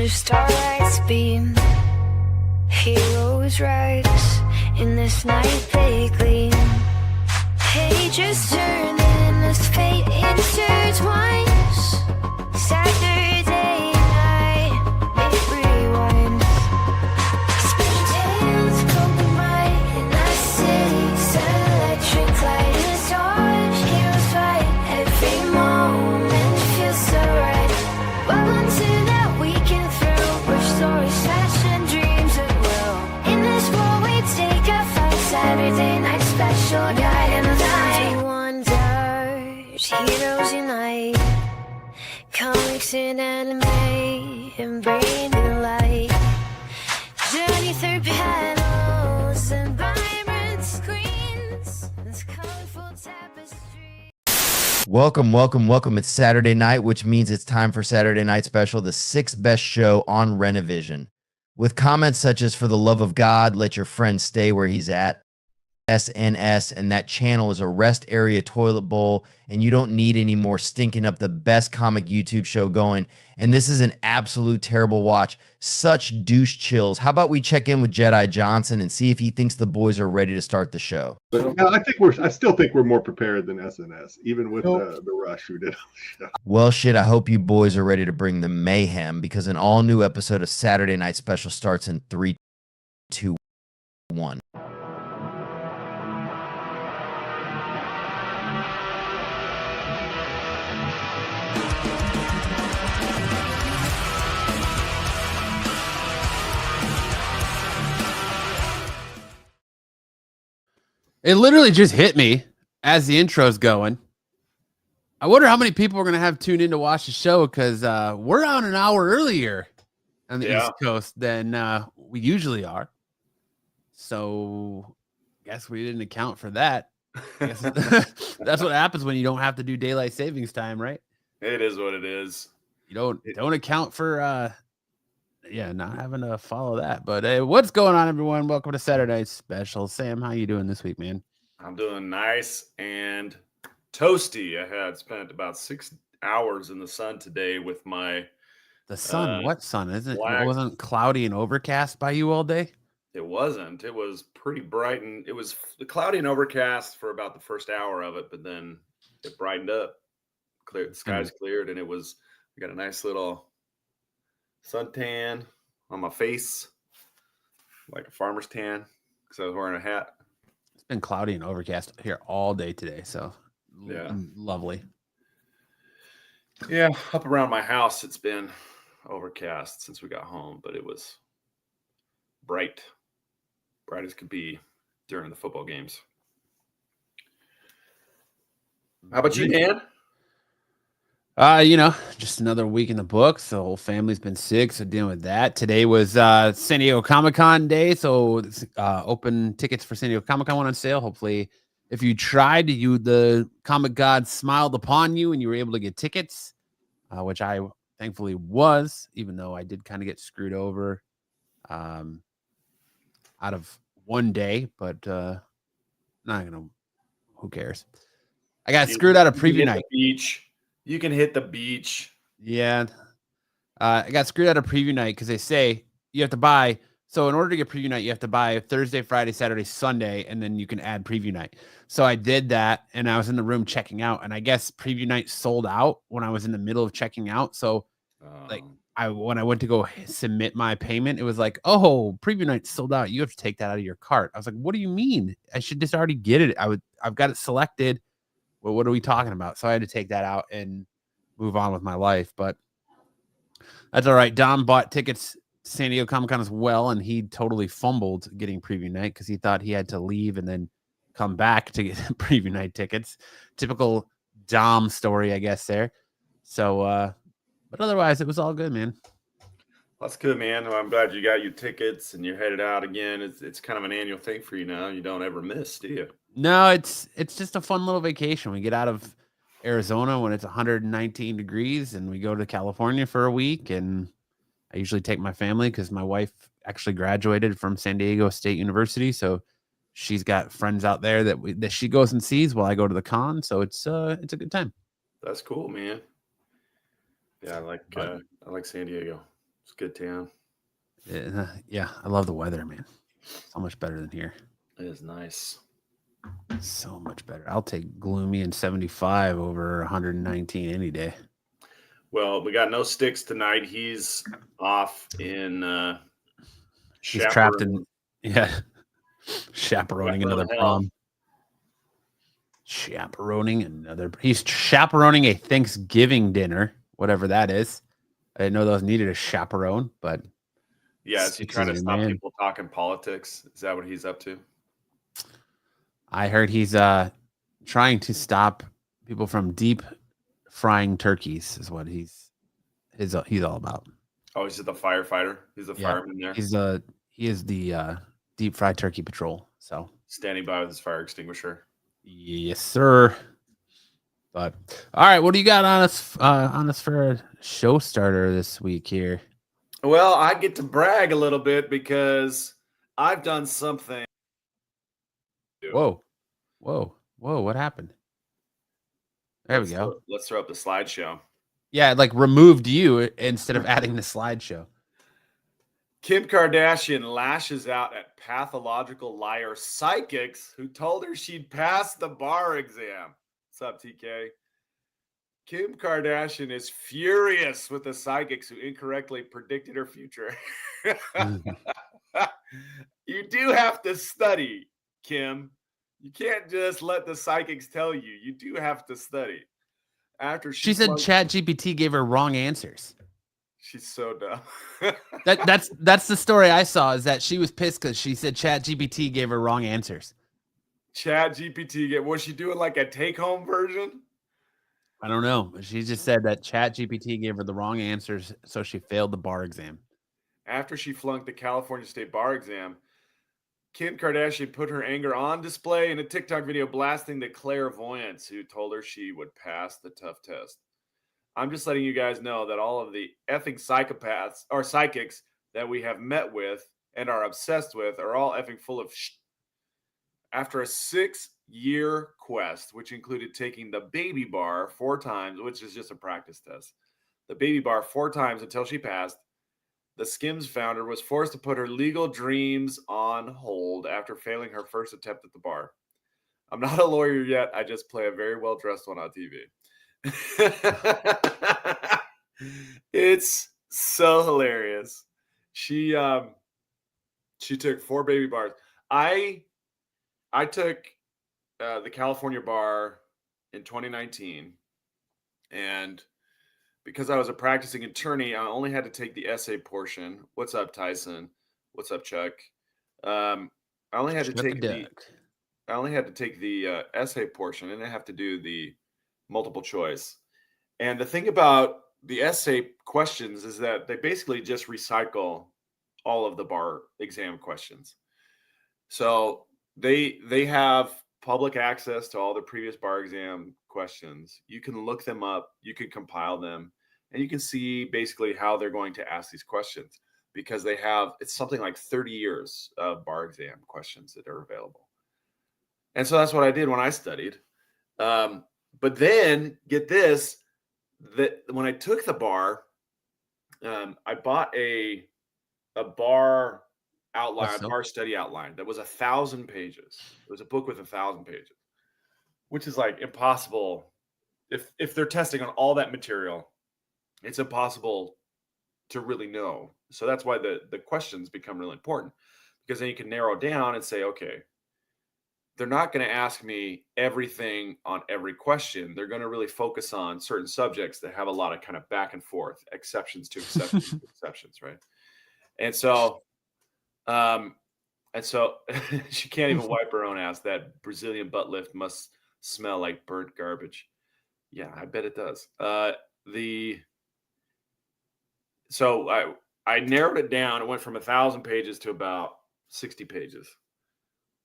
under starlight's beam. Heroes rise in this night they gleam. Pages turn and this fate intertwines. Saturday night, it rewinds. Spin tales from the might in the city's electric light. Is dark, heroes fight, every moment feels so right. Welcome to that weekend thrill, where stories flash and dreams at will. In this world we take a fun Saturday night special guide in the night. Wonders, heroes unite. Comics and anime and brain and light. Journey through panels and vibrant screens. This colorful tapestry. Welcome. It's Saturday night, which means it's time for Saturday Night Special, the sixth best show on Renovision. With comments such as, "For the love of God, let your friend stay where he's at," SNS, and "that channel is a rest area toilet bowl, and you don't need any more stinking up the best comic YouTube show going. And this is an absolute terrible watch. Such douche chills." How about we check in with Jedi Johnson and see if he thinks the boys are ready to start the show? But I still think we're more prepared than SNS, even with the rush who did on the show. Well, shit, I hope you boys are ready to bring the mayhem, because an all-new episode of Saturday Night Special starts in 3, 2, 1. It literally just hit me as the intro's going. I wonder how many people are going to have tuned in to watch the show, because we're on an hour earlier on the East Coast than we usually are. So I guess we didn't account for that. I guess that's what happens when you don't have to do daylight savings time, right? It is what it is. You don't account for not having to follow that. But what's going on, everyone? Welcome to Saturday Night Special. Sam, how you doing this week, man? I'm doing nice and toasty. I had spent about 6 hours in the sun today with my sun. What sun? Isn't black. It wasn't cloudy and overcast by you all day? It wasn't. It was pretty bright, and it was cloudy and overcast for about the first hour of it, but then it brightened up. The skies cleared, and we got a nice little suntan on my face, like a farmer's tan, because I was wearing a hat. It's been cloudy and overcast here all day today, so yeah, lovely. Yeah, up around my house it's been overcast since we got home, but it was bright as could be during the football games. How about you, Dan? Just another week in the books. The whole family's been sick, so dealing with that. Today was San Diego Comic-Con day, so open tickets for San Diego Comic-Con went on sale. Hopefully, if you tried, the comic god smiled upon you and you were able to get tickets, which I thankfully was, even though I did kind of get screwed over out of one day, but who cares? I got screwed out of preview night. You can hit the beach. Yeah. I got screwed out of preview night because they say you have to buy. So in order to get preview night, you have to buy Thursday, Friday, Saturday, Sunday, and then you can add preview night. So I did that, and I was in the room checking out, and I guess preview night sold out when I was in the middle of checking out. So when I went to go submit my payment, it was like, "Oh, preview night sold out. You have to take that out of your cart." I was like, "What do you mean? I should just already get it. I've got it selected. Well, what are we talking about?" So I had to take that out and move on with my life, but that's all right. Dom bought tickets to San Diego Comic-Con as well, and he totally fumbled getting preview night because he thought he had to leave and then come back to get preview night tickets. Typical Dom story, I guess, there. So, but otherwise, it was all good, man. That's good, man. Well, I'm glad you got your tickets and you're headed out again. It's kind of an annual thing for you now. You don't ever miss, do you? No, it's just a fun little vacation. We get out of Arizona when it's 119 degrees, and we go to California for a week. And I usually take my family because my wife actually graduated from San Diego State University, so she's got friends out there that she goes and sees while I go to the con. So it's a good time. That's cool, man. Yeah, I like San Diego. It's a good town. Yeah, I love the weather, man. So much better than here. It is nice. So much better. I'll take gloomy and 75 over 119 any day. Well, we got no Sticks tonight. He's off in He's trapped in chaperoning another prom. He's chaperoning a Thanksgiving dinner, whatever that is. I didn't know those needed a chaperone, but yeah, is he trying to stop people talking politics? Is that what he's up to? I heard he's trying to stop people from deep frying turkeys is what he's all about. Oh, he's the firefighter. He's a fireman there. He is the deep fried turkey patrol. So standing by with his fire extinguisher. Yes, sir. But all right, what do you got on us for a show starter this week here? Well, I get to brag a little bit because I've done something. Whoa, what happened? There we go. Let's throw up the slideshow. Yeah, like removed you instead of adding the slideshow. Kim Kardashian lashes out at pathological liar psychics who told her she'd pass the bar exam. What's up, TK? Kim Kardashian is furious with the psychics who incorrectly predicted her future. You do have to study, Kim. You can't just let the psychics tell you. You do have to study. After she said ChatGPT gave her wrong answers. She's so dumb. that's the story I saw, is that she was pissed because she said ChatGPT gave her wrong answers. ChatGPT, was she doing like a take-home version? I don't know. But she just said that ChatGPT gave her the wrong answers, so she failed the bar exam. After she flunked the California State bar exam, Kim Kardashian put her anger on display in a TikTok video blasting the clairvoyants who told her she would pass the tough test. I'm just letting you guys know that all of the effing psychopaths or psychics that we have met with and are obsessed with are all effing full of shit. After a 6-year quest, which included taking the baby bar 4 times, which is just a practice test, the baby bar 4 times until she passed, the Skims founder was forced to put her legal dreams on hold after failing her first attempt at the bar. I'm not a lawyer yet. I just play a very well-dressed one on TV. It's so hilarious. She took 4 baby bars. I took the California bar in 2019, and because I was a practicing attorney, I only had to take the essay portion. What's up, Tyson? What's up, Chuck? I only had to take the essay portion, and I have to do the multiple choice. And the thing about the essay questions is that they basically just recycle all of the bar exam questions. So they have public access to all the previous bar exam questions. You can look them up, you can compile them, and you can see basically how they're going to ask these questions, because it's something like 30 years of bar exam questions that are available. And so that's what I did when I studied. But then get this, that when I took the bar, I bought a bar outline, bar study outline that was 1,000 pages. It was a book with 1,000 pages, which is like impossible. If they're testing on all that material, it's impossible to really know. So that's why the questions become really important, because then you can narrow down and say, okay, they're not going to ask me everything on every question. They're going to really focus on certain subjects that have a lot of kind of back and forth, exceptions to exceptions to exceptions, right? And so she can't even wipe her own ass. That Brazilian butt lift must smell like burnt garbage. Yeah, I bet it does. So I narrowed it down. It went from 1,000 pages to about 60 pages.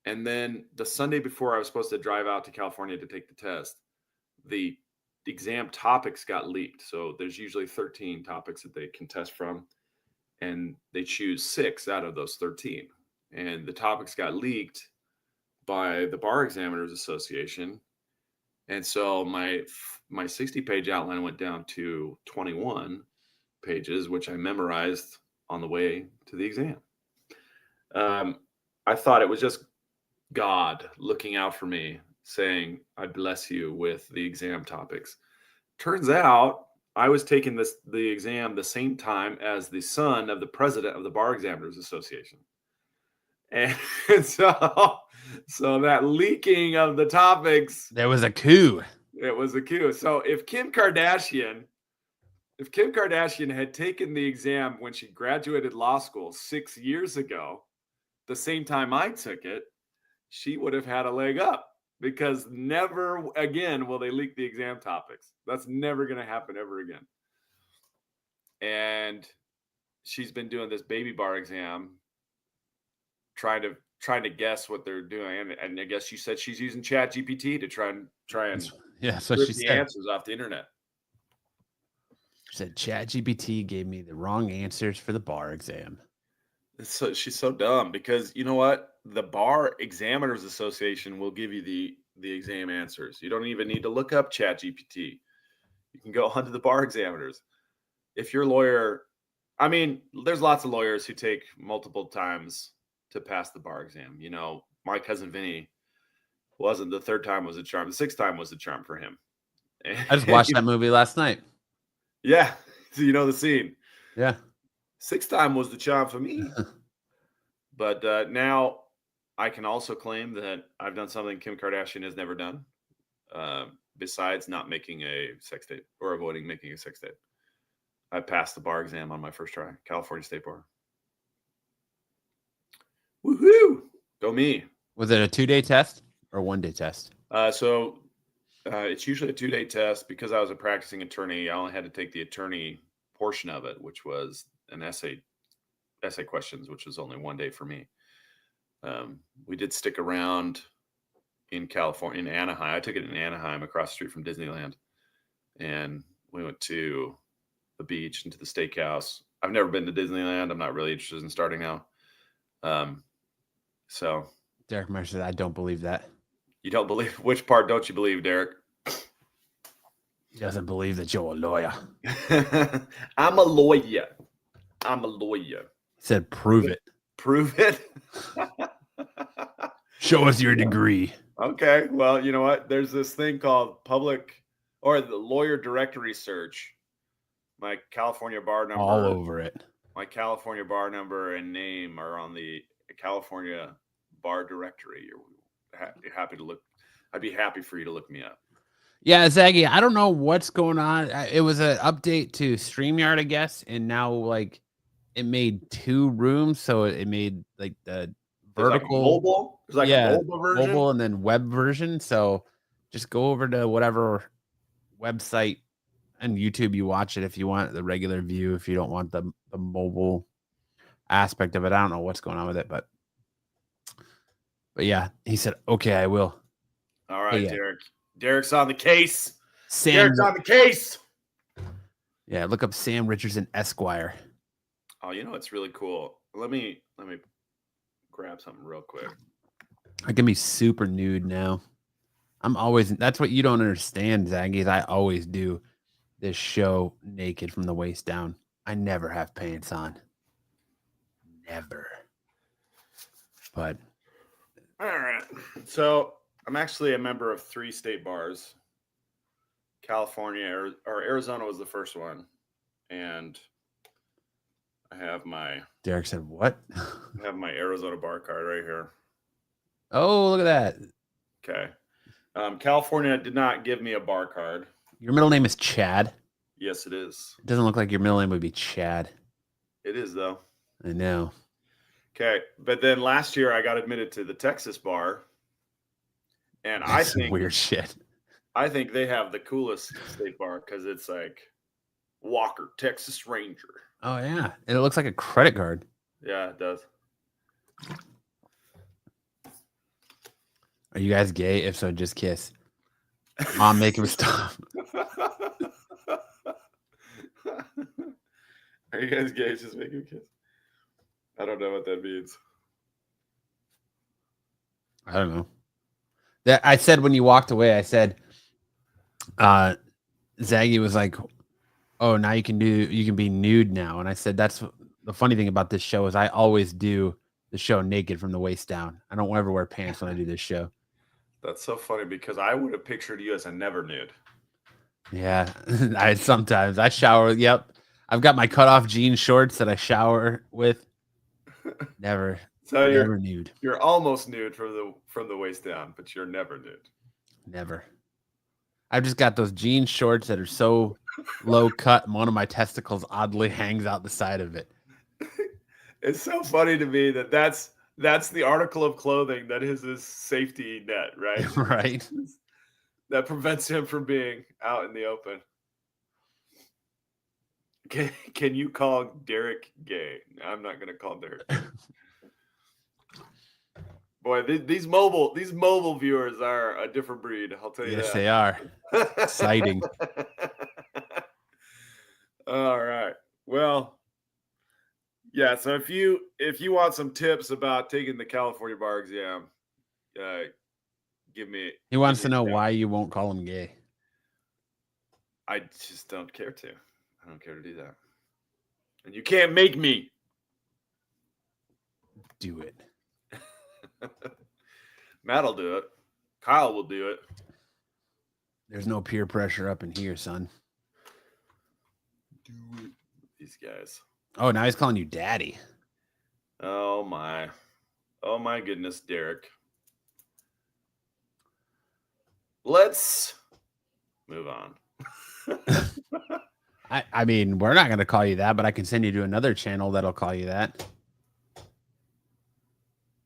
And then the Sunday before I was supposed to drive out to California to take the test, the exam topics got leaked. So there's usually 13 topics that they can test from, and they choose 6 out of those 13. And the topics got leaked by the Bar Examiners Association. And so my 60-page outline went down to 21, pages, which I memorized on the way to the exam. I thought it was just God looking out for me, saying, I bless you with the exam topics. Turns out I was taking the exam the same time as the son of the president of the Bar Examiners Association. And so that leaking of the topics, There was a coup. it was a coup. So if Kim Kardashian had taken the exam when she graduated law school 6 years ago, the same time I took it, she would have had a leg up, because never again will they leak the exam topics. That's never going to happen ever again. And she's been doing this baby bar exam, trying to guess what they're doing. And I guess she said she's using Chat GPT to try and Yeah, so rip she the said. answers off the internet. She said ChatGPT gave me the wrong answers for the bar exam. So she's so dumb, because you know what? The Bar Examiners Association will give you the exam answers. You don't even need to look up ChatGPT. You can go onto the bar examiners. If your lawyer, I mean, there's lots of lawyers who take multiple times to pass the bar exam. You know, my cousin Vinny wasn't. The third time was a charm. The sixth time was a charm for him. I just watched that movie last night. Yeah. So you know the scene. Yeah. Sixth time was the charm for me. But now I can also claim that I've done something Kim Kardashian has never done, besides not making a sex tape or avoiding making a sex tape. I passed the bar exam on my first try, California State Bar. Woohoo! Go me. Was it a 2-day test or 1-day test? So it's usually a 2-day test. Because I was a practicing attorney, I only had to take the attorney portion of it, which was an essay questions, which was only 1 day for me. We did stick around in California, in Anaheim. I took it in Anaheim, across the street from Disneyland. And we went to the beach and to the steakhouse. I've never been to Disneyland. I'm not really interested in starting now. So Derek Meyer said, I don't believe that. you don't believe? Which part don't you believe, Derek? He doesn't believe that you're a lawyer. I'm a lawyer. I'm a lawyer. He said, prove it. Prove it. Show us your degree. Okay. Well, you know what? There's this thing called the lawyer directory search. My California bar number. All over it. My California bar number and name are on the California bar directory. You're happy to look. I'd be happy for you to look me up. Yeah, Zaggy, I don't know what's going on. It was an update to StreamYard, I guess, and now like it made 2 rooms, so it made like the vertical mobile. There's like a mobile version, mobile and then web version. So just go over to whatever website and YouTube you watch it if you want the regular view. If you don't want the mobile aspect of it, I don't know what's going on with it, but yeah, he said, okay, I will. All right, yeah. Derek. Derek's on the case. Sam, Derek's on the case. Yeah, look up Sam Richardson Esquire. Oh, you know it's really cool. Let me grab something real quick. I can be super nude now. That's what you don't understand, Zaggy, is I always do this show naked from the waist down. I never have pants on. Never. But all right. So I'm actually a member of 3 state bars. California or Arizona was the first one. And I have my Derek said, what? I have my Arizona bar card right here. Oh, look at that. Okay. California did not give me a bar card. Your middle name is Chad. Yes, it is. It doesn't look like your middle name would be Chad. It is, though. I know. Okay. But then last year I got admitted to the Texas bar. And I That's think weird shit. I think they have the coolest state bar because it's like Walker, Texas Ranger. Oh, yeah. And it looks like a credit card. Yeah, it does. Are you guys gay? If so, just kiss. Mom, make him stop. Are you guys gay? Just make him kiss. I don't know what that means. I don't know. That I said when you walked away, I said, Zaggy was like, Oh, now you can be nude now. And I said that's the funny thing about this show is I always do the show naked from the waist down. I don't ever wear pants when I do this show. That's so funny because I would have pictured you as a never nude. Yeah, I shower. Yep, I've got my cutoff jean shorts that I shower with. Never nude. You're almost nude from the waist down, but you're never nude. Never. I've just got those jean shorts that are so low cut, and one of my testicles oddly hangs out the side of it. It's so funny to me that's the article of clothing that is his safety net, right? Right. That prevents him from being out in the open. Can you call Derek gay? I'm not going to call Derek. Boy, these mobile viewers are a different breed. I'll tell you that. Yes, they are. Exciting. All right. Well, yeah. So if you want some tips about taking the California bar exam, give me. He wants to know why you won't call him gay. I just don't care to. I don't care to do that. And you can't make me do it. Matt'll do it. Kyle will do it. There's no peer pressure up in here, son. Do it. These guys. Oh, now he's calling you daddy. Oh my goodness, Derek. Let's move on. I mean, we're not going to call you that, but I can send you to another channel that'll call you that.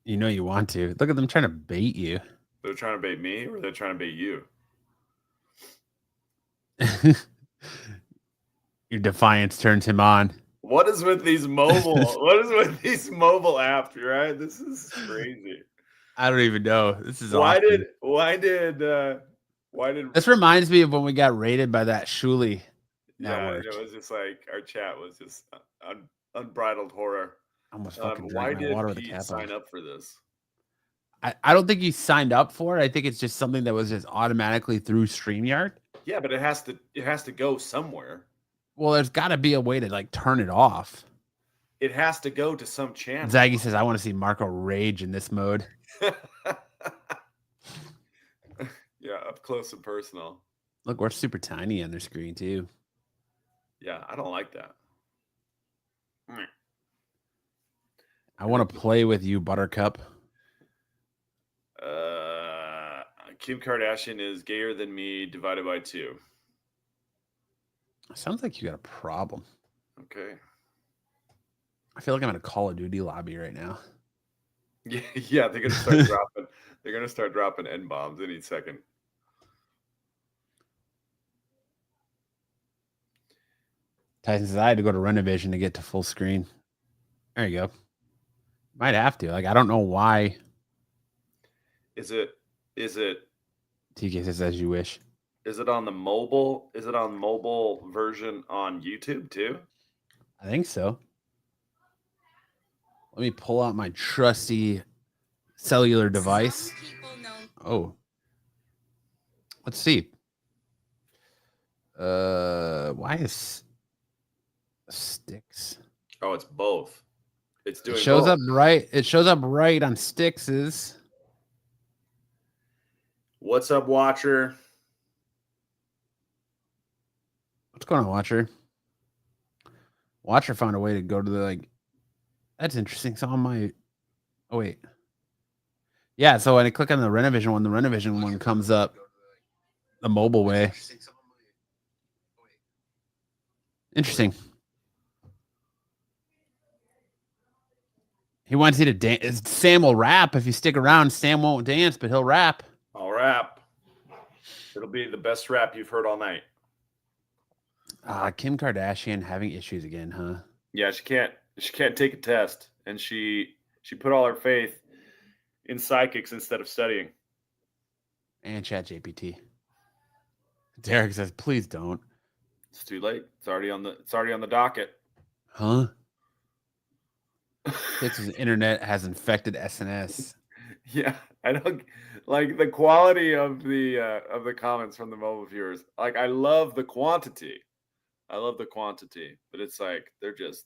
You know you want to. Look at them trying to bait you. They're trying to bait me, or they're trying to bait you? Your defiance turns him on. What is with these mobile? What is with these mobile apps? Right? This is crazy. I don't even know. This is why awesome. did this reminds me of when we got raided by that Shuli network. Yeah, it was just like our chat was just unbridled horror. Almost fucking why drank my did water with the Pete cap sign on. up for this? I don't think he signed up for it. I think it's just something that was just automatically through StreamYard. Yeah, but it has to go somewhere. Well, there's got to be a way to like turn it off. It has to go to some channel. Zaggy says, "I want to see Marco rage in this mode." Yeah, up close and personal. Look, we're super tiny on their screen too. Yeah, I don't like that. I want to play with you, Buttercup. Kim Kardashian is gayer than me divided by 2. Sounds like you got a problem. Okay. I feel like I'm in a Call of Duty lobby right now. Yeah, they're gonna start dropping. They're gonna start dropping N bombs any second. Tyson says I had to go to Renovision to get to full screen. There you go. Might have to. Like, I don't know why. Is it TK says as you wish. Is it on the mobile? Is it on mobile version on YouTube too? I think so. Let me pull out my trusty cellular device. Oh. Let's see. Why is Sticks? Oh, it's both. It's doing It shows both. up right. It shows up right on Sticks's. What's up, Watcher? What's going on, Watcher? Watcher found a way to go to the like. That's interesting. So on my. Oh wait. Yeah. So when I click on the Renovision one comes up the mobile way. Interesting. He wants you to dance. Sam will rap if you stick around. Sam won't dance, but he'll rap. I'll rap. It'll be the best rap you've heard all night. Kim Kardashian having issues again, huh? Yeah, she can't take a test, and she put all her faith in psychics instead of studying. And ChatGPT. Derek says, "Please don't." It's too late. It's already on the docket. Huh? This internet has infected SNS. Yeah, I don't like the quality of the comments from the mobile viewers. Like, I love the quantity. I love the quantity, but it's like they're just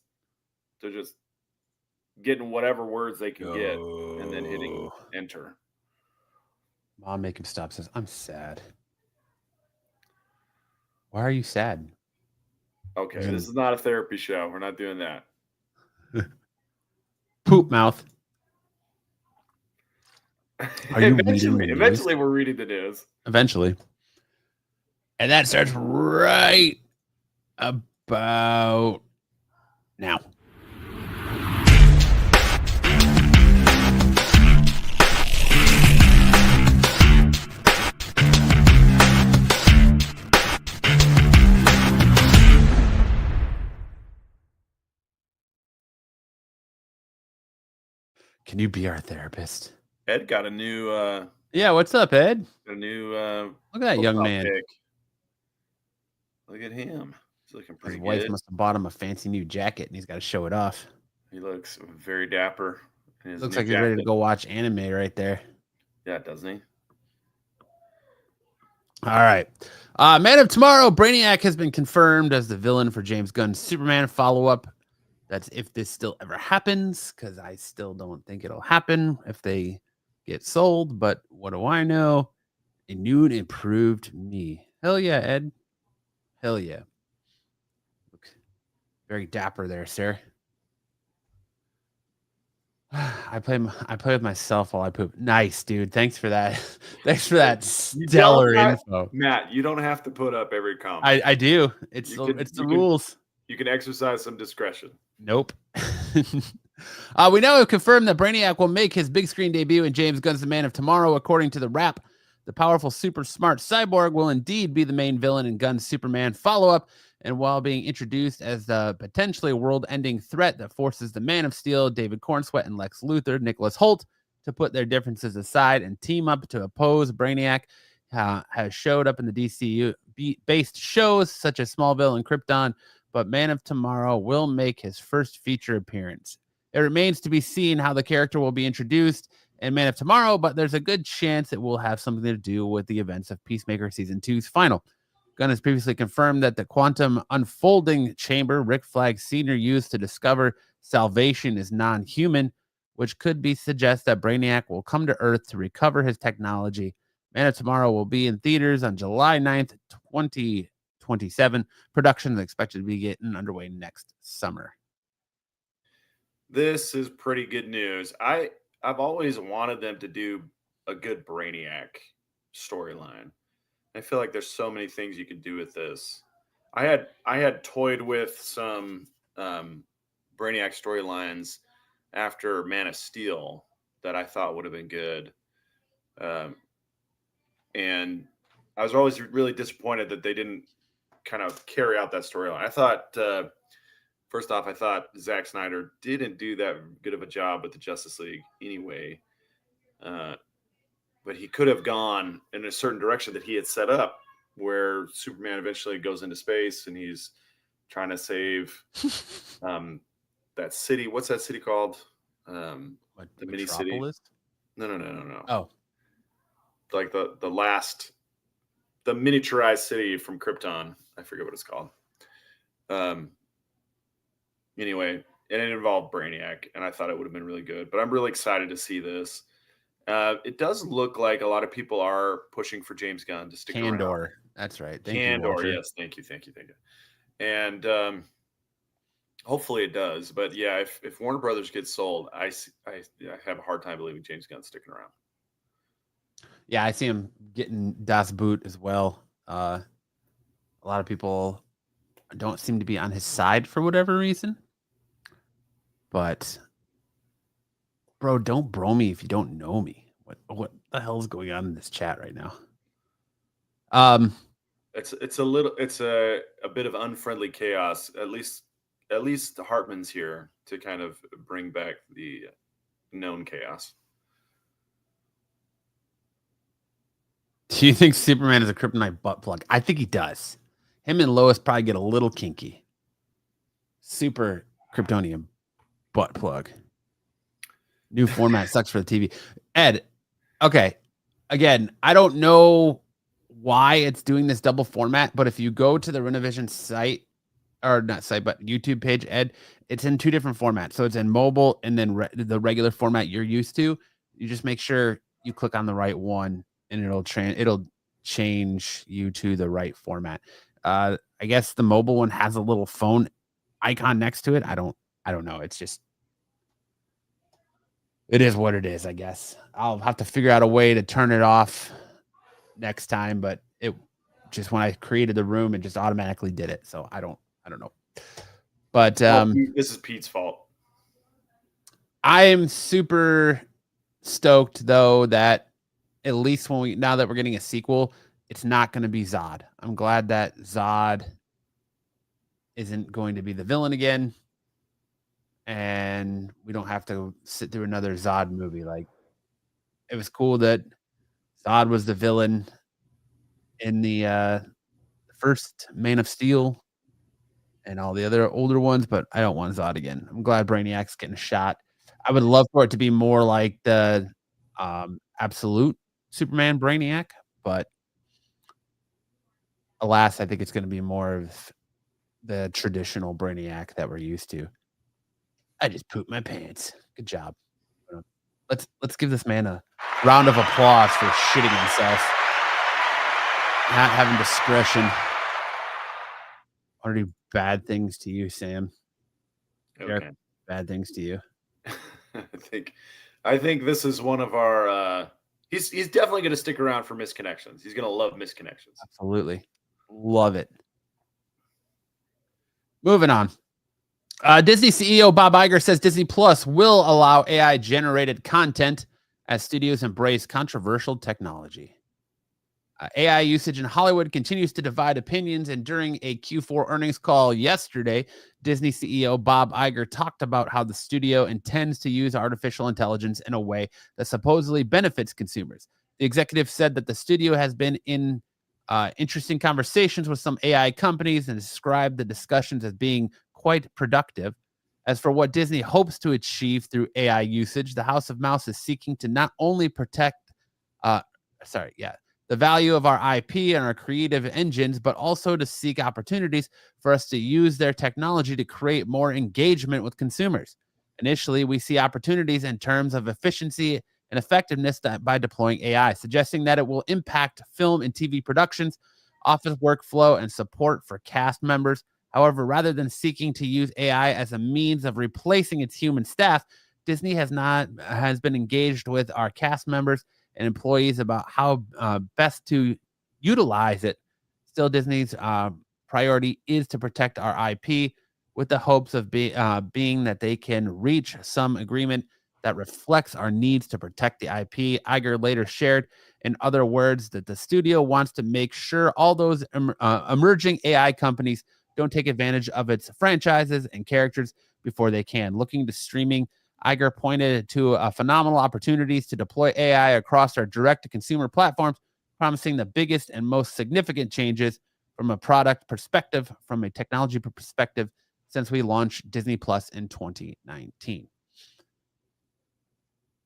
getting whatever words they can get and then hitting enter. Mom, make him stop. Says, I'm sad. Why are you sad? Okay, this is not a therapy show. We're not doing that. Poop mouth. Are you reading the news? Eventually, we're reading the news. Eventually. And that starts right about now. Can you be our therapist? Ed got a new Yeah, what's up, Ed? look Look at that young man. pic. Look at him. He's looking His pretty wife good. must have bought him a fancy new jacket and he's got to show it off. He looks very dapper. in his Looks new like he's ready to jacket. go watch anime right there. Yeah, doesn't he? All right. Man of Tomorrow, Brainiac has been confirmed as the villain for James Gunn's Superman follow-up. That's if this still ever happens, because I still don't think it'll happen if they get sold. But what do I know? A new and improved me. Hell yeah, Ed. Hell yeah. Look very dapper there, sir. I play with myself while I poop. Nice, dude. Thanks for that. Thanks for that stellar info. Matt, you don't have to put up every comment. I do. It's You the, can- it's the you can- rules. You can exercise some discretion. Nope. We now have confirmed that Brainiac will make his big screen debut in James Gunn's The Man of Tomorrow. According to the Wrap, the powerful, super smart cyborg will indeed be the main villain in Gunn's Superman follow-up. And while being introduced as the potentially world-ending threat that forces the Man of Steel, David Cornsweet, and Lex Luthor, Nicholas Hoult, to put their differences aside and team up to oppose Brainiac, has showed up in the DCU-based shows such as Smallville and Krypton, but Man of Tomorrow will make his first feature appearance. It remains to be seen how the character will be introduced in Man of Tomorrow, but there's a good chance it will have something to do with the events of Peacemaker Season 2's final. Gunn has previously confirmed that the quantum unfolding chamber Rick Flag Sr. used to discover salvation is non-human, which could be suggest that Brainiac will come to Earth to recover his technology. Man of Tomorrow will be in theaters on July 9th, 2027. Production is expected to be getting underway next summer. This is pretty good news. I've always wanted them to do a good Brainiac storyline. I feel like there's so many things you could do with this. I had toyed with some Brainiac storylines after Man of Steel that I thought would have been good. And I was always really disappointed that they didn't kind of carry out that storyline. I thought, first off, I thought Zack Snyder didn't do that good of a job with the Justice League anyway. But he could have gone in a certain direction that he had set up, where Superman eventually goes into space and he's trying to save that city. What's that city called? The mini city. No. Oh, Like the miniaturized city from Krypton. I forget what it's called. Anyway, and it involved Brainiac, and I thought it would have been really good. But I'm really excited to see this. It does look like a lot of people are pushing for James Gunn to stick around. Candor. That's right. Thank you, Candor, Walter. yes. Thank you. And hopefully it does. But yeah, if Warner Brothers gets sold, I have a hard time believing James Gunn's sticking around. Yeah, I see him getting Das Boot as well. A lot of people don't seem to be on his side for whatever reason. But, bro, don't bro me if you don't know me. What the hell is going on in this chat right now? It's a bit of unfriendly chaos. At least the Hartman's here to kind of bring back the known chaos. Do you think Superman is a kryptonite butt plug? I think he does. Him and Lois probably get a little kinky. Super Kryptonian butt plug. New format sucks for the TV. Ed, okay. Again, I don't know why it's doing this double format, but if you go to the Renovision site or not site, but YouTube page, Ed, it's in 2 different formats. So it's in mobile and then the regular format you're used to. You just make sure you click on the right one and it'll change you to the right format. I guess the mobile one has a little phone icon next to it. I don't know. It's just it is what it is, I guess. I'll have to figure out a way to turn it off next time, but it just when I created the room, it just automatically did it. So I don't know. But this is Pete's fault. I am super stoked though that at least now that we're getting a sequel, it's not going to be Zod. I'm glad that Zod isn't going to be the villain again, and we don't have to sit through another Zod movie. Like, it was cool that Zod was the villain in the first Man of Steel and all the other older ones, but I don't want Zod again. I'm glad Brainiac's getting shot. I would love for it to be more like the absolute Superman Brainiac, but alas, I think it's going to be more of the traditional Brainiac that we're used to. I just pooped my pants. Good job. Let's give this man a round of applause for shitting himself, not having discretion. I want to do bad things to you, Sam. Okay. Derek, bad things to you. I think this is one of our. He's definitely going to stick around for Misconnections. He's going to love Misconnections. Absolutely, love it. Moving on. Disney CEO Bob Iger says Disney Plus will allow AI-generated content as studios embrace controversial technology. AI usage in Hollywood continues to divide opinions, and during a Q4 earnings call yesterday, Disney CEO Bob Iger talked about how the studio intends to use artificial intelligence in a way that supposedly benefits consumers. The executive said that the studio has been in interesting conversations with some AI companies and described the discussions as being quite productive. As for what Disney hopes to achieve through AI usage, the House of Mouse is seeking to not only protect the value of our IP and our creative engines, but also to seek opportunities for us to use their technology to create more engagement with consumers. Initially, we see opportunities in terms of efficiency and effectiveness by deploying AI, suggesting that it will impact film and TV productions, office workflow, and support for cast members. However, rather than seeking to use AI as a means of replacing its human staff, Disney has been engaged with our cast members and employees about how best to utilize it. Still, Disney's priority is to protect our IP with the hopes of being that they can reach some agreement that reflects our needs to protect the IP. Iger later shared, in other words, that the studio wants to make sure all those emerging AI companies don't take advantage of its franchises and characters before they can. Looking to streaming, Iger pointed to phenomenal opportunities to deploy AI across our direct-to-consumer platforms, promising the biggest and most significant changes from a product perspective, from a technology perspective, since we launched Disney Plus in 2019.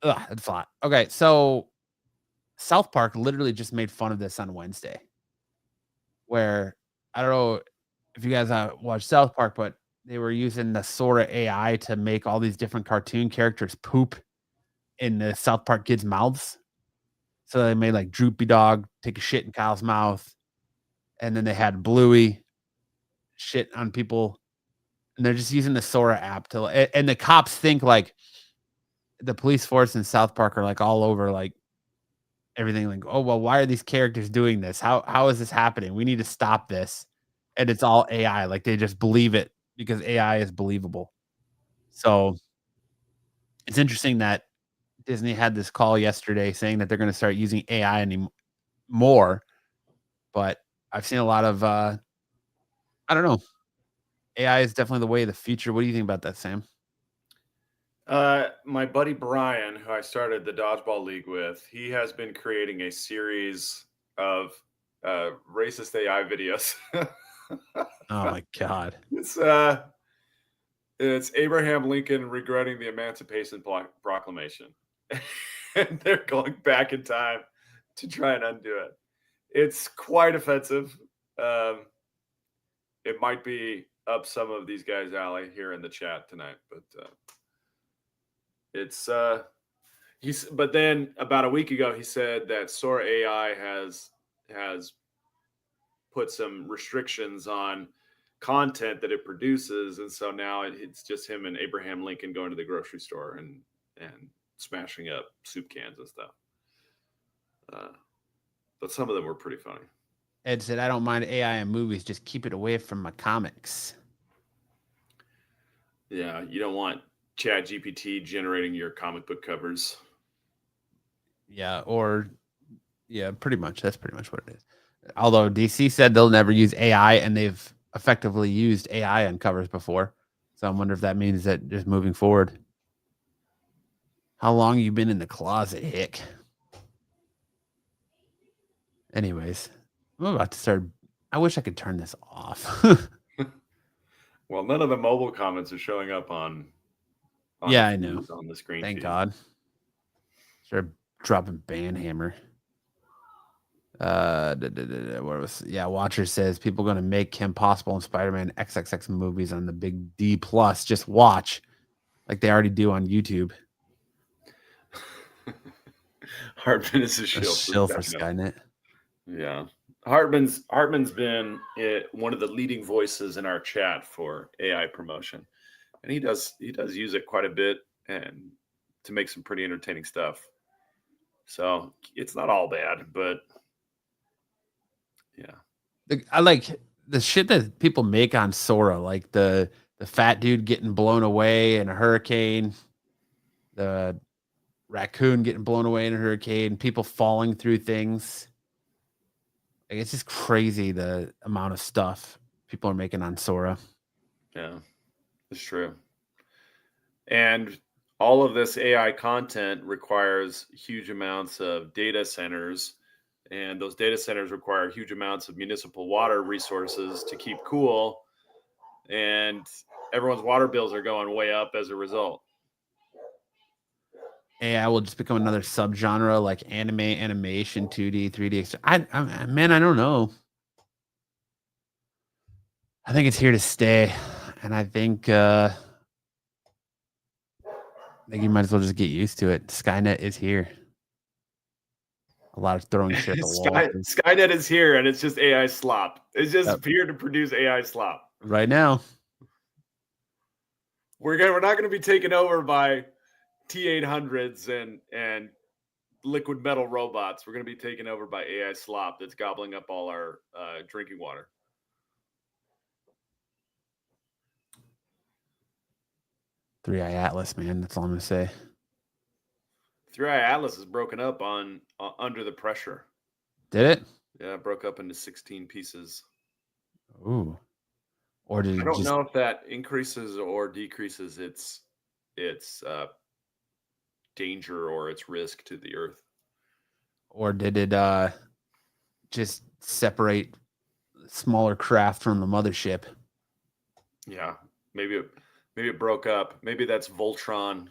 Ugh, that's a lot. Okay, so South Park literally just made fun of this on Wednesday, where I don't know if you guys watch South Park, but they were using the Sora AI to make all these different cartoon characters poop in the South Park kids' mouths. So they made like Droopy Dog take a shit in Kyle's mouth, and then they had Bluey shit on people, and they're just using the Sora app to. And the cops think like the police force in South Park are like all over like everything. Like, oh well, why are these characters doing this? How is this happening? We need to stop this. And it's all AI. Like they just believe it because AI is believable. So it's interesting that Disney had this call yesterday saying that they're going to start using AI more. But I've seen a lot of, I don't know. AI is definitely the way of the future. What do you think about that, Sam? My buddy Brian, who I started the dodgeball league with, he has been creating a series of racist AI videos. Oh my God. It's Abraham Lincoln regretting the Emancipation Proclamation. And they're going back in time to try and undo it. It's quite offensive. It might be up some of these guys' alley here in the chat tonight, but it's but then about a week ago he said that Sora AI has put some restrictions on content that it produces, and so now it's just him and Abraham Lincoln going to the grocery store and smashing up soup cans and stuff. But some of them were pretty funny. Ed said, I don't mind AI in movies, just keep it away from my comics. Yeah, you don't want Chat GPT generating your comic book covers. Yeah, pretty much. That's pretty much what it is. Although DC said they'll never use AI, and they've effectively used AI on covers before. So I wonder if that means that just moving forward. How long you been in the closet, Hick? Anyways, I'm about to start. I wish I could turn this off. Well, none of the mobile comments are showing up on yeah, I know. On the screen. Thank feed. God. Start dropping Banhammer. Watcher says people going to make Kim Possible and Spider-Man XXX movies on the big D plus. Just watch, like they already do on YouTube. Hartman is a shill for Skynet. Yeah, Hartman's been one of the leading voices in our chat for AI promotion, and he does use it quite a bit and to make some pretty entertaining stuff. So it's not all bad, but yeah, I like the shit that people make on Sora, like the fat dude getting blown away in a hurricane, the raccoon getting blown away in a hurricane, people falling through things. Like, it's just crazy the amount of stuff people are making on Sora. Yeah, it's true. And all of this AI content requires huge amounts of data centers, and those data centers require huge amounts of municipal water resources to keep cool, and everyone's water bills are going way up as a result. AI will just become another subgenre like anime, animation, 2D, 3D. I don't know. I think it's here to stay, and I think you might as well just get used to it. Skynet is here. A lot of throwing shit at the wall. Skynet is here, and it's just AI slop. It's just here to produce AI slop right now. We're not going to be taken over by T-800s and liquid metal robots. We're going to be taken over by AI slop that's gobbling up all our drinking water. Three-Eye Atlas, man. That's all I'm going to say. Three-Eye Atlas is broken up on under the pressure. Did it? Yeah, it broke up into 16 pieces. Ooh. Or did I don't know if that increases or decreases its danger or its risk to the Earth. Or did it just separate smaller craft from the mothership? Yeah, maybe it broke up. Maybe that's Voltron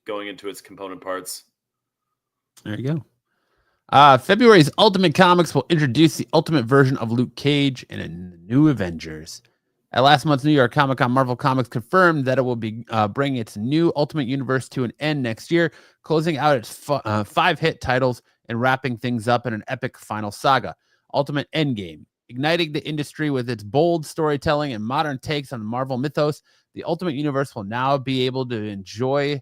going into its component parts. There you go. February's Ultimate Comics will introduce the ultimate version of Luke Cage in a new Avengers. At last month's New York Comic Con, Marvel Comics confirmed that it will be bringing its new Ultimate Universe to an end next year, closing out its 5 hit titles and wrapping things up in an epic final saga. Ultimate Endgame. Igniting the industry with its bold storytelling and modern takes on the Marvel mythos, the Ultimate Universe will now be able to enjoy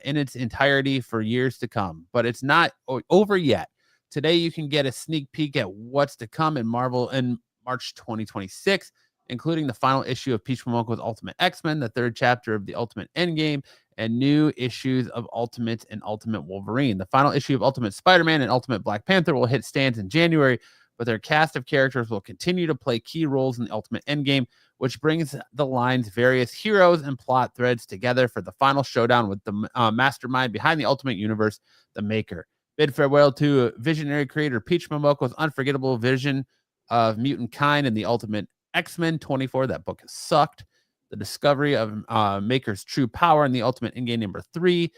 in its entirety for years to come. But it's not over yet. Today, you can get a sneak peek at what's to come in Marvel in March 2026, including the final issue of Peach Momoko's Ultimate X-Men, the 3rd chapter of the Ultimate Endgame, and new issues of Ultimate and Ultimate Wolverine. The final issue of Ultimate Spider-Man and Ultimate Black Panther will hit stands in January, but their cast of characters will continue to play key roles in the Ultimate Endgame, which brings the line's various heroes and plot threads together for the final showdown with the mastermind behind the Ultimate Universe, the Maker. Bid farewell to visionary creator Peach Momoko's unforgettable vision of mutant kind in the Ultimate X-Men 24. That book has sucked. The discovery of Maker's true power in the Ultimate Endgame number 3,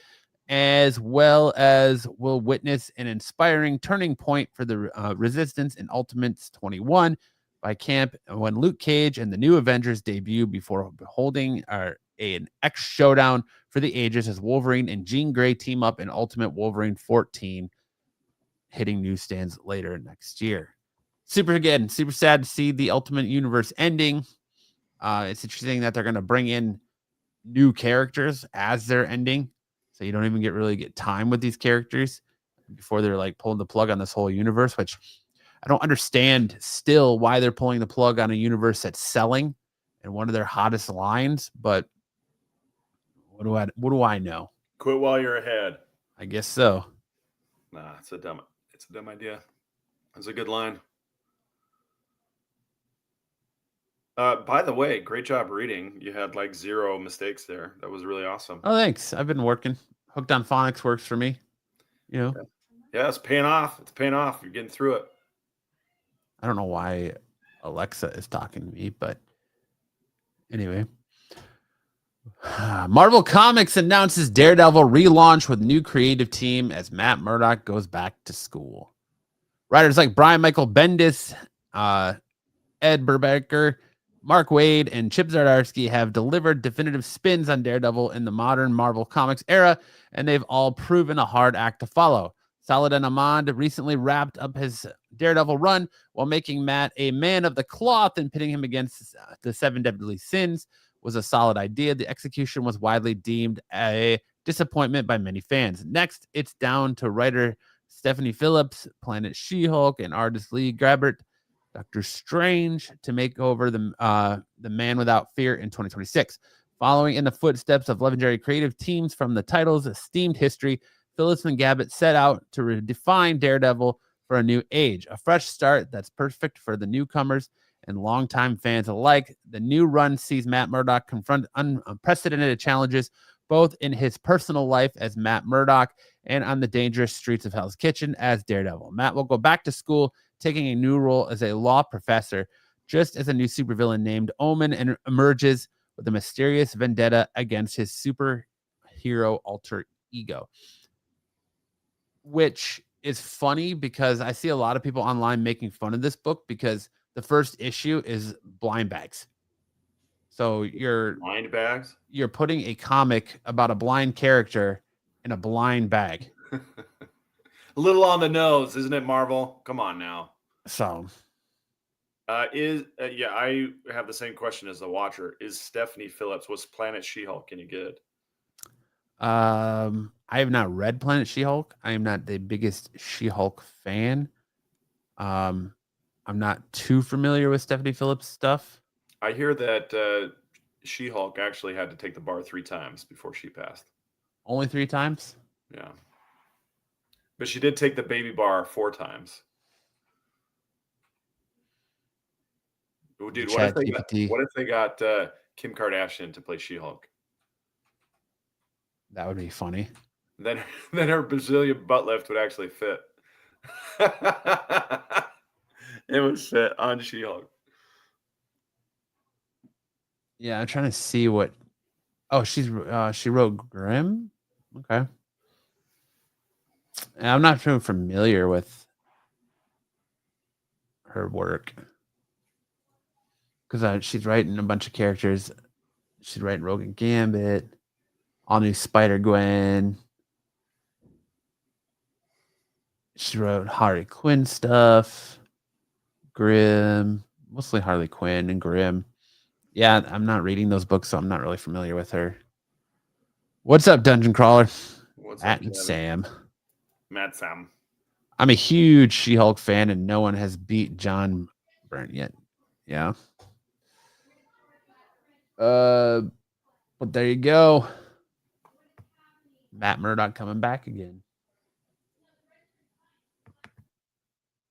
as well as will witness an inspiring turning point for the Resistance in Ultimates 21. by camp when Luke Cage and the new Avengers debut before holding an X showdown for the ages as Wolverine and Jean Grey team up in Ultimate Wolverine 14, hitting newsstands later next year. Super sad to see the Ultimate Universe ending. It's interesting that they're going to bring in new characters as they're ending, so you don't even really get time with these characters before they're like pulling the plug on this whole universe, which I don't understand still why they're pulling the plug on a universe that's selling and one of their hottest lines. But what do I know? Quit while you're ahead. I guess so. Nah, it's a dumb idea. That's a good line. By the way, great job reading. You had like 0 mistakes there. That was really awesome. Oh, thanks. I've been working. Hooked on Phonics works for me. You know. Yeah, it's paying off. It's paying off. You're getting through it. I don't know why Alexa is talking to me, but anyway. Marvel Comics announces Daredevil relaunch with new creative team as Matt Murdock goes back to school. Writers like Brian Michael Bendis, Ed Brubaker, Mark Waid, and Chip Zdarsky have delivered definitive spins on Daredevil in the modern Marvel Comics era, and they've all proven a hard act to follow. Saladin Ahmad recently wrapped up his Daredevil run while making Matt a man of the cloth and pitting him against the 7 deadly sins was a solid idea. The execution was widely deemed a disappointment by many fans. Next, it's down to writer Stephanie Phillips, Planet She-Hulk, and artist Lee Grabert, Doctor Strange, to make over the Man Without Fear in 2026. Following in the footsteps of legendary creative teams from the title's esteemed history, Phillips and Gabbett set out to redefine Daredevil for a new age, a fresh start that's perfect for the newcomers and longtime fans alike. The new run sees Matt Murdock confront unprecedented challenges, both in his personal life as Matt Murdock and on the dangerous streets of Hell's Kitchen as Daredevil. Matt will go back to school, taking a new role as a law professor, just as a new supervillain named Omen emerges with a mysterious vendetta against his superhero alter ego. Which is funny because I see a lot of people online making fun of this book because the first issue is blind bags. So blind bags? You're putting a comic about a blind character in a blind bag. A little on the nose, isn't it, Marvel? Come on now. So I have the same question as the watcher. Is Stephanie Phillips, was Planet She-Hulk any good? I have not read Planet She-Hulk. I am not the biggest She-Hulk fan. I'm not too familiar with Stephanie Phillips stuff. I hear that She-Hulk actually had to take the bar 3 times before she passed. Only 3 times? Yeah. But she did take the baby bar 4 times. Oh, dude, what if they got Kim Kardashian to play She-Hulk? That would be funny. Then her Brazilian butt lift would actually fit. It would fit on She-Hulk. Yeah, I'm trying to see what. Oh, she wrote Grimm. Okay. And I'm not too familiar with her work because she's writing a bunch of characters. She's writing Rogue and Gambit, all new Spider-Gwen. She wrote Harley Quinn stuff, Grimm, mostly Harley Quinn and Grimm. Yeah, I'm not reading those books, so I'm not really familiar with her. What's up, Dungeon Crawler? What's Matt up, and Kevin? Sam. Matt Sam. I'm a huge She-Hulk fan, and no one has beat John Byrne yet. Yeah. But there you go. Matt Murdock coming back again.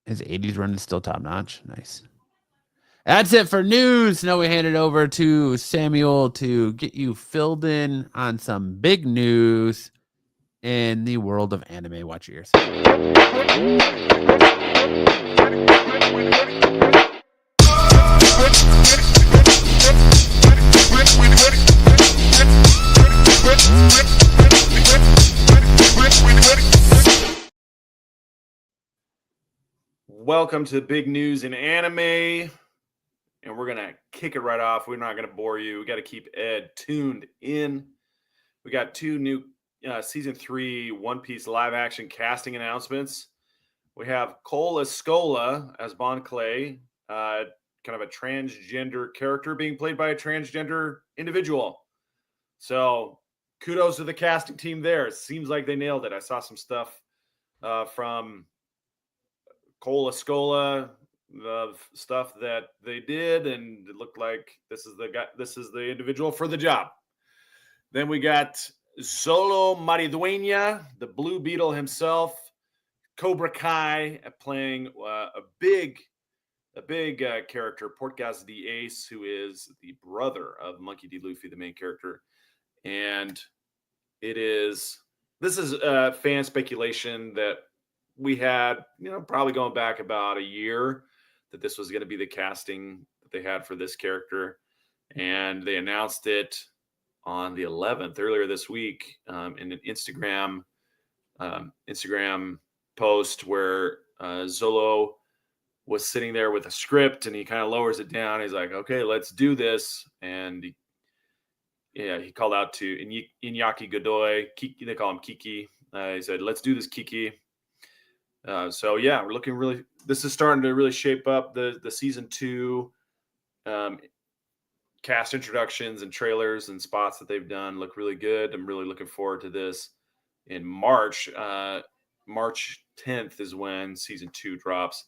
His 80s run is still top notch. Nice. That's it for news. Now we hand it over to Samuel to get you filled in on some big news in the world of anime. Watch your ears. Welcome to big news in anime. and we're gonna kick it right off. We're not gonna bore you. We got to keep Ed tuned in. We got 2 new season 3 One Piece live action casting announcements. We have Cole Escola as Bon Clay, kind of a transgender character being played by a transgender individual. So kudos to the casting team there. It seems like they nailed it. I saw some stuff from Cole Escola, the stuff that they did, and it looked like this is the guy, this is the individual for the job. Then we got Zolo Maridueña, the Blue Beetle himself, Cobra Kai, playing a big character, Portgas the Ace, who is the brother of Monkey D. Luffy, the main character. And this is fan speculation that we had, probably going back about a year, that this was going to be the casting that they had for this character. And they announced it on the 11th, earlier this week, in an Instagram post where Zolo was sitting there with a script, and he kind of lowers it down. He's like, okay, let's do this. And he called out to Iñaki Godoy. Kiki, they call him Kiki. He said, let's do this, Kiki. So yeah, we're looking really, this is starting to really shape up the season 2 cast introductions and trailers and spots that they've done look really good. I'm really looking forward to this in March. March 10th is when season 2 drops.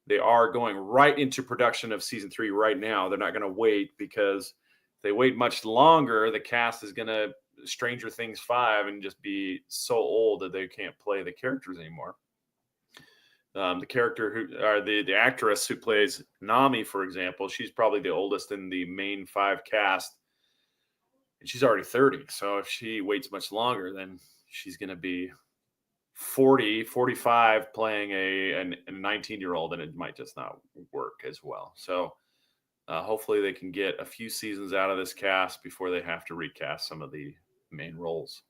They are going right into production of season 3 right now. They're not going to wait, because if they wait much longer, the cast is going to Stranger Things 5 and just be so old that they can't play the characters anymore. The character the actress who plays Nami, for example, she's probably the oldest in the main 5 cast, and she's already 30. So if she waits much longer, then she's going to be 40, 45 playing a 19-year-old, and it might just not work as well. So hopefully they can get a few seasons out of this cast before they have to recast some of the main roles.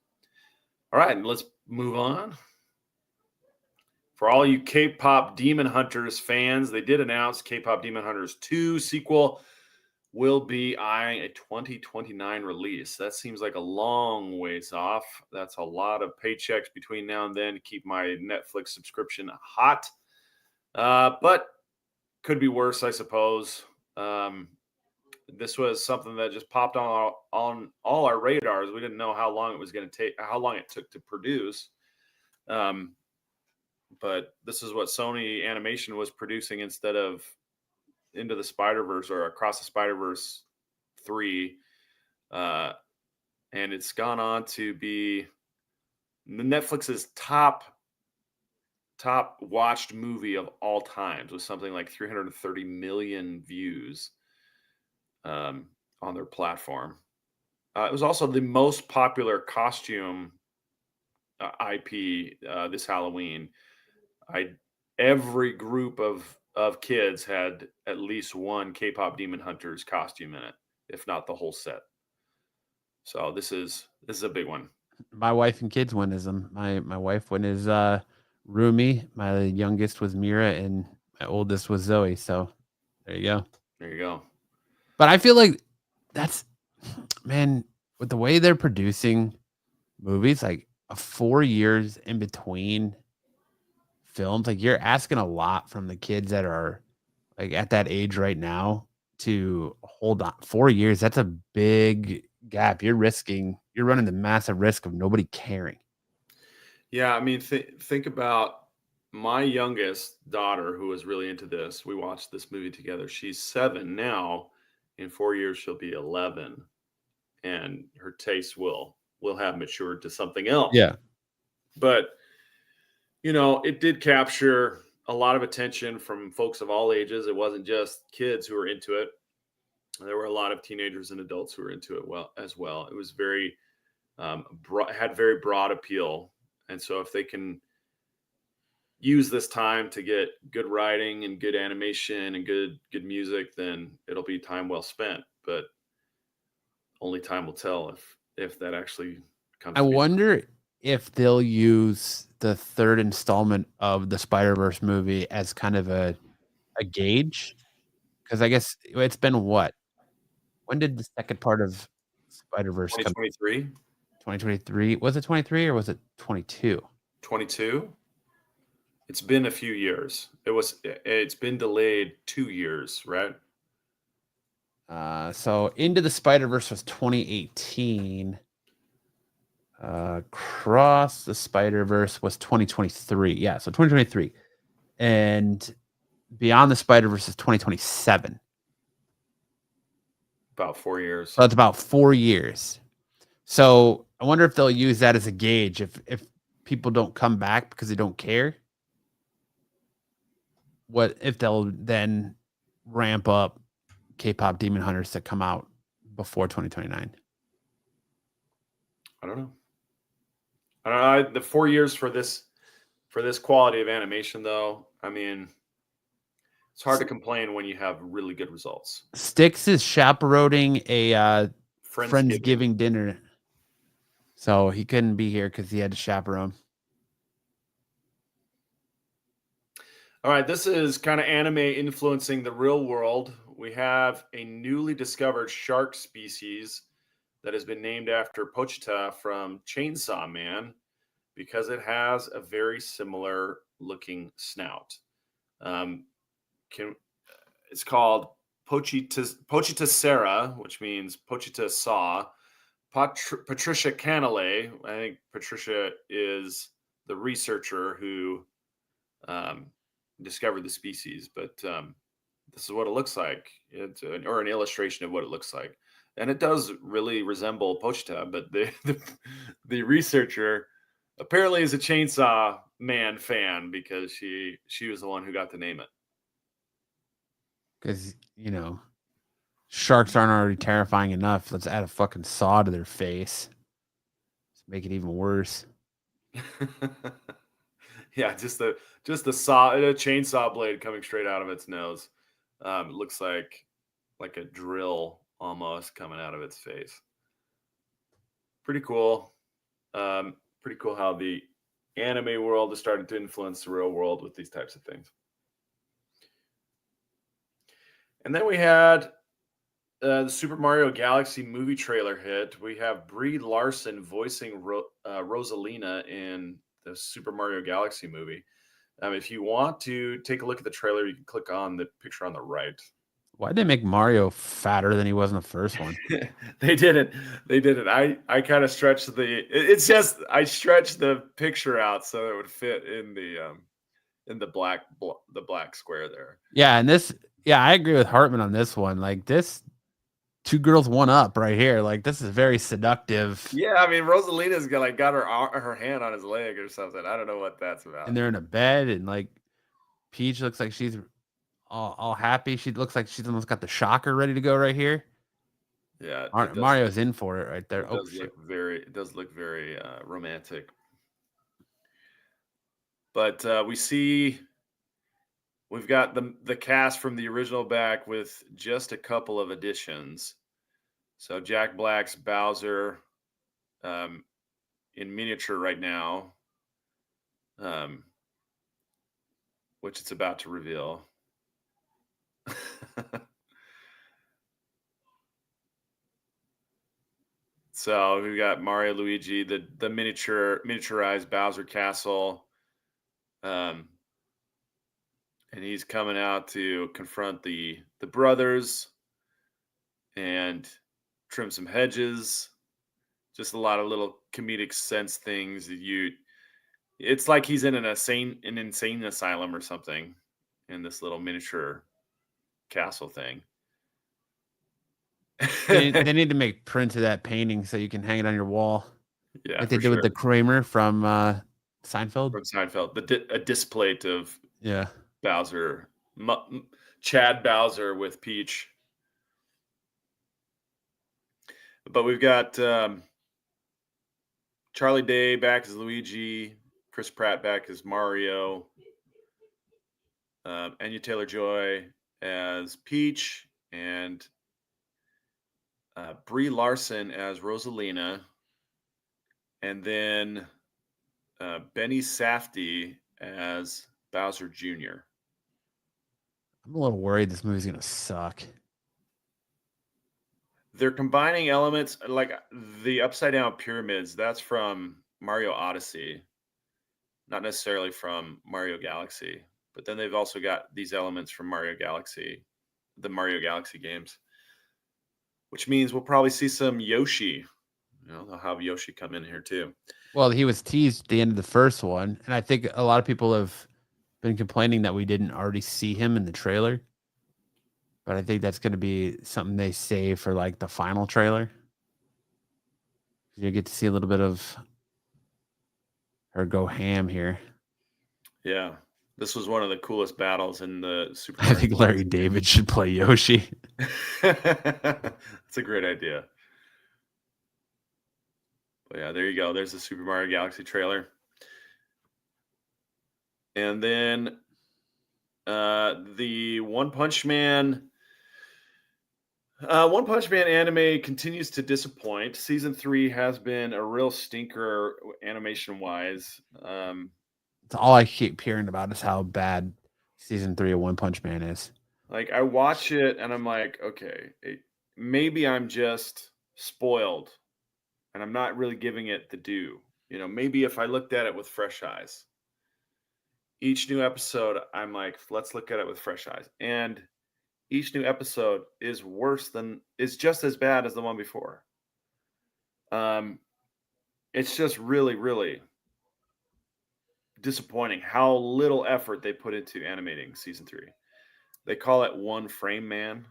All right, and let's move on. For all you K-pop Demon Hunters fans, they did announce K-pop Demon Hunters 2 sequel will be eyeing a 2029 release. That seems like a long ways off. That's a lot of paychecks between now and then to keep my Netflix subscription hot. But could be worse, I suppose. This was something that just popped on all our radars. We didn't know how long it was going to take, how long it took to produce. But this is what Sony Animation was producing instead of Into the Spider-Verse or Across the Spider-Verse 3. And it's gone on to be Netflix's top watched movie of all times, with something like 330 million views on their platform. It was also the most popular costume IP this Halloween. Every group of kids had at least one K-pop Demon Hunters costume in it, if not the whole set. So this is a big one. My wife and kids went as them. My wife went as Rumi. My youngest was Mira, and my oldest was Zoe. So there you go. There you go. But I feel like that's, man, with the way they're producing movies, like 4 years in between films, like you're asking a lot from the kids that are like at that age right now to hold on. 4 years, that's a big gap. You're running the massive risk of nobody caring. Yeah, I mean, think about my youngest daughter, who was really into this. We watched this movie together. She's 7 now. In 4 years, she'll be 11, and her taste will have matured to something else. Yeah. But it did capture a lot of attention from folks of all ages. It wasn't just kids who were into it. There were a lot of teenagers and adults who were into it as well. It was very had very broad appeal. And so if they can use this time to get good writing and good animation and good music, then it'll be time well spent. But only time will tell if that actually comes. I wonder if they'll use the third installment of the Spider-Verse movie as kind of a gauge. Because I guess it's been what? When did the second part of Spider-Verse come? 2023, 2023? Was it 23 or was it 22? 22. It's been a few years. It's been delayed 2 years, right? So Into the Spider-Verse was 2018. Cross the Spider-Verse was 2023. Yeah, so 2023. And Beyond the Spider-Verse is 2027. About 4 years. So it's about 4 years. So I wonder if they'll use that as a gauge if people don't come back because they don't care. What if they'll then ramp up K-pop Demon Hunters to come out before 2029? I don't know. I don't know. The 4 years for this quality of animation, though. I mean, it's hard to complain when you have really good results. Styx is chaperoning a Friendsgiving. Friendsgiving dinner. So he couldn't be here because he had to chaperone. All right, this is kind of anime influencing the real world. We have a newly discovered shark species that has been named after Pochita from Chainsaw Man because it has a very similar looking snout. It's called Pochitacera, which means Pochita saw. Patricia Canale, I think Patricia is the researcher who discovered the species, but this is what it looks like. It's an illustration of what it looks like, and it does really resemble Pochita. But the researcher apparently is a Chainsaw Man fan because she was the one who got to name it. Because, sharks aren't already terrifying enough. Let's add a fucking saw to their face. Let's make it even worse. Yeah, just the chainsaw blade coming straight out of its nose. It looks like a drill almost coming out of its face. Pretty cool. Pretty cool how the anime world is starting to influence the real world with these types of things. And then we had the Super Mario Galaxy movie trailer hit. We have Brie Larson voicing Rosalina in the Super Mario Galaxy movie. If you want to take a look at the trailer, you can click on the picture on the right. Why'd they make Mario fatter than he was in the first one? They didn't. I kind of stretched I stretched the picture out so it would fit in the black square there. Yeah, and I agree with Hartman on this one. Like this, 2 girls, 1 up right here. Like this is very seductive. Yeah, I mean Rosalina's got her hand on his leg or something. I don't know what that's about. And they're in a bed, and like Peach looks like she's all happy. She looks like she's almost got the shocker ready to go right here. Yeah, Mario's in for it right there. It does look very romantic. But we've got the cast from the original back with just a couple of additions. So Jack Black's Bowser in miniature right now, which it's about to reveal. So we've got Mario, Luigi, the miniaturized Bowser Castle. And he's coming out to confront the brothers and trim some hedges. Just a lot of little comedic sense things that it's like he's in an insane asylum or something in this little miniature castle thing. They need to make prints of that painting so you can hang it on your wall. Yeah, like they did with the Kramer from Seinfeld. From Seinfeld, a displate of Bowser, Chad Bowser with Peach. But we've got Charlie Day back as Luigi, Chris Pratt back as Mario, Anya Taylor-Joy as Peach, and Brie Larson as Rosalina, and then Benny Safdie as Bowser Jr. I'm a little worried this movie's gonna suck. They're combining elements like the upside down pyramids. That's from Mario Odyssey, not necessarily from Mario Galaxy. But then they've also got these elements from Mario Galaxy, the Mario Galaxy games, which means we'll probably see some Yoshi. They'll have Yoshi come in here too. Well, he was teased at the end of the first one, and I think a lot of people have been complaining that we didn't already see him in the trailer. But I think that's going to be something they save for like the final trailer. You get to see a little bit of her go ham here. Yeah, this was one of the coolest battles in the Super. I think Larry David should play Yoshi. That's a great idea. But yeah, there you go. There's the Super Mario Galaxy trailer. And then the One Punch Man anime continues to disappoint. Season 3 has been a real stinker animation-wise. It's all I keep hearing about is how bad season 3 of One Punch Man is. Like, I watch it and I'm like, okay, maybe I'm just spoiled and I'm not really giving it the due. Maybe if I looked at it with fresh eyes. Each new episode, I'm like, let's look at it with fresh eyes. And each new episode is just as bad as the one before. It's just really, really disappointing how little effort they put into animating season 3. They call it One Frame Man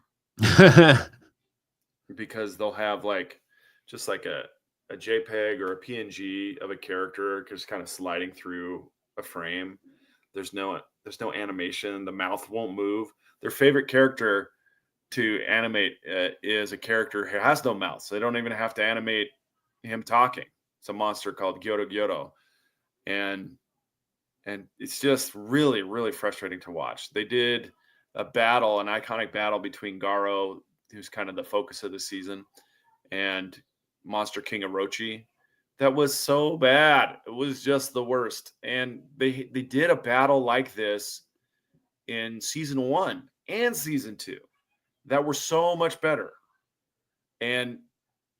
because they'll have just like a JPEG or a PNG of a character just kind of sliding through a frame. There's no animation. The mouth won't move. Their favorite character to animate is a character who has no mouth, so they don't even have to animate him talking. It's a monster called Gyoro Gyoro, and it's just really, really frustrating to watch. They did an iconic battle between Garo, who's kind of the focus of the season, and Monster King Orochi. That was so bad. It was just the worst. And they did a battle like this in season 1 and season 2 that were so much better. And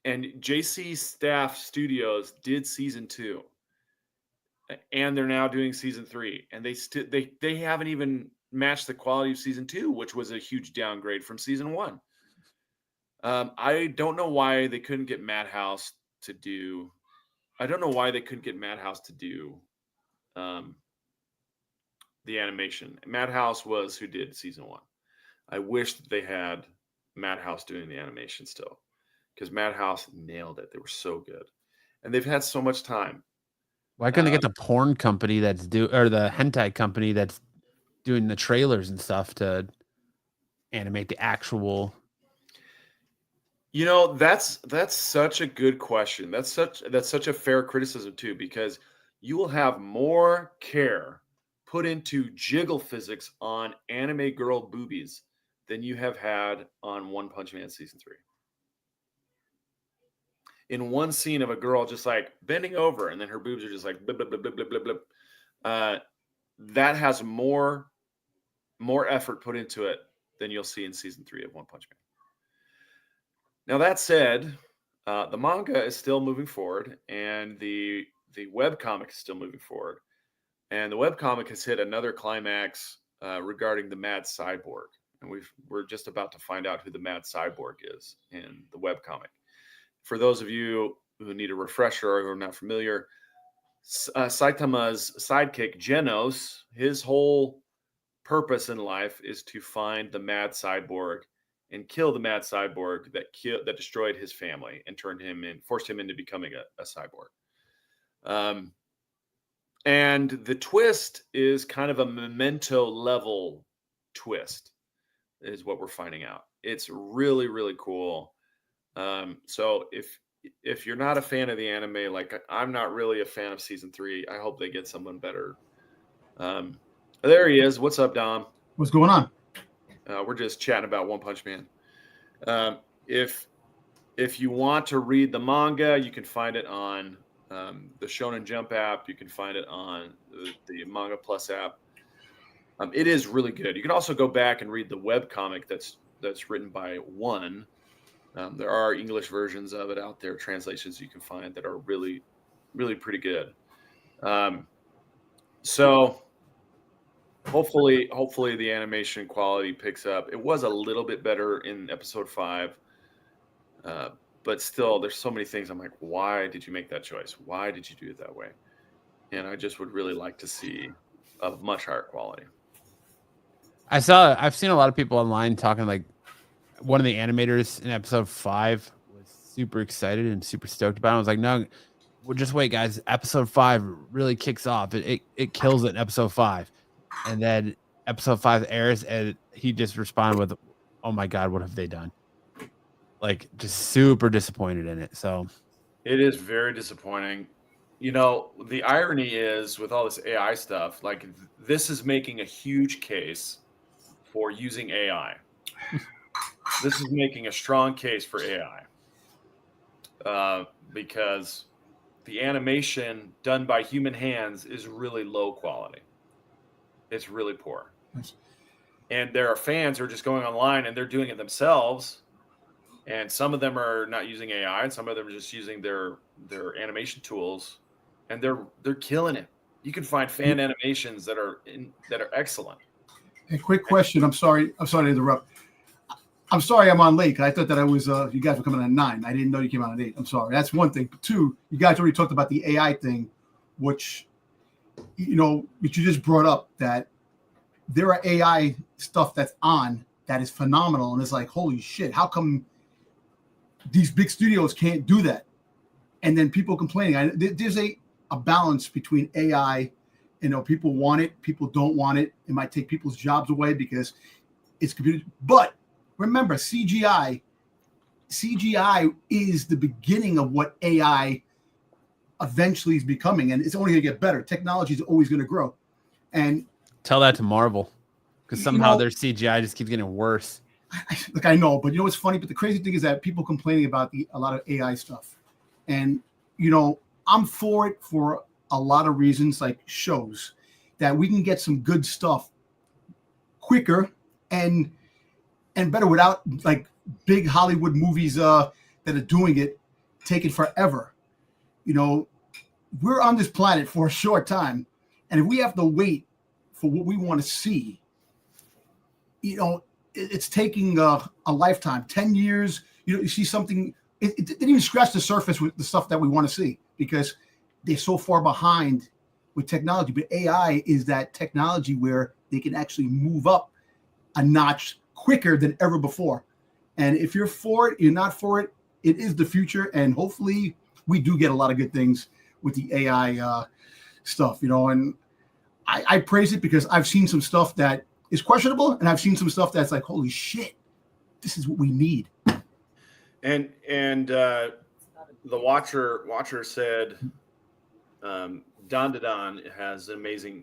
JC Staff Studios did season 2. And they're now doing season 3. And they haven't even matched the quality of season 2, which was a huge downgrade from season 1. I don't know why they couldn't get Madhouse to do the animation. Madhouse was who did season 1. I wish that they had Madhouse doing the animation still, because Madhouse nailed it. They were so good, and they've had so much time. Why couldn't they get the porn company or the hentai company that's doing the trailers and stuff to animate the actual? That's such a good question. That's such a fair criticism too, because you will have more care put into jiggle physics on anime girl boobies than you have had on One Punch Man season 3. In one scene of a girl just like bending over and then her boobs are just like blip, blip, blip, blip, blip, blip, blip. That has more effort put into it than you'll see in season 3 of One Punch Man. Now, that said, the manga is still moving forward, and the webcomic is still moving forward. And the webcomic has hit another climax regarding the Mad Cyborg. And we're just about to find out who the Mad Cyborg is in the webcomic. For those of you who need a refresher or who are not familiar, Saitama's sidekick, Genos, his whole purpose in life is to find the Mad Cyborg and kill the Mad Cyborg that destroyed his family and forced him into becoming a cyborg. And the twist is kind of a Memento level twist, is what we're finding out. It's really, really cool. So if you're not a fan of the anime, like I'm not really a fan of season 3, I hope they get someone better. There he is. What's up, Dom? What's going on? We're just chatting about One Punch Man. If you want to read the manga, you can find it on the Shonen Jump app. You can find it on the Manga Plus app. It is really good. You can also go back and read the webcomic that's written by one. There are English versions of it out there, translations you can find that are really, really pretty good. So hopefully the animation quality picks up. It was a little bit better in episode 5, but still, there's so many things. I'm like, why did you make that choice? Why did you do it that way? And I just would really like to see a much higher quality. I've seen a lot of people online talking like one of the animators in episode 5 was super excited and super stoked about it. I was like, no, well, just wait, guys. Episode 5 really kicks off. It kills it in episode 5. And then episode 5 airs and he just responded with, oh my God, what have they done? Like just super disappointed in it. So it is very disappointing. You know, the irony is with all this AI stuff, like this is making a huge case for using AI. This is making a strong case for AI because the animation done by human hands is really low quality. It's really poor. Nice. And there are fans who are just going online and they're doing it themselves. And some of them are not using AI, and some of them are just using their animation tools, and they're killing it. You can find fan animations that are excellent. A quick question. I'm sorry to interrupt. I'm sorry I'm on late. I thought that I was you guys were coming at 9. I didn't know you came out at 8. I'm sorry. That's one thing. But 2, you guys already talked about the AI thing, which you just brought up, that there are AI stuff that's on that is phenomenal, and it's like, holy shit, how come these big studios can't do that? And then people complaining. There's a balance between AI. People want it, people don't want it. It might take people's jobs away because it's computer. But remember, CGI is the beginning of what AI eventually is becoming, and it's only going to get better. Technology is always going to grow. And tell that to Marvel, because somehow their CGI just keeps getting worse. I know, but what's funny? But the crazy thing is that people complaining about a lot of AI stuff, and I'm for it for a lot of reasons, like shows that we can get some good stuff quicker and better without like big Hollywood movies that are doing it taking forever. We're on this planet for a short time, and if we have to wait for what we want to see, it's taking a lifetime, 10 years. You see something, it didn't even scratch the surface with the stuff that we want to see because they're so far behind with technology. But AI is that technology where they can actually move up a notch quicker than ever before. And if you're for it, you're not for it, it is the future. And hopefully we do get a lot of good things with the AI stuff, and I praise it because I've seen some stuff that is questionable, and I've seen some stuff that's like, holy shit, this is what we need. And the watcher said Don has an amazing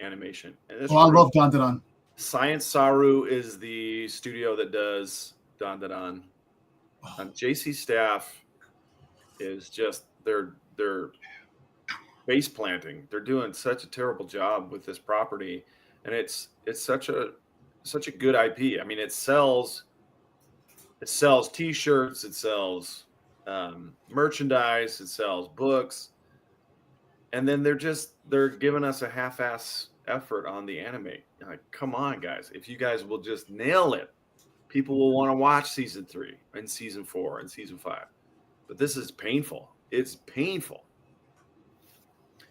animation. And I love Don. Science Saru is the studio that does Don. JC Staff is just they're base planting. They're doing such a terrible job with this property, and it's such a good IP. I mean, it sells T-shirts, it sells merchandise, it sells books, and then they're giving us a half-ass effort on the anime. Like, come on, guys! If you guys will just nail it, people will want to watch season 3 and season 4 and season 5. But this is painful. It's painful.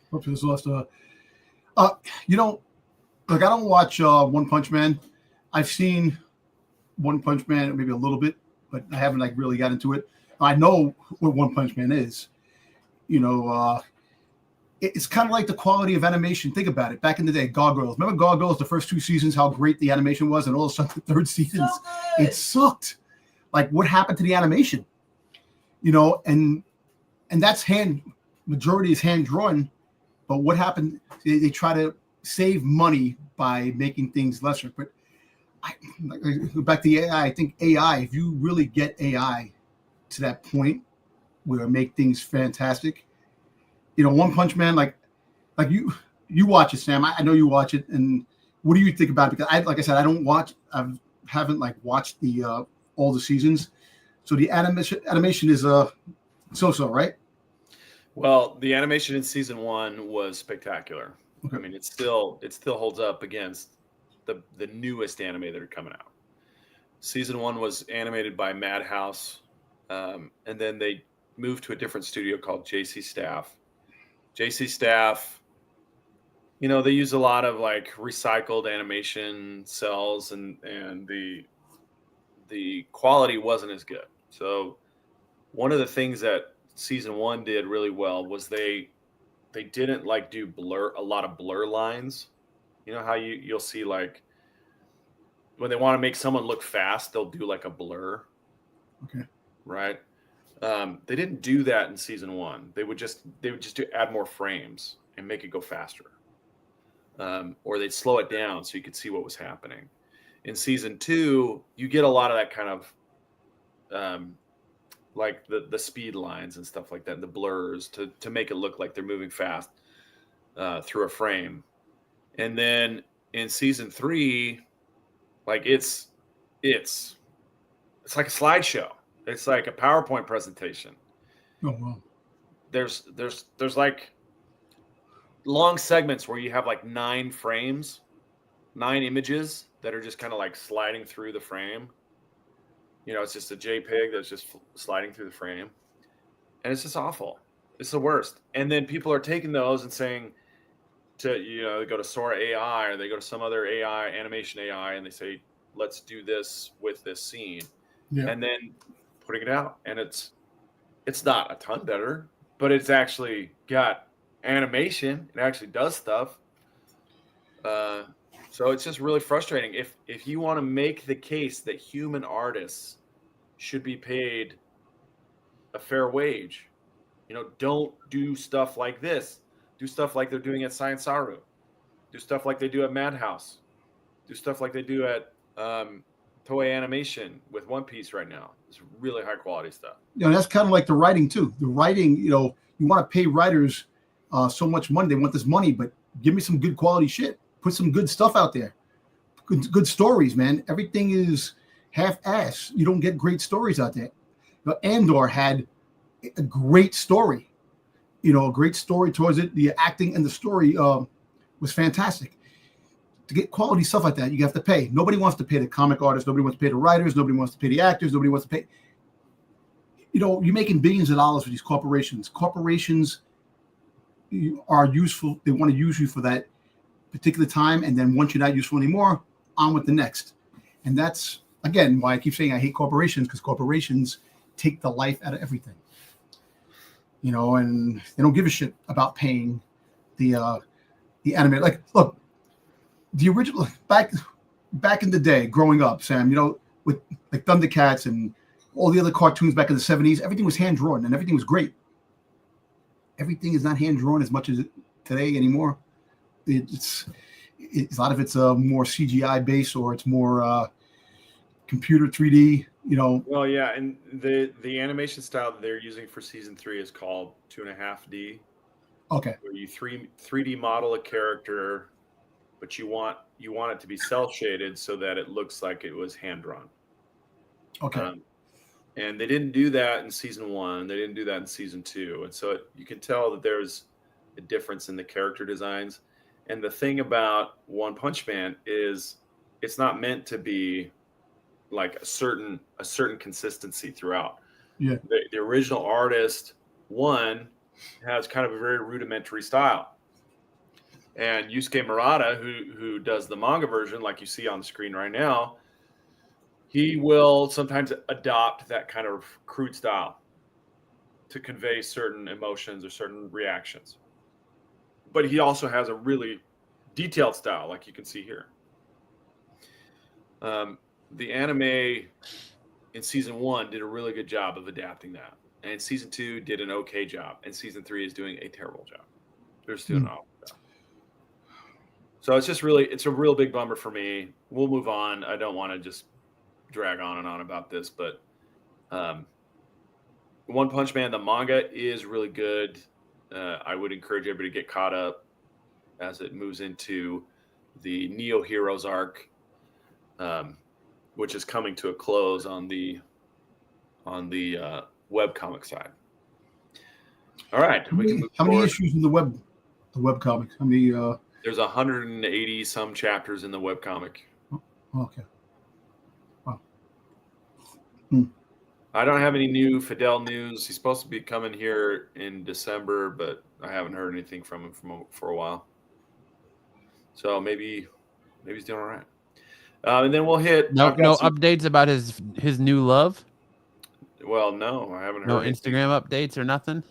Look, I don't watch One Punch Man. I've seen One Punch Man maybe a little bit, but I haven't really got into it. I know what One Punch Man is. It's kind of like the quality of animation. Think about it. Back in the day, Gargoyles. Remember Gargoyles, the first 2 seasons, how great the animation was, and all of a sudden the 3rd season, it sucked. Like, what happened to the animation? And that's majority is hand drawn. But what happened? They try to save money by making things lesser. But back to AI, I think AI, if you really get AI to that point where it make things fantastic, One Punch Man, like you watch it, Sam. I know you watch it, and What do you think about it? Because like I said, I haven't like watched the all the seasons. So the animation is so-so, right? Well, the animation in season 1 was spectacular. Okay. I mean, it still holds up against the newest anime that are coming out. Season 1 was animated by Madhouse, and then they moved to a different studio called JC Staff. JC Staff, they use a lot of like recycled animation cells, and the quality wasn't as good. So one of the things that season 1 did really well was they didn't like do a lot of blur lines. You know how you'll see like when they want to make someone look fast, they'll do like a blur. Okay. Right. They didn't do that in season 1. They would just add more frames and make it go faster. Or they'd slow it down so you could see what was happening. In season 2, you get a lot of that kind of like the speed lines and stuff like that, the blurs to make it look like they're moving fast through a frame. And then in season 3, like it's like a slideshow. It's like a PowerPoint presentation. Oh wow. There's like long segments where you have like 9 frames, 9 images that are just kind of like sliding through the frame. It's just a JPEG that's just sliding through the frame. And it's just awful. It's the worst. And then people are taking those and saying they go to Sora AI or they go to some other AI, animation AI, and they say, let's do this with this scene. Yeah. And then putting it out. And it's not a ton better, but it's actually got animation. It actually does stuff. So it's just really frustrating. If you want to make the case that human artists should be paid a fair wage, don't do stuff like this. Do stuff like they're doing at Science Saru. Do stuff like they do at Madhouse. Do stuff like they do at Toei Animation with One Piece right now. It's really high quality stuff. That's kind of like the writing too. The writing, you want to pay writers so much money. They want this money, but give me some good quality shit. Put some good stuff out there. Good stories, man. Everything is half-ass. You don't get great stories out there. Andor had a great story. A great story towards it. The acting and the story was fantastic. To get quality stuff like that, you have to pay. Nobody wants to pay the comic artists. Nobody wants to pay the writers. Nobody wants to pay the actors. Nobody wants to pay. You're making billions of dollars for these corporations. Corporations are useful. They want to use you for that particular time, and then once you're not useful anymore, on with the next. And that's again why I keep saying I hate corporations, because corporations take the life out of everything. And they don't give a shit about paying the anime. Like, look, the original back in the day, growing up, Sam, with like Thundercats and all the other cartoons back in the 70s, everything was hand drawn and everything was great. Everything is not hand drawn as much as today anymore. It's a lot of it's more CGI based, or it's more computer 3D. Well, yeah, and the animation style that they're using for season 3 is called 2.5D. Okay. Where you 3D model a character, but you want it to be cel shaded so that it looks like it was hand drawn. Okay. And they didn't do that in season 1. They didn't do that in season 2, and so you can tell that there's a difference in the character designs. And the thing about One Punch Man is it's not meant to be like a certain consistency throughout. Yeah. The original artist has kind of a very rudimentary style. And Yusuke Murata, who does the manga version, like you see on the screen right now, he will sometimes adopt that kind of crude style to convey certain emotions or certain reactions. But he also has a really detailed style, like you can see here. The anime in season 1 did a really good job of adapting that. And season 2 did an okay job. And season 3 is doing a terrible job. They're still an awful job. So it's a real big bummer for me. We'll move on. I don't want to just drag on and on about this, but One Punch Man, the manga is really good. I would encourage everybody to get caught up as it moves into the Neo Heroes arc, which is coming to a close on the webcomic side. All right, we can move How many forward. issues in the web comic? How many? There's 180 some chapters in the webcomic. Okay. Wow. I don't have any new Fidel news. He's supposed to be coming here in December, but I haven't heard anything from him for a while. So maybe he's doing all right. And then we'll hit. No I've got some- updates about his new love. Well, no, I haven't heard. No anything. Instagram updates or nothing.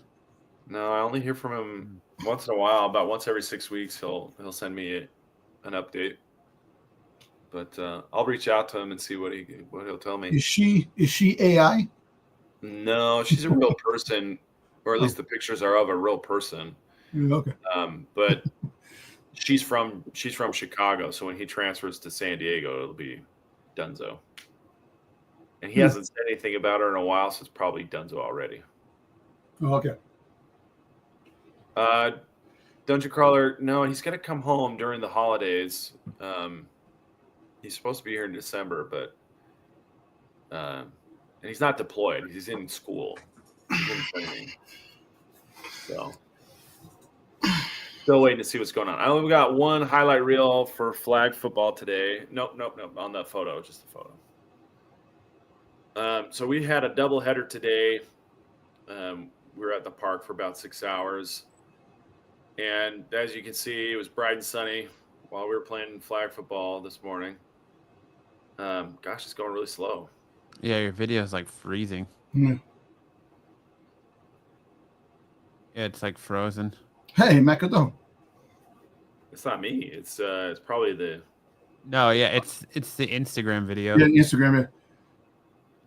No, I only hear from him once in a while. About once every 6 weeks, he'll send me an update. But I'll reach out to him and see what he'll tell me. Is she AI? No, she's a real person, or at least the pictures are of a real person. Okay. But she's from Chicago, so when he transfers to San Diego, it'll be Dunzo. And he hasn't said anything about her in a while, so it's probably Dunzo already. Oh, okay. Dungeon Crawler, no, he's gonna come home during the holidays. He's supposed to be here in December, but and he's not deployed. He's in school. He's in training. So still waiting to see what's going on. I only got one highlight reel for flag football today. Nope. On the photo, just the photo. So we had a doubleheader today. We were at the park for about 6 hours. And as you can see, it was bright and sunny while we were playing flag football this morning. Gosh, it's going really slow. Yeah, your video is like freezing. Hmm. Yeah, it's like frozen. Hey, Macadam. It's not me. It's probably the. No, yeah, it's the Instagram video. Yeah, Instagram.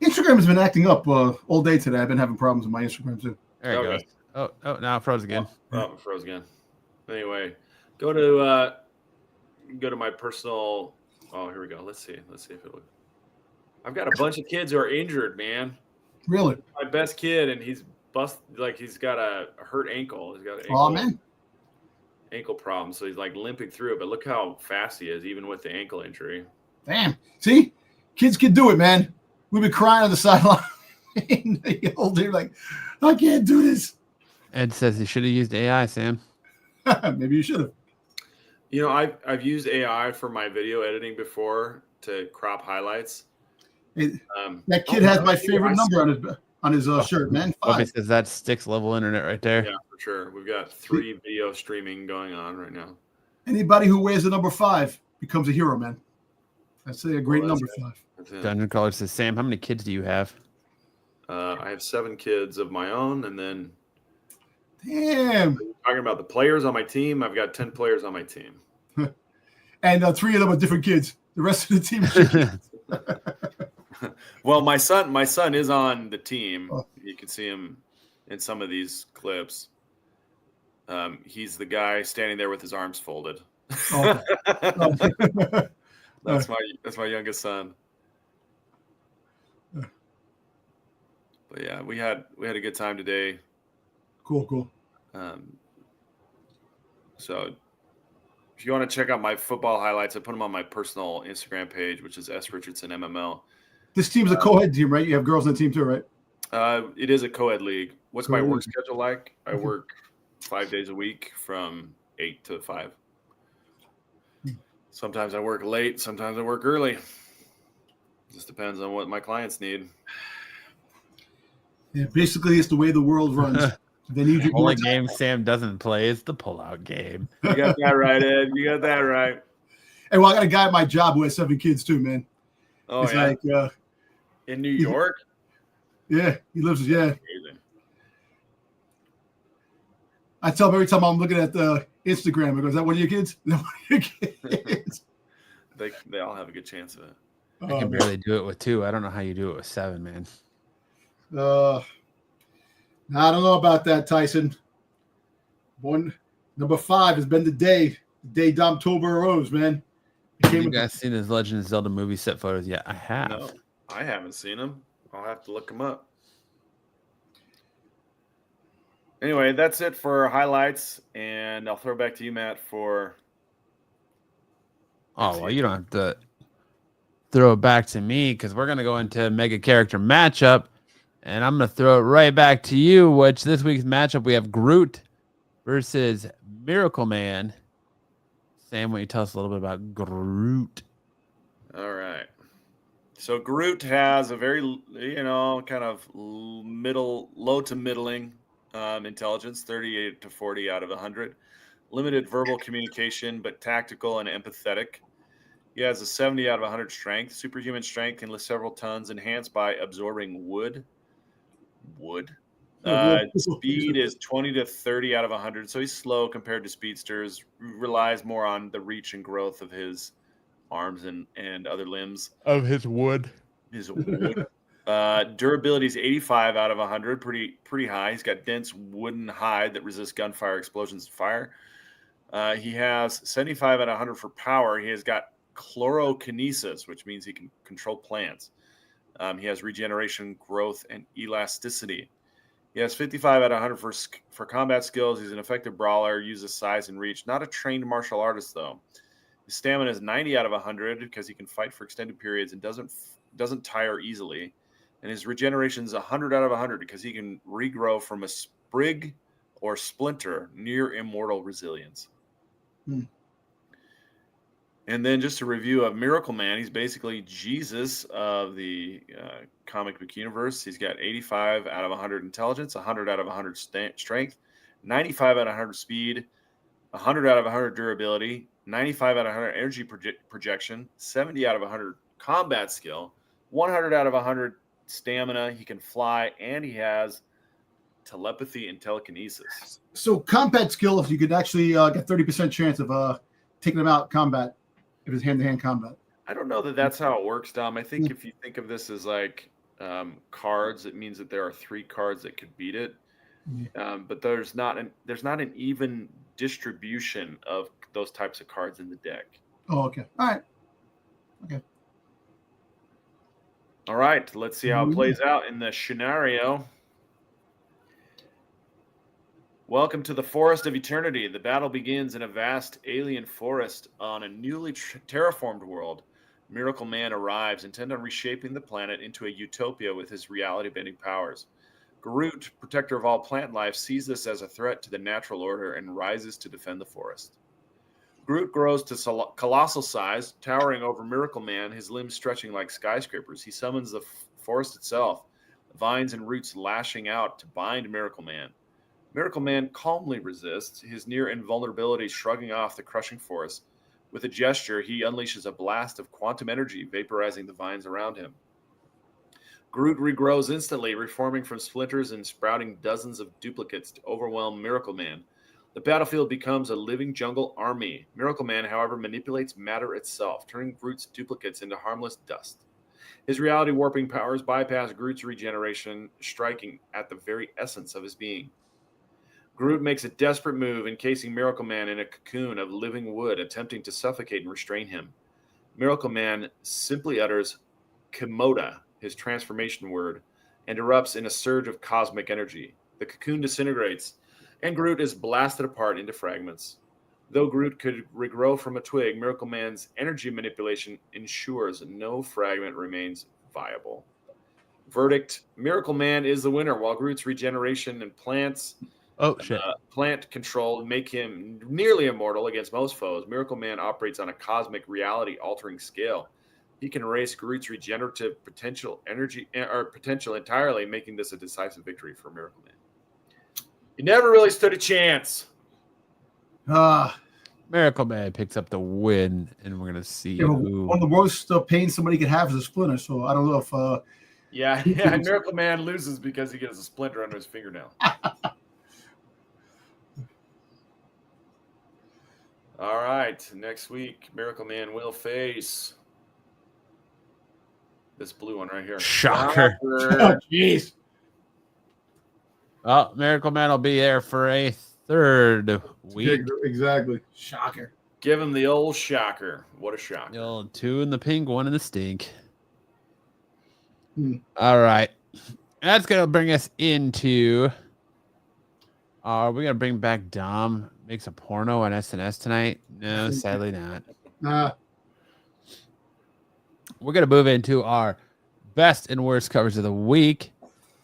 Yeah. Instagram has been acting up all day today. I've been having problems with my Instagram too. There it Okay. goes. Oh, now it froze again. Oh, it froze again. Anyway, go to my personal. Oh, here we go. Let's see if it'll. I've got a bunch of kids who are injured, man. Really? My best kid, and he's he's got a hurt ankle. He's got an ankle problem, so he's like limping through it. But look how fast he is, even with the ankle injury. Damn. See, kids can do it, man. We've been crying on the sideline. The old dude, like, I can't do this. Ed says he should have used AI, Sam. Maybe you should have. You know, I've used AI for my video editing before to crop highlights. That kid has my favorite number on his shirt, man. Bobby 5. says that's Sticks level internet right there. Yeah, for sure. We've got 3 video streaming going on right now. Anybody who wears the number 5 becomes a hero, man. That's a great number 5. That's it. Dungeon Caller says, Sam, how many kids do you have? I have 7 kids of my own, and then Damn. talking about the players on my team, I've got 10 players on my team. And 3 of them are different kids. The rest of the team. Well, my son is on the team. Oh. You can see him in some of these clips. He's the guy standing there with his arms folded. Oh. That's my youngest son. But yeah, we had a good time today. Cool. So if you want to check out my football highlights, I put them on my personal Instagram page, which is S Richardson MML. This team's a co-ed team, right? You have girls on the team too, right? It is a co-ed league. What's my Co-ed work league. schedule like? I work 5 days a week from 8 to 5. Sometimes I work late. Sometimes I work early. Just depends on what my clients need. Yeah, basically, it's the way the world runs. They need you. Only game Sam doesn't play is the pullout game. You got that right, Ed. You got that right. Hey, well, I got a guy at my job who has 7 kids too, man. Oh, It's yeah. like, In New York? yeah, he lives. Yeah, Amazing. I tell him every time I'm looking at the Instagram, I go, "Is that one of your kids?" Is that one of your kids? They all have a good chance of it. I can barely do it with 2. I don't know how you do it with 7, man. I don't know about that, Tyson. Number 5 has been the day Dom Tober arose, man. Have you guys seen his Legend of Zelda movie set photos yet? I have. No, I haven't seen them. I'll have to look them up. Anyway, that's it for highlights, and I'll throw it back to you, Matt, for Oh, well, you don't have to throw it back to me because we're going to go into mega character matchup, and I'm going to throw it right back to you, which this week's matchup, we have Groot versus Miracle Man. Sam, why don't you tell us a little bit about Groot? All right. So Groot has a very, kind of low to middling intelligence, 38 to 40 out of 100. Limited verbal communication, but tactical and empathetic. He has a 70 out of 100 strength. Superhuman strength can lift several tons, enhanced by absorbing wood. Speed is 20 to 30 out of 100, so he's slow compared to speedsters. Relies more on the reach and growth of his arms and other limbs. Of his wood. Durability is 85 out of 100, pretty high. He's got dense wooden hide that resists gunfire, explosions, and fire. He has 75 out of 100 for power. He has got chlorokinesis, which means he can control plants. He has regeneration, growth, and elasticity. He has 55 out of 100 for combat skills. He's an effective brawler, uses size and reach. Not a trained martial artist, though. His stamina is 90 out of 100 because he can fight for extended periods and doesn't tire easily. And his regeneration is 100 out of 100 because he can regrow from a sprig or splinter, near immortal resilience. And then just a review of Miracle Man. He's basically Jesus of the comic book universe. He's got 85 out of 100 intelligence, 100 out of 100 strength, 95 out of 100 speed, 100 out of 100 durability, 95 out of 100 energy projection, 70 out of 100 combat skill, 100 out of 100 stamina. He can fly, and he has telepathy and telekinesis. So combat skill, if you could actually get 30% chance of taking them out combat, if it's hand-to-hand combat. I don't know that that's how it works, Dom. I think if you think of this as like cards, it means that there are 3 cards that could beat it. But there's not an even distribution of those types of cards in the deck. Oh, okay. All right. Okay. All right. Let's see how it plays out in the scenario. Welcome to the Forest of Eternity. The battle begins in a vast alien forest on a newly terraformed world. Miracle Man arrives, intent on reshaping the planet into a utopia with his reality-bending powers. Groot, protector of all plant life, sees this as a threat to the natural order and rises to defend the forest. Groot grows to colossal size, towering over Miracle Man, his limbs stretching like skyscrapers. He summons the forest itself, vines and roots lashing out to bind Miracle Man. Miracle Man calmly resists, his near invulnerability shrugging off the crushing force. With a gesture, he unleashes a blast of quantum energy, vaporizing the vines around him. Groot regrows instantly, reforming from splinters and sprouting dozens of duplicates to overwhelm Miracle Man. The battlefield becomes a living jungle army. Miracle Man, however, manipulates matter itself, turning Groot's duplicates into harmless dust. His reality warping powers bypass Groot's regeneration, striking at the very essence of his being. Groot makes a desperate move, encasing Miracle Man in a cocoon of living wood, attempting to suffocate and restrain him. Miracle Man simply utters Komoda, his transformation word, and erupts in a surge of cosmic energy. The cocoon disintegrates, and Groot is blasted apart into fragments. Though Groot could regrow from a twig, Miracle Man's energy manipulation ensures no fragment remains viable. Verdict: Miracle Man is the winner, while Groot's regeneration and plant control make him nearly immortal against most foes. Miracle Man operates on a cosmic reality-altering scale. He can erase Groot's regenerative potential entirely, making this a decisive victory for Miracle Man. He never really stood a chance. Miracle Man picks up the win, and we're gonna see one of the worst pain somebody could have is a splinter. So I don't know if yeah, Miracle Man loses because he gets a splinter under his fingernail. All right, next week, Miracle Man will face this blue one right here. Shocker. Jeez. Oh, Miracle Man will be there for a third week. Exactly. Shocker. Give him the old shocker. What a shocker. The old 2 in the pink, 1 in the stink. All right. That's going to bring us into... Are we going to bring back Dom? Makes a porno on SNS tonight? No, sadly not. Nah. we're going to move into our best and worst covers of the week.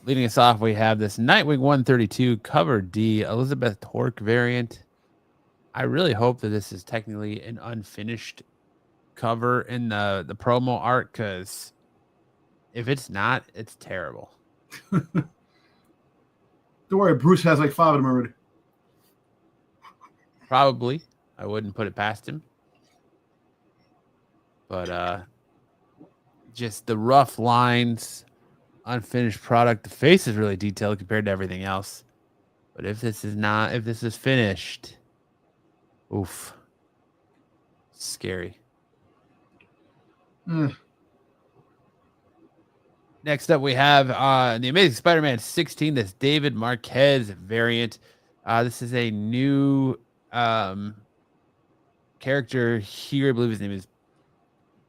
Leading us off, we have this Nightwing 132 cover D, Elizabeth Torque variant. I really hope that this is technically an unfinished cover in the promo art, because if it's not, it's terrible. Don't worry, Bruce has like 5 of them already. Probably. I wouldn't put it past him. But just the rough lines, unfinished product. The face is really detailed compared to everything else. But if this is finished, oof. Scary. Next up, we have the Amazing Spider-Man 16. This David Marquez variant. This is a new character here. I believe his name is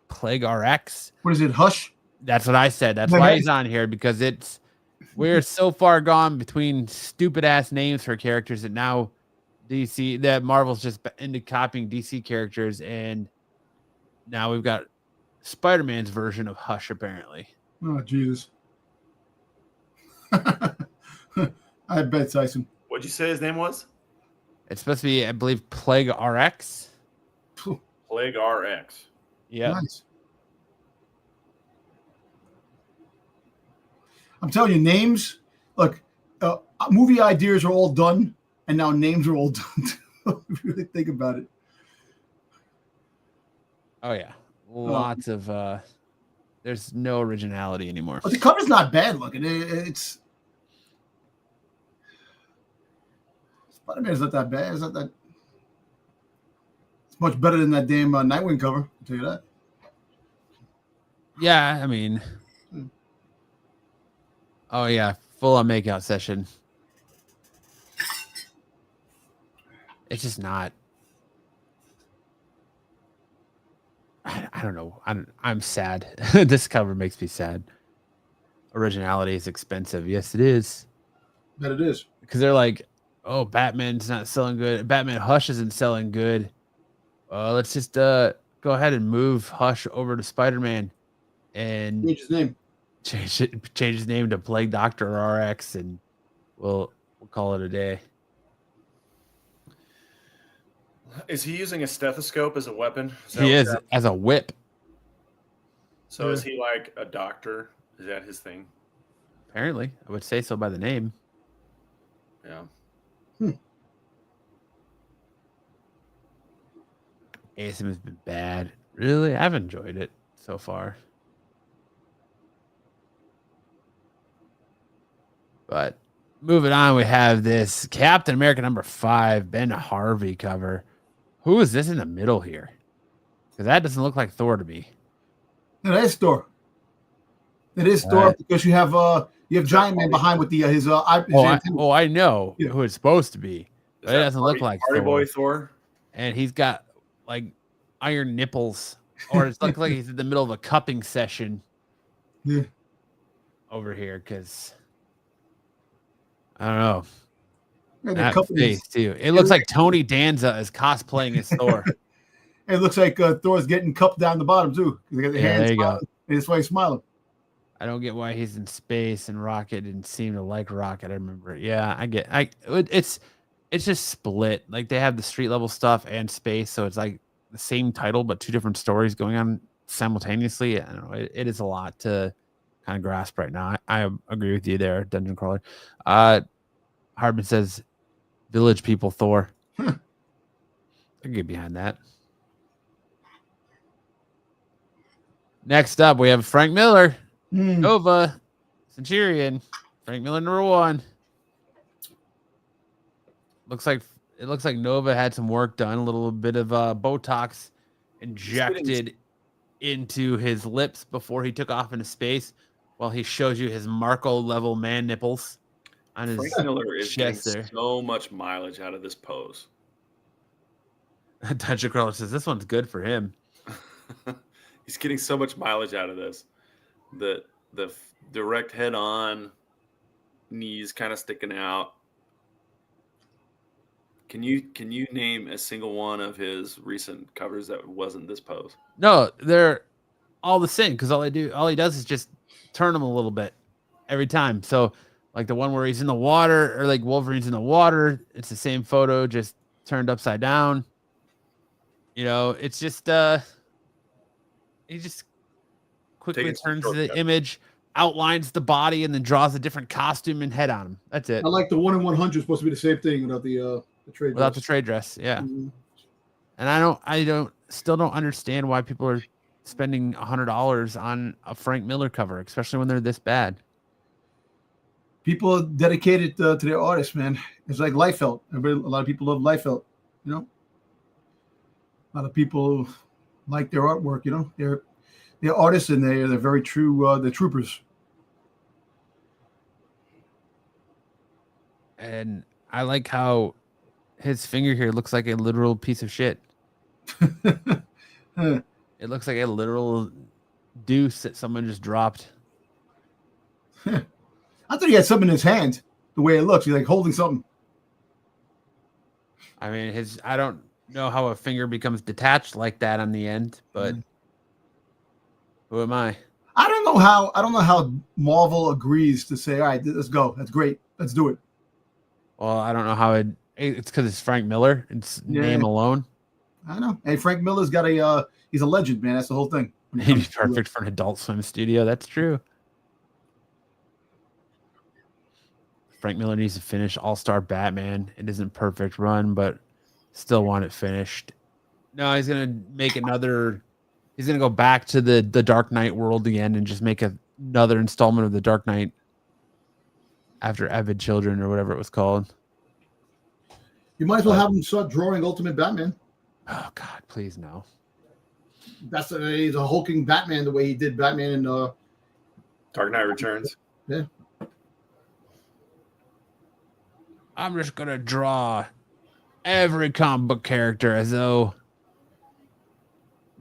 Plague RX. What is it, Hush? That's what I said. That's why he's on here, because we're so far gone between stupid ass names for characters that now Marvel's just into copying DC characters, and now we've got Spider-Man's version of Hush, apparently. Oh, Jesus. I bet, Tyson. What'd you say his name was? It's supposed to be, I believe, Plague RX. Plague RX. Yeah. Nice. I'm telling you, names. Look, movie ideas are all done, and now names are all done. If you really think about it. Oh yeah, lots of. There's no originality anymore. But the cover's not bad looking. It's Spider-Man's not that bad. It's not that. It's much better than that damn Nightwing cover. I'll tell you that. Yeah, I mean. Oh yeah, full on makeout session. It's just not. I don't know. I'm sad. This cover makes me sad. Originality is expensive. Yes, it is. Bet it is. Because they're like, oh, Batman's not selling good. Batman Hush isn't selling good. Let's just go ahead and move Hush over to Spider-Man and Change his name. Change his name to Plague Doctor RX, and we'll call it a day. Is he using a stethoscope as a weapon? He is, as a whip. So is he like a doctor? Is that his thing? Apparently, I would say so by the name. Yeah. ASM has been bad. Really? I've enjoyed it so far. But moving on, we have this Captain America #5, Ben Harvey cover. Who is this in the middle here? Because that doesn't look like Thor to me. No, that is Thor. It is Thor because you have Giant Man behind with his I know who it's supposed to be. But it doesn't look like Party Thor. Boy Thor. And he's got like iron nipples, or it's like he's in the middle of a cupping session. Yeah. Over here, because I don't know. Yeah, That face too. It looks like Tony Danza is cosplaying as Thor. It looks like Thor's getting cupped down the bottom too. Yeah, there you go. That's why he's smiling. I don't get why he's in space and Rocket didn't seem to like Rocket. I remember. Yeah, it's just split. Like they have the street level stuff and space, so it's like the same title but two different stories going on simultaneously. I don't know. It is a lot to kind of grasp right now. I agree with you there, Dungeon Crawler. Hardman says, "Village People Thor." I can get behind that. Next up, we have Frank Miller, Nova, Centurion. Frank Miller #1. It looks like Nova had some work done, a little bit of Botox injected into his lips before he took off into space, while he shows you his Marco level man nipples on his Frank Miller is getting chest there. so much mileage out of this pose. Dungeon Crawler says this one's good for him. He's getting so much mileage out of this. The direct head on, knees kind of sticking out. Can you name a single one of his recent covers that wasn't this pose? No, all the same because all he does is just turn them a little bit every time. So like the one where he's in the water or like Wolverine's in the water, it's the same photo just turned upside down. You know, it's just he just quickly Taking some turns the shortcuts. image, outlines the body, and then draws a different costume and head on him. That's it. I like the 1 in 100 supposed to be the same thing without the trade. Without the trade dress, yeah. Mhm. And I still don't understand why people are spending $100 on a Frank Miller cover, especially when they're this bad. People are dedicated to their artists, man. It's like Liefeld. A lot of people love Liefeld. You know, a lot of people like their artwork. You know, they're artists and they're very true. They're troopers. And I like how his finger here looks like a literal piece of shit. Huh. It looks like a literal deuce that someone just dropped. I thought he had something in his hand. The way it looks, he's like holding something. I mean, I don't know how a finger becomes detached like that on the end, but who am I? I don't know how Marvel agrees to say, all right, let's go. That's great. Let's do it. Well, I don't know how it's because it's Frank Miller. It's name alone. I know. Hey, Frank Miller's got he's a legend, man. That's the whole thing. He'd be perfect for an Adult Swim studio. That's true. Frank Miller needs to finish All-Star Batman. It isn't perfect run, but still want it finished. No, he's gonna make another. He's gonna go back to the Dark Knight world again and just make another installment of the Dark Knight after Avid Children or whatever it was called. You might as well have him start drawing Ultimate Batman. Oh God, please no. He's a hulking Batman the way he did Batman in Dark Knight Returns. Yeah. I'm just gonna draw every comic book character as though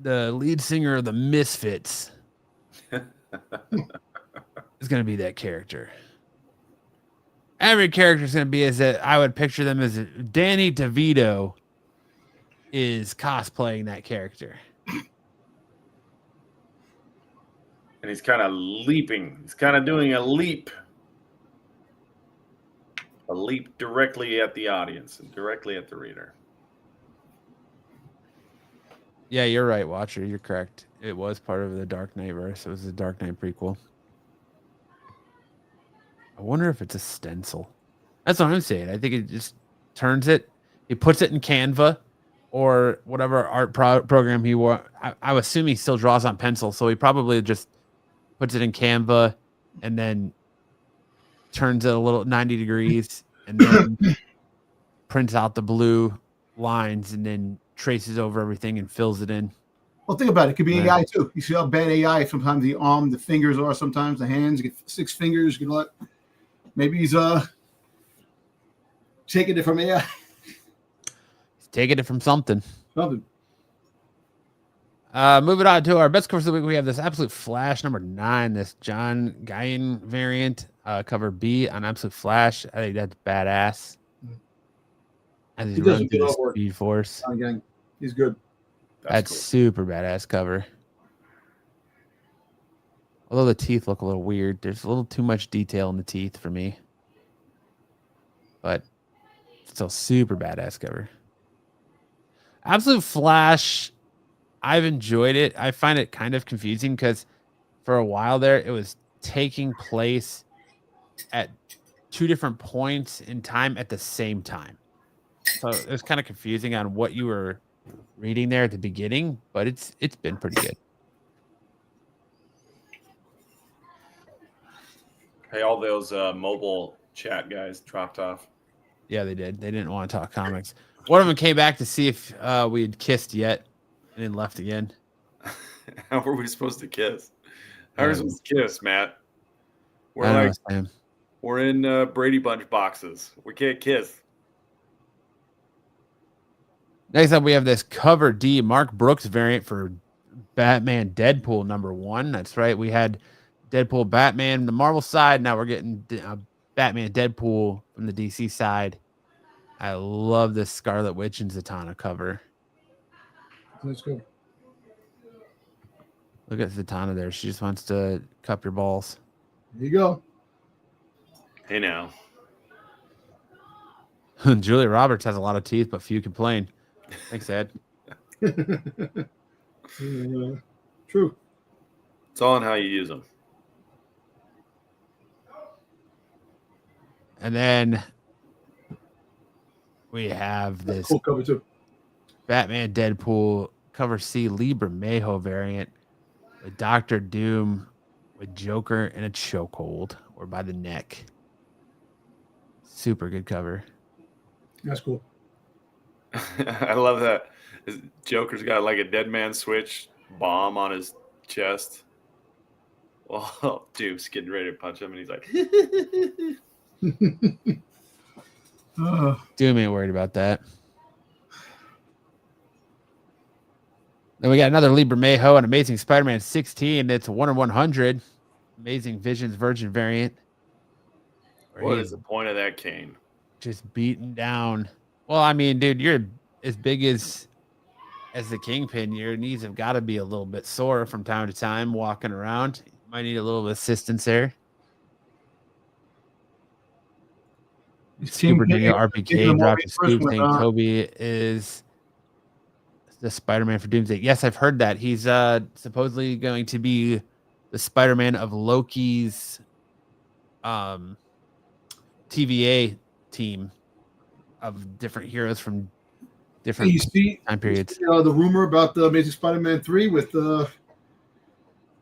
the lead singer of the Misfits is gonna be that character. Every character is gonna be as I would picture them as Danny DeVito is cosplaying that character. And he's kind of leaping. He's kind of doing a leap directly at the audience and directly at the reader. Yeah, you're right, Watcher. You're correct. It was part of the Dark Knight verse. It was the Dark Knight prequel. I wonder if it's a stencil. That's what I'm saying. I think it just turns it. He puts it in Canva or whatever art program he wants. I assume he still draws on pencil, so he probably just puts it in Canva and then turns it a little 90 degrees and then prints out the blue lines and then traces over everything and fills it in. Well, think about it. It could be AI too. You see how bad AI sometimes the arm, the fingers are, sometimes the hands. You get 6 fingers. You know what? Maybe he's taking it from AI. He's taking it from something. Something. Moving on to our best covers of the week, we have this Absolute Flash number 9, this John Guyon variant, cover B on Absolute Flash. I think that's badass. As he's running through the Speed Force. Again, he's good. That's cool. Super badass cover. Although the teeth look a little weird. There's a little too much detail in the teeth for me. But still super badass cover. Absolute Flash, I've enjoyed it. I find it kind of confusing because for a while there, it was taking place at 2 different points in time at the same time. So it was kind of confusing on what you were reading there at the beginning, but it's been pretty good. Hey, all those mobile chat guys dropped off. Yeah, they did. They didn't want to talk comics. One of them came back to see if we had kissed yet and then left again. How were we supposed to kiss? How are we supposed to kiss, Matt? We're in Brady Bunch boxes. We can't kiss. Next up, we have this cover D, Mark Brooks variant for Batman Deadpool number 1. That's right. We had Deadpool Batman the Marvel side. Now we're getting Batman Deadpool from the DC side. I love this Scarlet Witch and Zatanna cover. Let's go. Look at Zatanna there. She just wants to cup your balls. There you go. Hey now. Julia Roberts has a lot of teeth, but few complain. Thanks, Ed. True. It's all in how you use them. And then we have this Cool cover too. Batman Deadpool cover C Lee Bermejo variant with Doctor Doom with Joker in a chokehold or by the neck. Super good cover. That's cool. I love that. Joker's got like a dead man switch bomb on his chest. Well, Doom's getting ready to punch him, and he's like, Doom ain't worried about that. Then we got another Lee Bermejo, an Amazing Spider-Man 16. It's a 1/100. Amazing Visions Virgin variant. "What is the point of that cane?" Just beaten down. Well, I mean, dude, you're as big as the Kingpin. Your knees have got to be a little bit sore from time to time walking around. You might need a little assistance there. Super Junior RPK dropped a scoop saying Toby is the Spider-Man for Doomsday. Yes, I've heard that. He's supposedly going to be the Spider-Man of Loki's TVA team of different heroes from different time periods. The rumor about the Amazing Spider-Man 3 with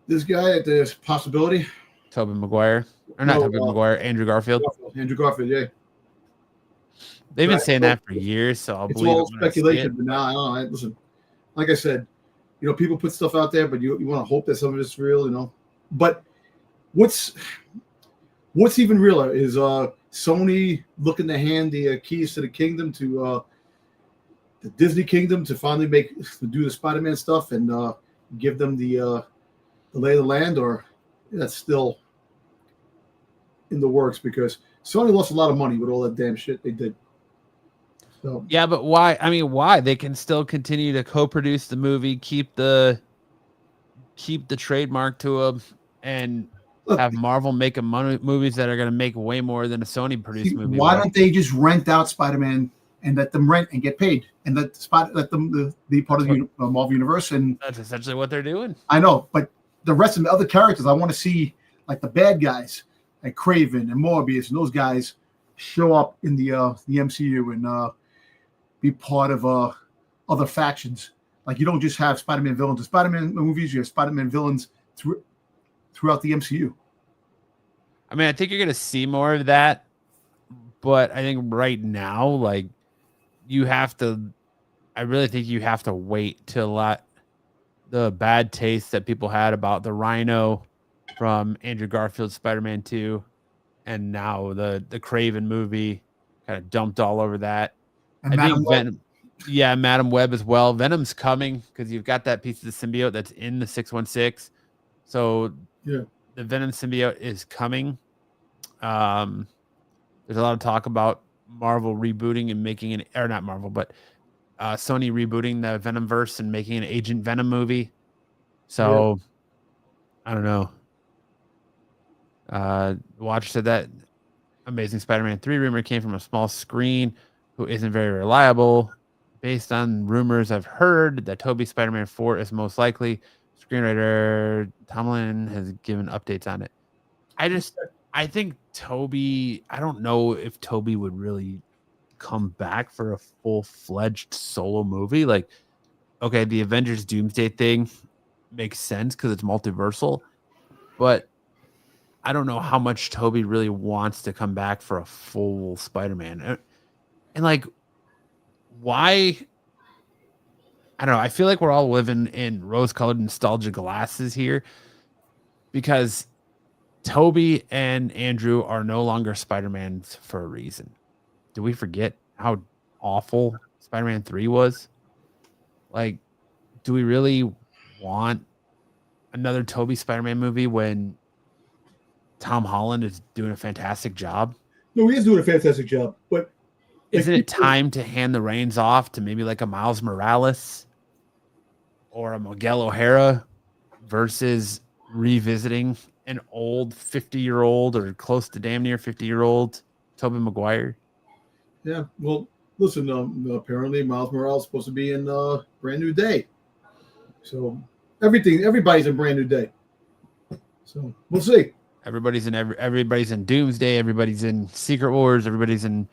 this guy at the possibility. Tobey Maguire. Or not Tobey Maguire, Andrew Garfield. Andrew Garfield, yeah. They've been saying that for years, so I'll believe all speculation. But now, I don't know. Listen, like I said, people put stuff out there, but you want to hope that some of it's real, But what's even realer is Sony looking to hand the keys to the kingdom to the Disney kingdom to finally do the Spider-Man stuff and give them the lay of the land, or that's still in the works because Sony lost a lot of money with all that damn shit they did. So. Yeah, but why? I mean, why? They can still continue to co-produce the movie, keep the trademark to them, and have Marvel make movies that are going to make way more than a Sony produced movie. Why don't they just rent out Spider-Man and let them rent and get paid, and let them be part of the Marvel universe? And that's essentially what they're doing. I know, but the rest of the other characters, I want to see like the bad guys, like Kraven and Morbius, and those guys show up in the MCU and be part of other factions. Like you don't just have Spider-Man villains in Spider-Man movies; you have Spider-Man villains throughout the MCU. I mean, I think you're going to see more of that, but I think right now, like I really think you have to wait to let the bad taste that people had about the Rhino from Andrew Garfield's Spider-Man 2 and now the Kraven movie kind of dumped all over that. And I think Venom, Madam Web as well. Venom's coming because you've got that piece of the symbiote that's in the 616. So yeah, the Venom symbiote is coming. There's a lot of talk about Marvel rebooting and making not Marvel, but Sony rebooting the Venomverse and making an Agent Venom movie. So I don't know. Watch said that Amazing Spider-Man 3 rumor came from a small screen who isn't very reliable. Based on rumors I've heard that Tobey Spider-Man 4 is most likely. Screenwriter Tomlin has given updates on it. I think Tobey, I don't know if Tobey would really come back for a full-fledged solo movie. Like, okay, the Avengers Doomsday thing makes sense because it's multiversal, but I don't know how much Tobey really wants to come back for a full Spider-Man. And like, why? I don't know. I feel like we're all living in rose-colored nostalgia glasses here because Tobey and Andrew are no longer Spider-Mans for a reason. Do we forget how awful Spider-Man 3 was? Like, do we really want another Tobey Spider-Man movie when Tom Holland is doing a fantastic job? No, he is doing a fantastic job, but isn't it time to hand the reins off to maybe like a Miles Morales or a Miguel O'Hara? versus revisiting an old 50-year-old or close to damn near 50-year-old Tobey Maguire. Yeah. Well, listen. Apparently, Miles Morales is supposed to be in Brand New Day. So everybody's in Brand New Day. So we'll see. Everybody's in Doomsday. Everybody's in Secret Wars. Everybody's in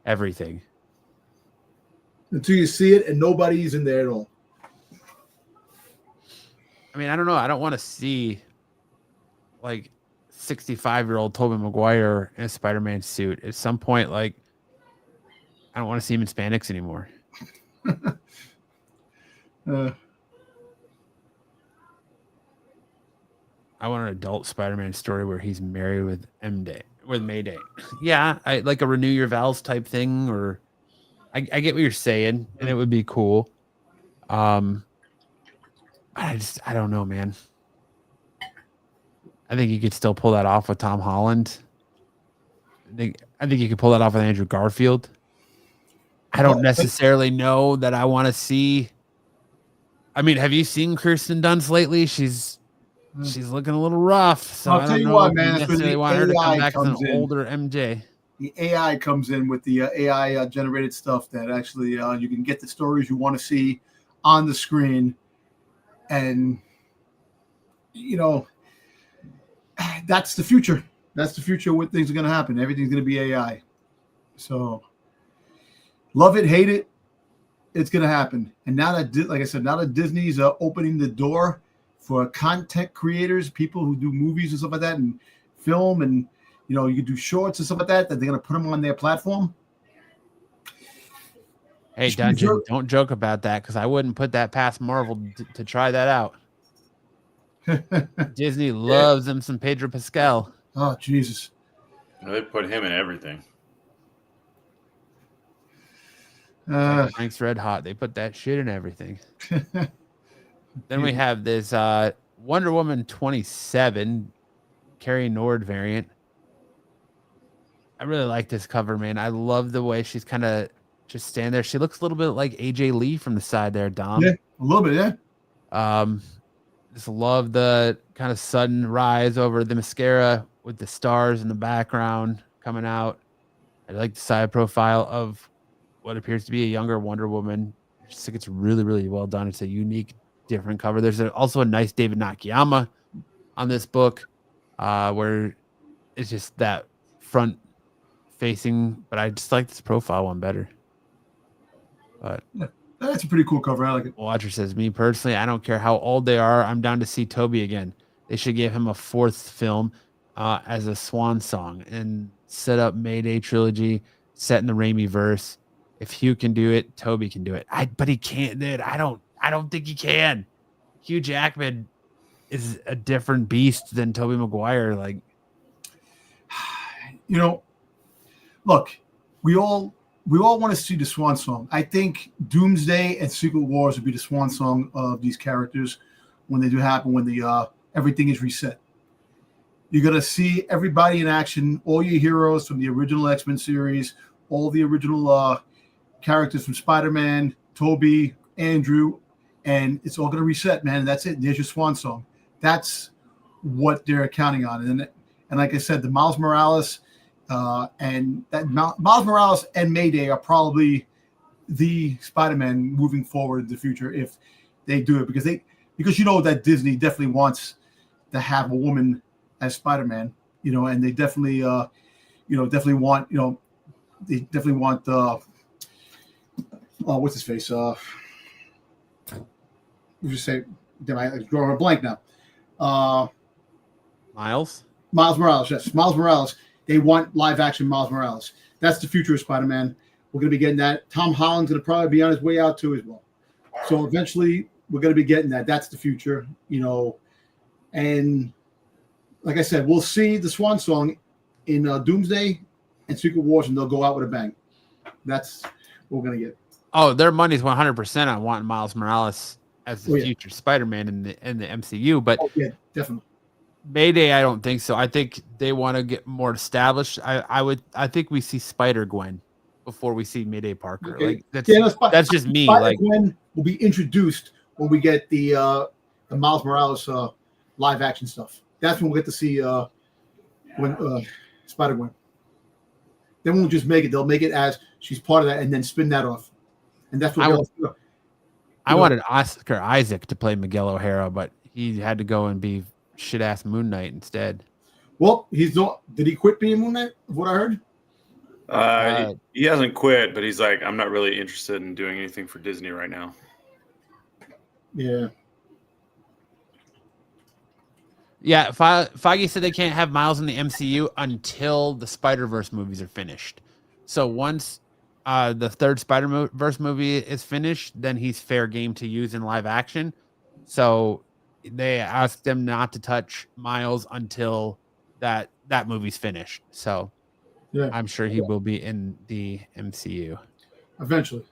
everything. Until you see it, and nobody's in there at all. I mean, I don't know. I don't want to see like 65-year-old Tobey Maguire in a Spider-Man suit. At some point, like, I don't want to see him in spandex anymore. I want an adult Spider-Man story where he's married with Mayday. Yeah, I like a renew your vows type thing, or I get what you're saying, and it would be cool. I don't know, man. I think you could still pull that off with Tom Holland. I think you could pull that off with Andrew Garfield. I don't necessarily know that I want to see. I mean, have you seen Kirsten Dunst lately? She's looking a little rough. So I'll I tell don't you know what, if man, you that's when necessarily the want her to come AI back as an comes in. older MJ. The AI comes in with the AI generated stuff that actually you can get the stories you want to see on the screen, and that's the future. That's the future of what things are going to happen. Everything's going to be AI. So love it, hate it, it's going to happen. And now that, like I said, now that Disney's opening the door for content creators, people who do movies and stuff like that, and film, and you can do shorts and stuff like that they're going to put them on their platform. Hey, Dungeon, don't joke about that, because I wouldn't put that past Marvel to try that out. Disney loves them some Pedro Pascal. Oh, Jesus. They put him in everything. Frank's Red Hot. They put that shit in everything. Then we have this Wonder Woman 27 Carrie Nord variant. I really like this cover, man. I love the way she's kind of just standing there. She looks a little bit like AJ Lee from the side there, Dom. Yeah, a little bit, yeah. Just love the kind of sudden rise over the mascara with the stars in the background coming out. I like the side profile of what appears to be a younger Wonder Woman. I just think it's really, really well done. It's a unique, different cover. There's also a nice David Nakayama on this book, where it's just that front facing, but I just like this profile one better. But yeah, that's a pretty cool cover. I like it. Watcher says, me personally, I don't care how old they are. I'm down to see Toby again. They should give him a fourth film as a swan song and set up Mayday trilogy set in the Raimi verse. If Hugh can do it, Toby can do it. But he can't, dude. I don't think he can. Hugh Jackman is a different beast than Tobey Maguire. Like, look, we all want to see the swan song. I think Doomsday and Secret Wars would be the swan song of these characters when they do happen, when the everything is reset. You're going to see everybody in action, all your heroes from the original X-Men series, all the original characters from Spider-Man, Toby, Andrew, and it's all going to reset, man. And that's it. There's your swan song. That's what they're counting on. And like I said, the Miles Morales Miles Morales and Mayday are probably the Spider-Man moving forward in the future if they do it, because that Disney definitely wants to have a woman as Spider-Man, and they definitely want what's his face? We just say, I'm drawing a blank now. Miles Morales, yes, Miles Morales. They want live action Miles Morales. That's the future of Spider-Man. We're going to be getting that. Tom Holland's going to probably be on his way out too as well. So eventually we're going to be getting that. That's the future, and like I said, we'll see the swan song in Doomsday and Secret Wars, and they'll go out with a bang. That's what we're going to get. Oh, their money's 100% on wanting Miles Morales as the future Spider-Man in the MCU, but yeah, definitely. Mayday, I don't think so. I think they want to get more established. I think we see Spider-Gwen before we see Mayday Parker. Okay. Like that's just me. Like, Spider-Gwen will be introduced when we get the Miles Morales live action stuff. That's when we'll get to see Spider-Gwen. They won't just make it; they'll make it as she's part of that, and then spin that off. And that's what I wanted Oscar Isaac to play Miguel O'Hara, but he had to go and be shit ass Moon Knight instead. Well, he's not. Did he quit being Moon Knight? What I heard. He hasn't quit, but he's like, I'm not really interested in doing anything for Disney right now. Yeah. Yeah, Feige said they can't have Miles in the MCU until the Spider-Verse movies are finished. So once the third Spider-Verse movie is finished, then he's fair game to use in live action. So they asked them not to touch Miles until that movie's finished. So Yeah. I'm sure he will be in the MCU. Eventually.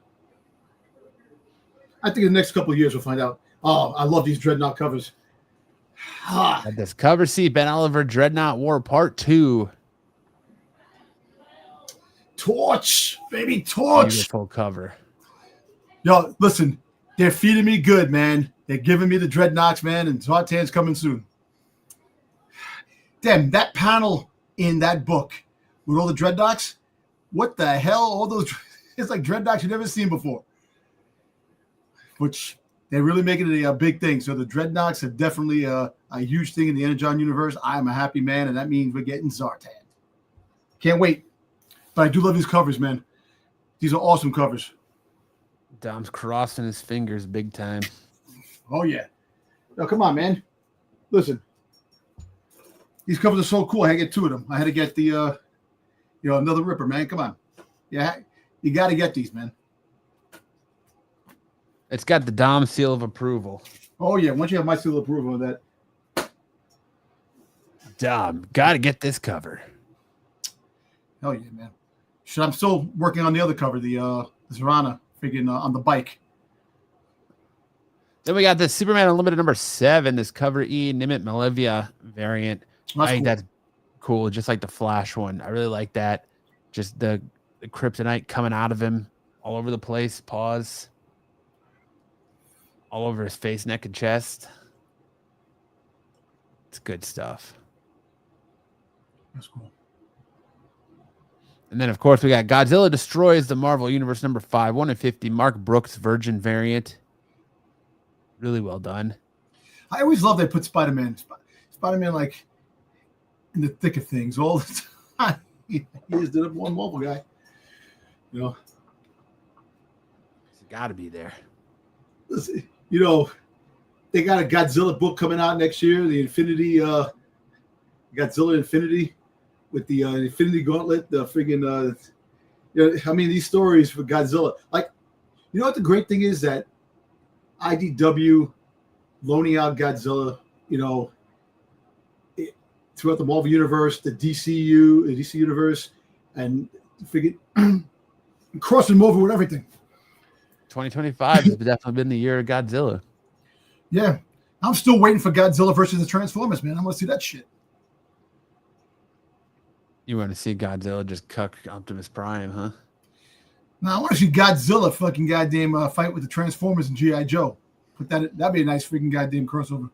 I think in the next couple of years we'll find out. Oh, I love these Dreadnought covers. At this cover, see Ben Oliver Dreadnought War Part 2. Torch, baby, Torch. Beautiful cover. Yo, listen, they're feeding me good, man. They're giving me the Dreadnoughts, man, and Zartan's coming soon. Damn, that panel in that book with all the Dreadnoughts, what the hell? All those, it's like Dreadnoughts you've never seen before. Which they're really making it a big thing. So the Dreadnoughts are definitely a huge thing in the Energon universe. I'm a happy man, and that means we're getting Zartan. Can't wait. But I do love these covers, man. These are awesome covers. Dom's crossing his fingers big time. Oh, yeah. No, come on, man. Listen. These covers are so cool. I had to get two of them. I had to get the, another Ripper, man. Come on. Yeah, you got to get these, man. It's got the Dom seal of approval. Oh, yeah. Once you have my seal of approval of that. Dom, got to get this cover. Hell yeah, man. Shit, I'm still working on the other cover, the Zorana freaking on the bike. Then we got the Superman Unlimited number 7, this cover E Nimit Malevia variant. I think that's cool, just like the Flash one. I really like that. Just the kryptonite coming out of him all over the place. Paws. All over his face, neck, and chest. It's good stuff. That's cool. And then, of course, we got Godzilla Destroys the Marvel Universe number 5, 1 in 50, Mark Brooks Virgin variant. Really well done. I always love they put Spider-Man like in the thick of things all the time. He is the number one Marvel guy. You know. He's got to be there. Listen, they got a Godzilla book coming out next year, the Infinity Godzilla Infinity with the Infinity Gauntlet, the friggin' these stories for Godzilla. Like, you know what the great thing is that IDW loaning out Godzilla, throughout the Marvel universe, the DC universe, and crossing them over with everything. 2025 has definitely been the year of Godzilla. Yeah. I'm still waiting for Godzilla versus the Transformers, man. I want to see that shit. You want to see Godzilla just cuck Optimus Prime, huh? No, I want to see Godzilla fucking goddamn fight with the Transformers and G.I. Joe. That'd be a nice freaking goddamn crossover.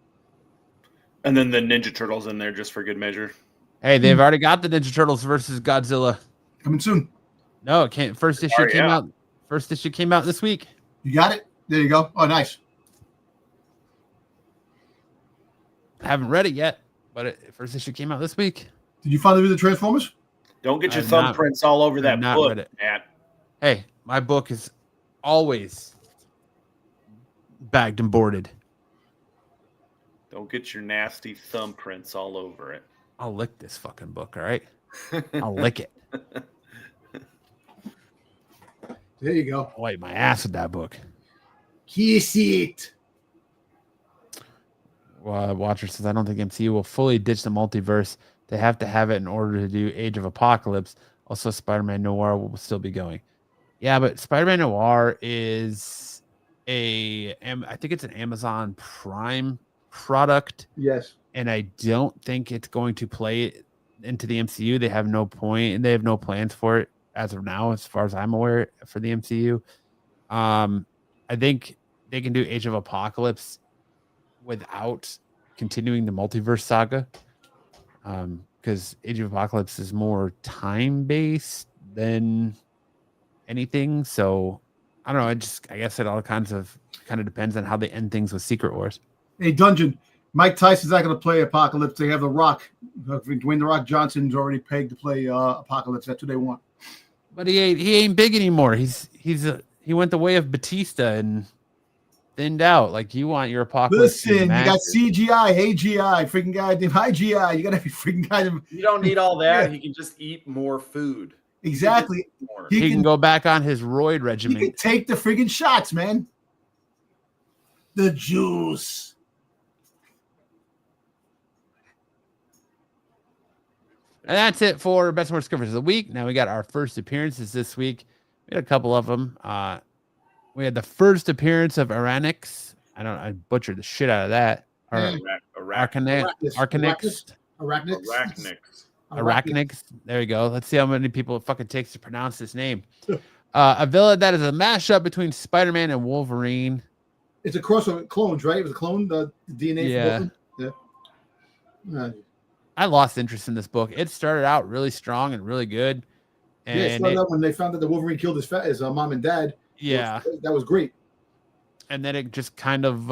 And then the Ninja Turtles in there just for good measure. Hey, they've already got the Ninja Turtles versus Godzilla. Coming soon. No, it can't. First issue came out. First issue came out this week. You got it? There you go. Oh, nice. I haven't read it yet, but first issue came out this week. Did you finally read the Transformers? Don't get your thumbprints all over that book, Matt. Hey, my book is always bagged and boarded. Don't get your nasty thumbprints all over it. I'll lick this fucking book, all right? I'll lick it. There you go. I'll wipe my ass with that book. Kiss it. Watcher says, I don't think MCU will fully ditch the multiverse. They have to have it in order to do Age of Apocalypse. Also, Spider-Man Noir will still be going. Yeah, but Spider-Man Noir is I think it's an Amazon Prime product. Yes. And I don't think it's going to play into the MCU. They have no point, and they have no plans for it as of now, as far as I'm aware, for the MCU. I think they can do Age of Apocalypse without continuing the multiverse saga. Because Age of Apocalypse is more time based than anything. So I don't know. I guess it all kind of depends on how they end things with Secret Wars. Hey, Dungeon. Mike Tyson's not going to play Apocalypse. They have The Rock. Dwayne The Rock Johnson's already pegged to play Apocalypse. That's what they want. But he ain't big anymore. He went the way of Batista and thinned out. Like, you want your Apocalypse. Listen, you got CGI, AGI, freaking goddamn high GI. You got to be freaking goddamn. You don't need all that. He can just eat more food. Exactly. He can go back on his roid regimen. He can take the freaking shots, man. The juice. And that's it for Best and Worst covers of the week. Now we got our first appearances this week. We had a couple of them. We had the first appearance of Aranix. I butchered the shit out of that. Arachnix. There you go. Let's see how many people it fucking takes to pronounce this name. A villain that is a mashup between Spider-Man and Wolverine. It's a cross of clones, right? It was a clone, the DNA. Yeah. I lost interest in this book. It started out really strong and really good. And it started out when they found that the Wolverine killed his mom and dad. Yeah. That was great. And then it just kind of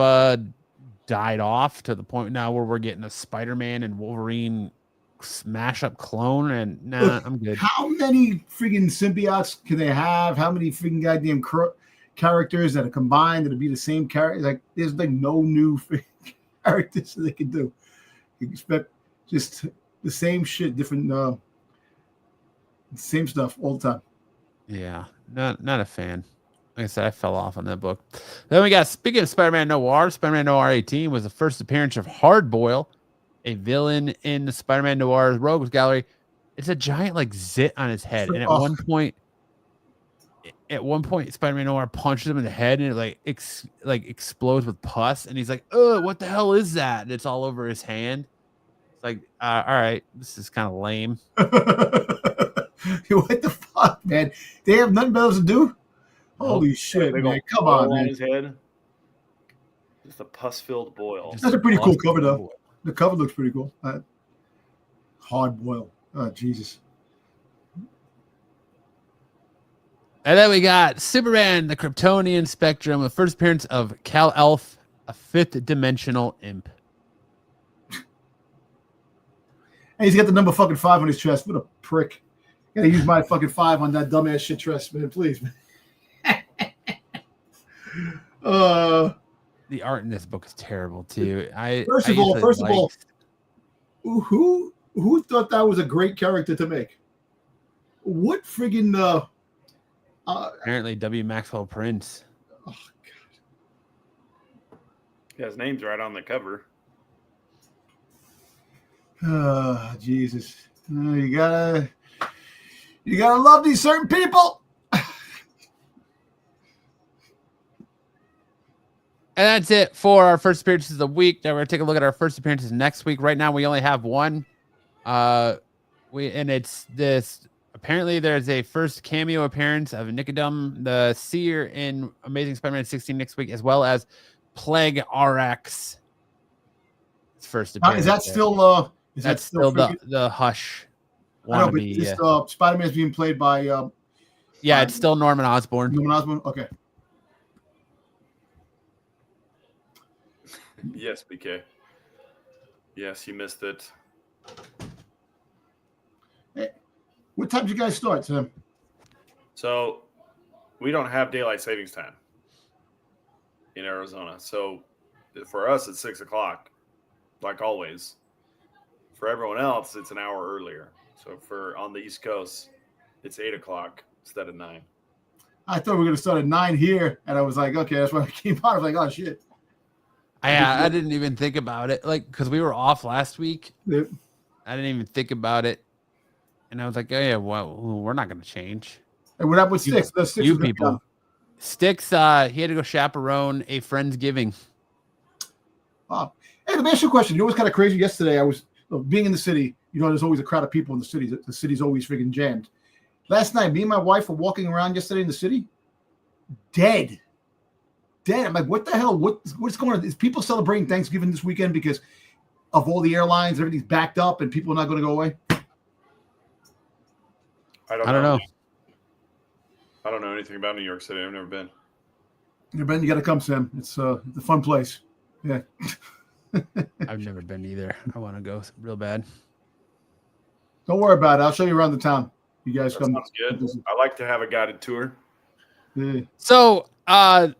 died off to the point now where we're getting a Spider-Man and Wolverine smash up clone. And nah, I'm good. How many freaking symbiotes can they have? How many freaking goddamn characters that are combined that'll be the same character? Like, there's like no new characters that they can do. You expect just the same shit, different, same stuff all the time. Yeah, not a fan. Like I said, I fell off on that book. Then we got, speaking of Spider-Man Noir, Spider-Man Noir 18 was the first appearance of Hardboil, a villain in the Spider-Man Noir Rogues Gallery. It's a giant like zit on his head, and at one point, Spider-Man Noir punches him in the head, and it explodes with pus, and he's like, "Oh, what the hell is that?" And it's all over his hand. It's like, all right, this is kind of lame. What the fuck, man? They have nothing better to do? Holy shit, man. Come on, man. His head. Just a pus-filled boil. That's a pretty cool cover, though. The cover looks pretty cool. Hard boil. Oh, Jesus. And then we got Superman, the Kryptonian Spectrum, the first appearance of Kal-Elf, a fifth dimensional imp. And he's got the number fucking 5 on his chest. What a prick. Gotta use my fucking 5 on that dumbass shit chest, man. Please, man. The art in this book is terrible too. First of all, who thought that was a great character to make? What friggin' apparently W. Maxwell Prince. Oh God. Yeah, his name's right on the cover. Jesus. You gotta love these certain people. And that's it for our first appearances of the week. Now we're gonna take a look at our first appearances next week. Right now we only have one. It's this. Apparently there's a first cameo appearance of Nicodem the Seer in Amazing Spider-Man 16 next week, as well as Plague RX. It's first appearance. Is that still that's still the Hush? I know, but Spider-Man's being played by yeah, it's still Norman Osborn. Norman Osborn? Okay. Yes, BK. Yes, you missed it. Hey, what time did you guys start, Sam? So we don't have daylight savings time in Arizona. So for us, it's 6 o'clock, like always. For everyone else, it's an hour earlier. So for on the East Coast, it's 8 o'clock instead of 9. I thought we were going to start at 9 here, and I was like, okay, that's why I came out. I was like, oh, shit. I didn't even think about it, like, because we were off last week. Yep. I didn't even think about it, and I was like, oh yeah, well, we're not going to change. And what happened with Sticks? You people. Sticks, he had to go chaperone a Friendsgiving. Wow. Hey, let me ask you a question. You know what's kind of crazy? Yesterday, I was being in the city. You know, there's always a crowd of people in the city. The city's always freaking jammed. Last night, me and my wife were walking around yesterday in the city. Dead. I'm like, what the hell? What's going on? Is people celebrating Thanksgiving this weekend? Because of all the airlines, everything's backed up and people are not going to go away? I don't know. I don't know anything about New York City. I've never been. Ben, you got to come, Sam. It's a fun place. Yeah. I've never been either. I want to go real bad. Don't worry about it. I'll show you around the town. You guys That come. sounds good. I like to have a guided tour. Yeah. So I've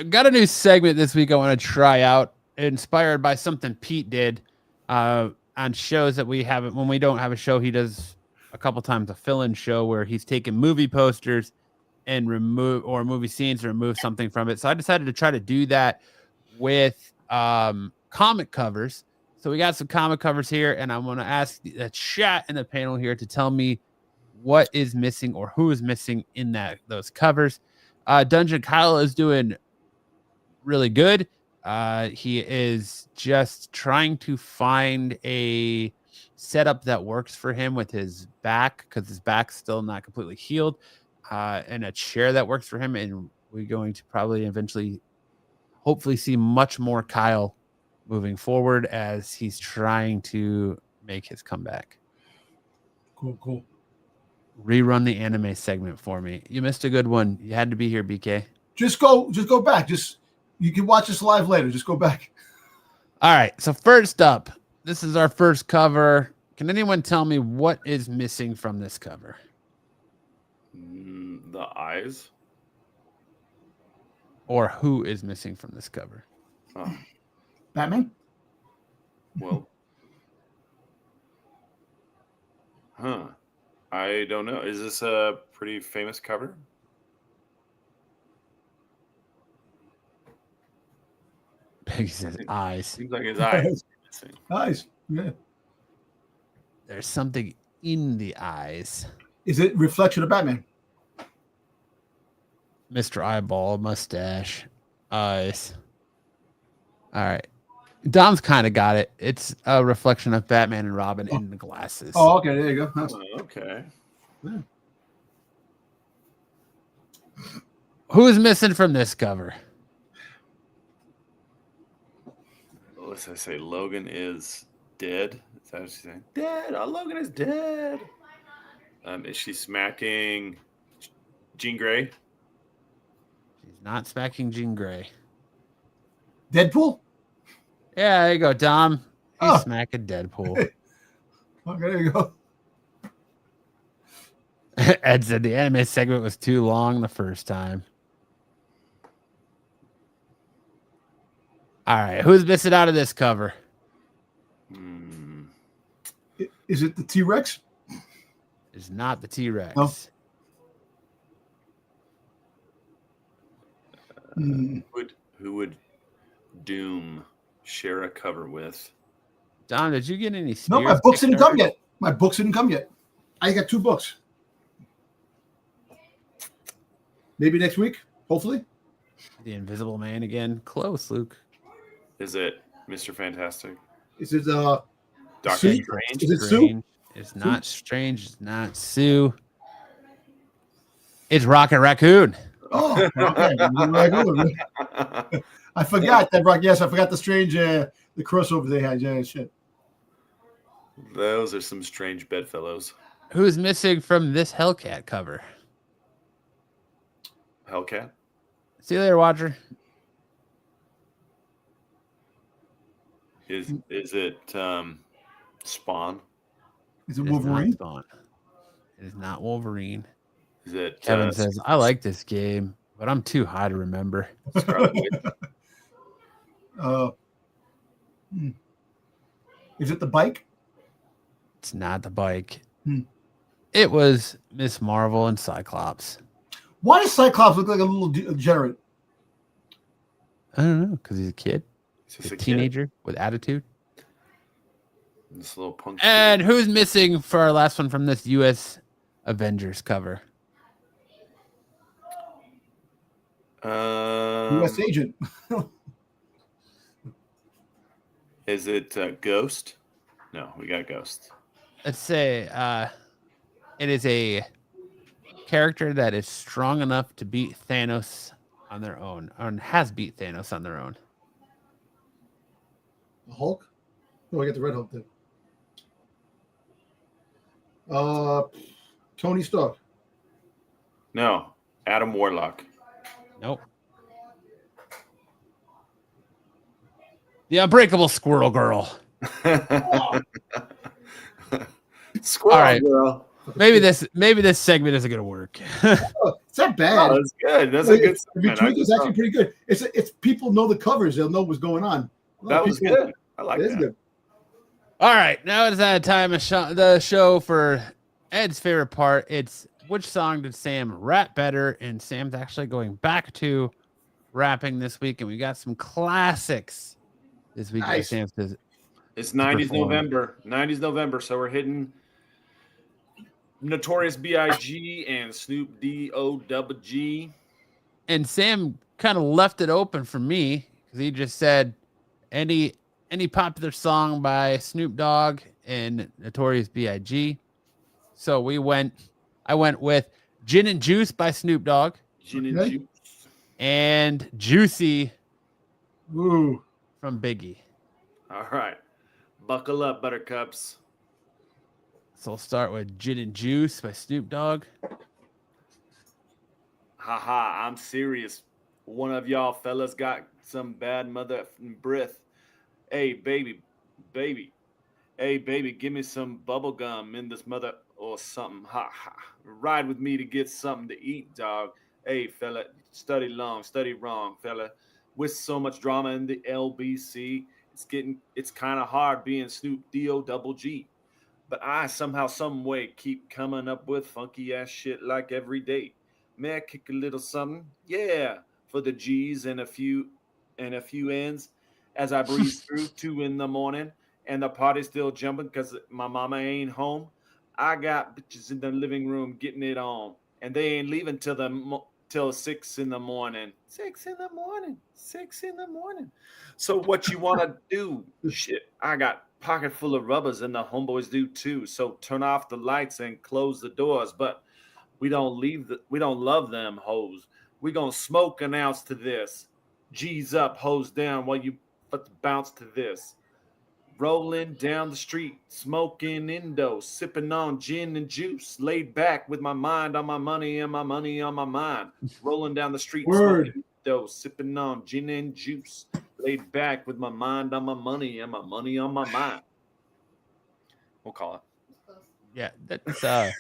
got a new segment this week I want to try out, inspired by something Pete did on shows that we haven't. When we don't have a show, he does a couple times a fill-in show where he's taking movie posters and remove or movie scenes and remove something from it. So I decided to try to do that with comic covers. So we got some comic covers here, and I'm going to ask the chat in the panel here to tell me what is missing or who is missing in those covers. Dungeon Kyle is doing really good. He is just trying to find a setup that works for him with his back, because his back's still not completely healed, and a chair that works for him. And we're going to probably eventually, hopefully, see much more Kyle moving forward as he's trying to make his comeback. Cool. Rerun the anime segment for me. You missed a good one. You had to be here, BK. Just go back. You can watch this live later. Just go back. All right. So first up, this is our first cover. Can anyone tell me what is missing from this cover? The eyes. Or who is missing from this cover? Oh, Batman? well. I don't know. Is this a pretty famous cover? Peggy says eyes. Seems like his eyes are missing. Nice. Yeah. There's something in the eyes. Is it reflection of Batman? Mr. Eyeball, mustache, eyes. All right. Dom's kind of got it. It's a reflection of Batman and Robin in the glasses. Oh, okay. There you go. Nice. Okay. Yeah. Who is missing from this cover? Let's say Logan is dead. Is that what she's saying? Dead. Oh, Logan is dead. Is she smacking Jean Grey? She's not smacking Jean Grey. Deadpool? Yeah, there you go, Dom. He's Oh. smacking Deadpool. Okay, there you go. Ed said the anime segment was too long the first time. All right, who's missing out of this cover? Is it the T-Rex? It's not the T-Rex. No. Who would Doom share a cover with? Don, did you get any? No, my books didn't come yet. My books didn't come yet. I got 2 books. Maybe next week, hopefully. The Invisible Man again. Close, Luke. Is it Mr. Fantastic? Is it Doctor Sue? Strange? Is it Sue? It's not Strange. It's not Sue. It's Rocket Raccoon. Oh, okay. I forgot that. Yes, I forgot the strange the crossover they had. Yeah, shit. Those are some strange bedfellows. Who's missing from this Hellcat cover? Hellcat? See you later, Watcher. Is it Spawn? Is it It is not Wolverine? Spawn. It is not Wolverine. Is it Kevin says, I like this game, but I'm too high to remember. Scarlet Witch? Is it the bike? It's not the bike. Hmm. It was Miss Marvel and Cyclops. Why does Cyclops look like a little degenerate? I don't know, because he's a kid, Is a this a teenager with attitude. Kid? This little punk. And who's missing for our last one from this U.S. Avengers cover? U.S. agent. Is it Ghost? No, we got Ghost. Let's say it is a character that is strong enough to beat Thanos on their own, or has beat Thanos on their own. The Hulk? Oh, I got the Red Hulk then. Tony Stark. No, Adam Warlock. Nope. The Unbreakable Squirrel Girl. Squirrel All right. Girl. Maybe this segment isn't gonna work. It's not bad. Oh, that's good. That's a good segment. It's actually pretty good. It's people know the covers. They'll know what's going on. That was good. I like It is that. good. All right, now it's that time of the show for Ed's favorite part. It's which song did Sam rap better? And Sam's actually going back to rapping this week, and we got some classics this week. Nice. Sam says It's 90s perform. November. 90s November. So we're hitting Notorious B.I.G. and Snoop D.O.G. And Sam kind of left it open for me because he just said any popular song by Snoop Dogg and Notorious B.I.G. So I went with Gin and Juice by Snoop Dogg Gin and Okay. Juice. and Juicy Ooh. from Biggie. All right. Buckle up, buttercups. So I'll start with Gin and Juice by Snoop Dogg. Haha, I'm serious. One of y'all fellas got some bad mother breath. Hey, baby. Hey, baby, give me some bubble gum in this mother or something. Ha ha. Ride with me to get something to eat, dog. Hey, fella, study long, study wrong, fella. With so much drama in the LBC, it's kind of hard being Snoop D.O.G. But I somehow, some way keep coming up with funky ass shit like every day. May I kick a little something? Yeah, for the G's and a few ends as I breeze through 2 a.m. and the party's still jumping because my mama ain't home. I got bitches in the living room getting it on, and they ain't leaving till 6 a.m. 6 a.m. 6 a.m. So what you want to do? Shit, I got pocket full of rubbers, and the homeboys do too. So turn off the lights and close the doors, but we don't love them hoes. We gonna smoke an ounce to this. G's up, hoes down while you bounce to this. Rolling down the street, smoking Indo, sipping on gin and juice, laid back with my mind on my money and my money on my mind. Rolling down the street, Word. smoking Indo, sipping on gin and juice, laid back with my mind on my money and my money on my mind. We'll call Yeah, that's it.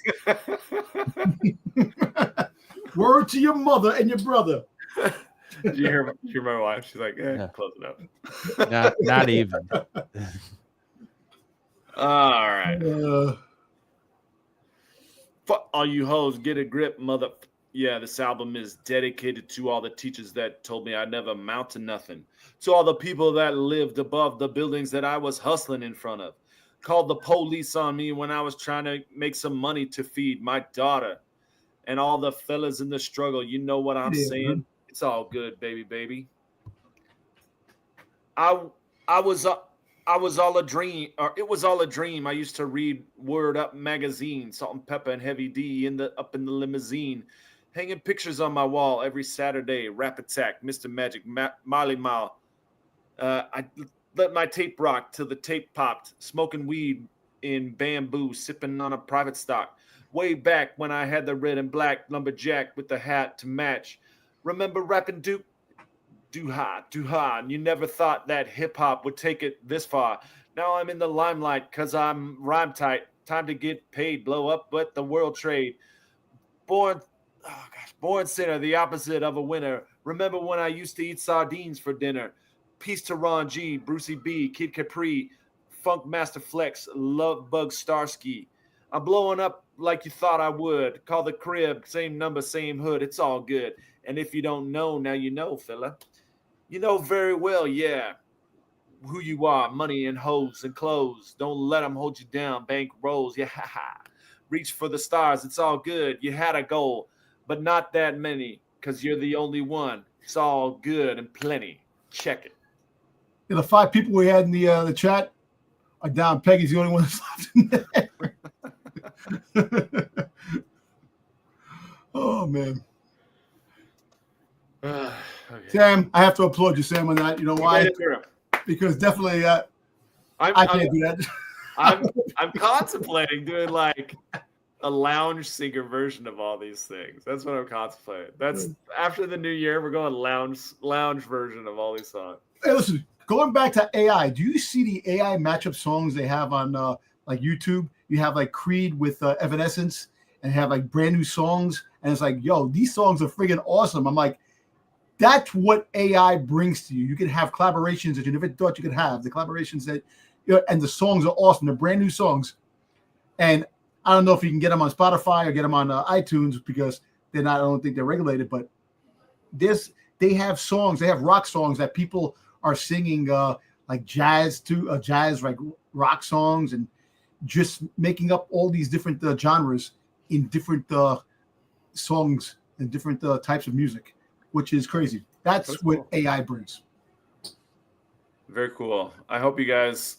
Word to your mother and your brother. Did you hear my wife? She's like, Yeah. close enough. not even. All right. Uh, Fuck all you hoes, get a grip, mother. Yeah, this album is dedicated to all the teachers that told me I'd never amount to nothing. To all the people that lived above the buildings that I was hustling in front of. Called the police on me when I was trying to make some money to feed my daughter. And all the fellas in the struggle, you know what I'm Yeah, saying? man. It's all good, baby. I was all a dream, or it was all a dream. I used to read Word Up magazine, Salt and Pepper and Heavy D up in the limousine, hanging pictures on my wall every Saturday. Rap Attack, Mr. Magic, Marley Marl. I let my tape rock till the tape popped, smoking weed in bamboo, sipping on a private stock. Way back when I had the red and black lumberjack with the hat to match. Remember rapping Duke? Do ha, and you never thought that hip-hop would take it this far. Now I'm in the limelight because I'm rhyme tight. Time to get paid, blow up, but the world trade. Born sinner, the opposite of a winner. Remember when I used to eat sardines for dinner? Peace to Ron G, Brucey B, Kid Capri, Funk Master Flex, Love Bug Starsky. I'm blowing up like you thought I would. Call the crib, same number, same hood. It's all good. And if you don't know, now you know, fella. You know very well, yeah, who you are. Money and hoes and clothes. Don't let them hold you down. Bank rolls, yeah. Reach for the stars. It's all good. You had a goal, but not that many because you're the only one. It's all good and plenty. Check it. the 5 people we had in the chat are down. Peggy's the only one that's left in there. Oh, man. Okay. Sam, I have to applaud you, Sam, on that. You know why? Because definitely I can't do that. I'm contemplating doing like a lounge singer version of all these things. That's what I'm contemplating. That's after the new year, we're going lounge version of all these songs. Hey, listen, going back to AI, do you see the AI matchup songs they have on like YouTube? You have like Creed with Evanescence and have like brand new songs. And it's like, yo, these songs are friggin' awesome. I'm like, that's what AI brings to you. You can have collaborations that you never thought you could have. The collaborations that, and the songs are awesome. They're brand new songs. And I don't know if you can get them on Spotify or get them on iTunes because they're not, I don't think they're regulated, but they have songs, they have rock songs that people are singing like jazz like rock songs and just making up all these different genres in different songs and different types of music, which is crazy. That's what AI brings. Very cool. I hope you guys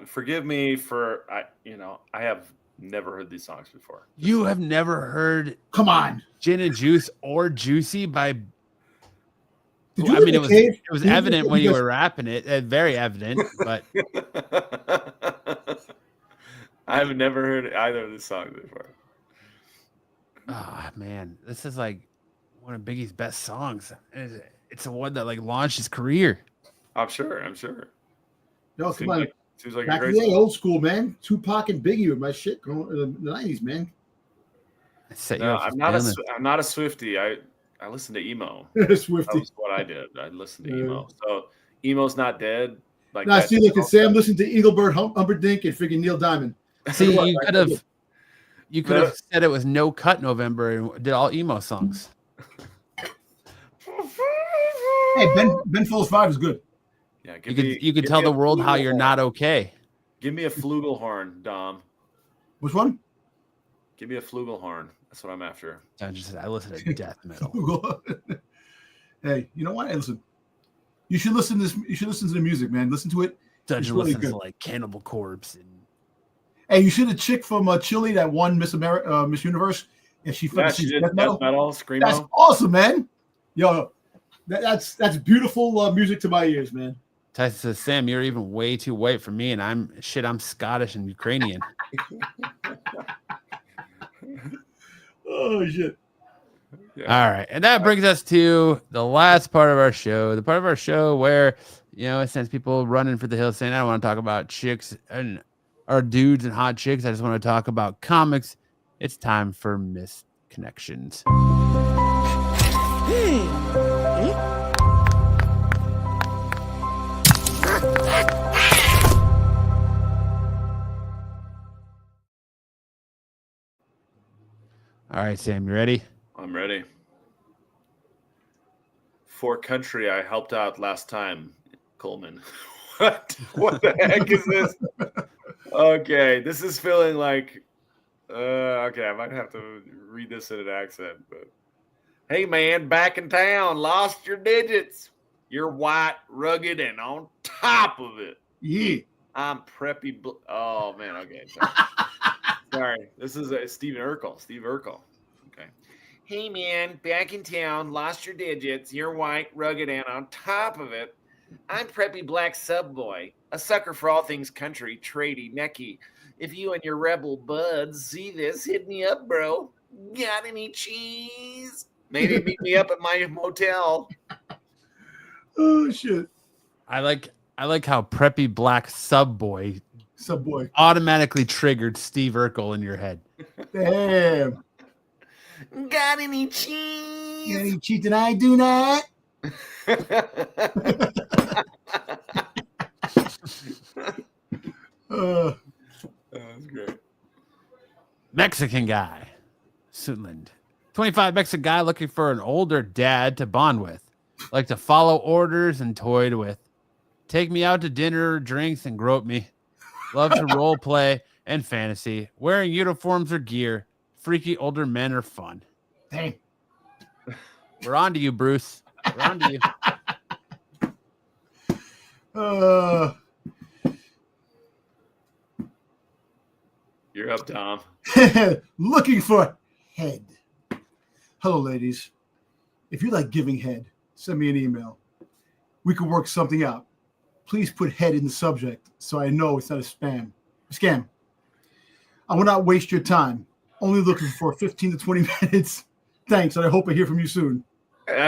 forgive me for I have never heard these songs before. You have never heard Come on. Gin and Juice or Juicy by Did you I mean, live it in a was cave? it was Did you evident live- when you because- were rapping it, very evident. But I've never heard either of these songs before. oh man, this is like one of Biggie's best songs. It's the one that like launched his career. I'm sure. No, come on. Seems like a Back in great the day, song. old school, man. Tupac and Biggie were my shit growing in the 90s, man. It set you No, up for I'm not feeling. I'm not a Swiftie. I listen to emo. Swiftie. That was what I did. I listened to Yeah. emo. So emo's not dead. Like Now, that- see, look at Sam listened to Engelbert Humperdinck and freaking Neil Diamond. See, What, you right? could have said it was No Cut November and did all emo songs. Hey, Ben Folds 5 is good. Yeah, You could tell the world how you're not okay. Give me a flugelhorn, Dom. Which one? Give me a flugelhorn. That's what I'm after. I listen to death metal. Hey, you know what? Hey, listen. You should listen to this. You should listen to the music, man. Listen to it. Dungeon really listens to good. like Cannibal Corpse and Hey, you should have chick from Chile that won Miss Universe. And she Yeah, fucking she sings did death metal. Screamo. That's awesome, man. Yo, that's beautiful music to my ears, man. Tyson says, Sam, you're even way too white for me, and I'm Scottish and Ukrainian. Oh shit. Yeah. All right. And that brings us to the last part of our show, the part of our show where, it sends people running for the hills saying, I don't want to talk about chicks and or dudes and hot chicks. I just want to talk about comics. It's time for Missed Connections. All right, Sam, you ready? I'm ready. For country, I helped out last time, Coleman. What the heck is this? Okay, this is feeling like. Okay, I might have to read this in an accent. But hey, man, back in town, lost your digits. You're white, rugged, and on top of it. Yeah. I'm preppy. Oh man, okay. Sorry. This is Steve Urkel. Okay. Hey man, back in town, lost your digits. You're white, rugged, and on top of it, I'm preppy black sub boy, a sucker for all things country, tradie, necky. If you and your rebel buds see this, hit me up, bro. Got any cheese? Maybe meet me up at my motel. Oh shit. I like how preppy black Subboy Subboy. automatically triggered Steve Urkel in your head. Damn. Got any cheese? Any cheating I do not. That's great. Mexican guy, Suitland. 25 Mexican guy looking for an older dad to bond with. Like to follow orders and toyed with. Take me out to dinner, drinks, and grope me. Love to role play and fantasy. Wearing uniforms or gear. Freaky older men are fun. Dang. We're on to you, Bruce. We're on to you. You're up, Tom. Looking for head. Hello, ladies. If you like giving head, send me an email. We can work something out. Please put head in the subject so I know it's not a scam. I will not waste your time. Only looking for 15 to 20 minutes. Thanks, and I hope I hear from you soon.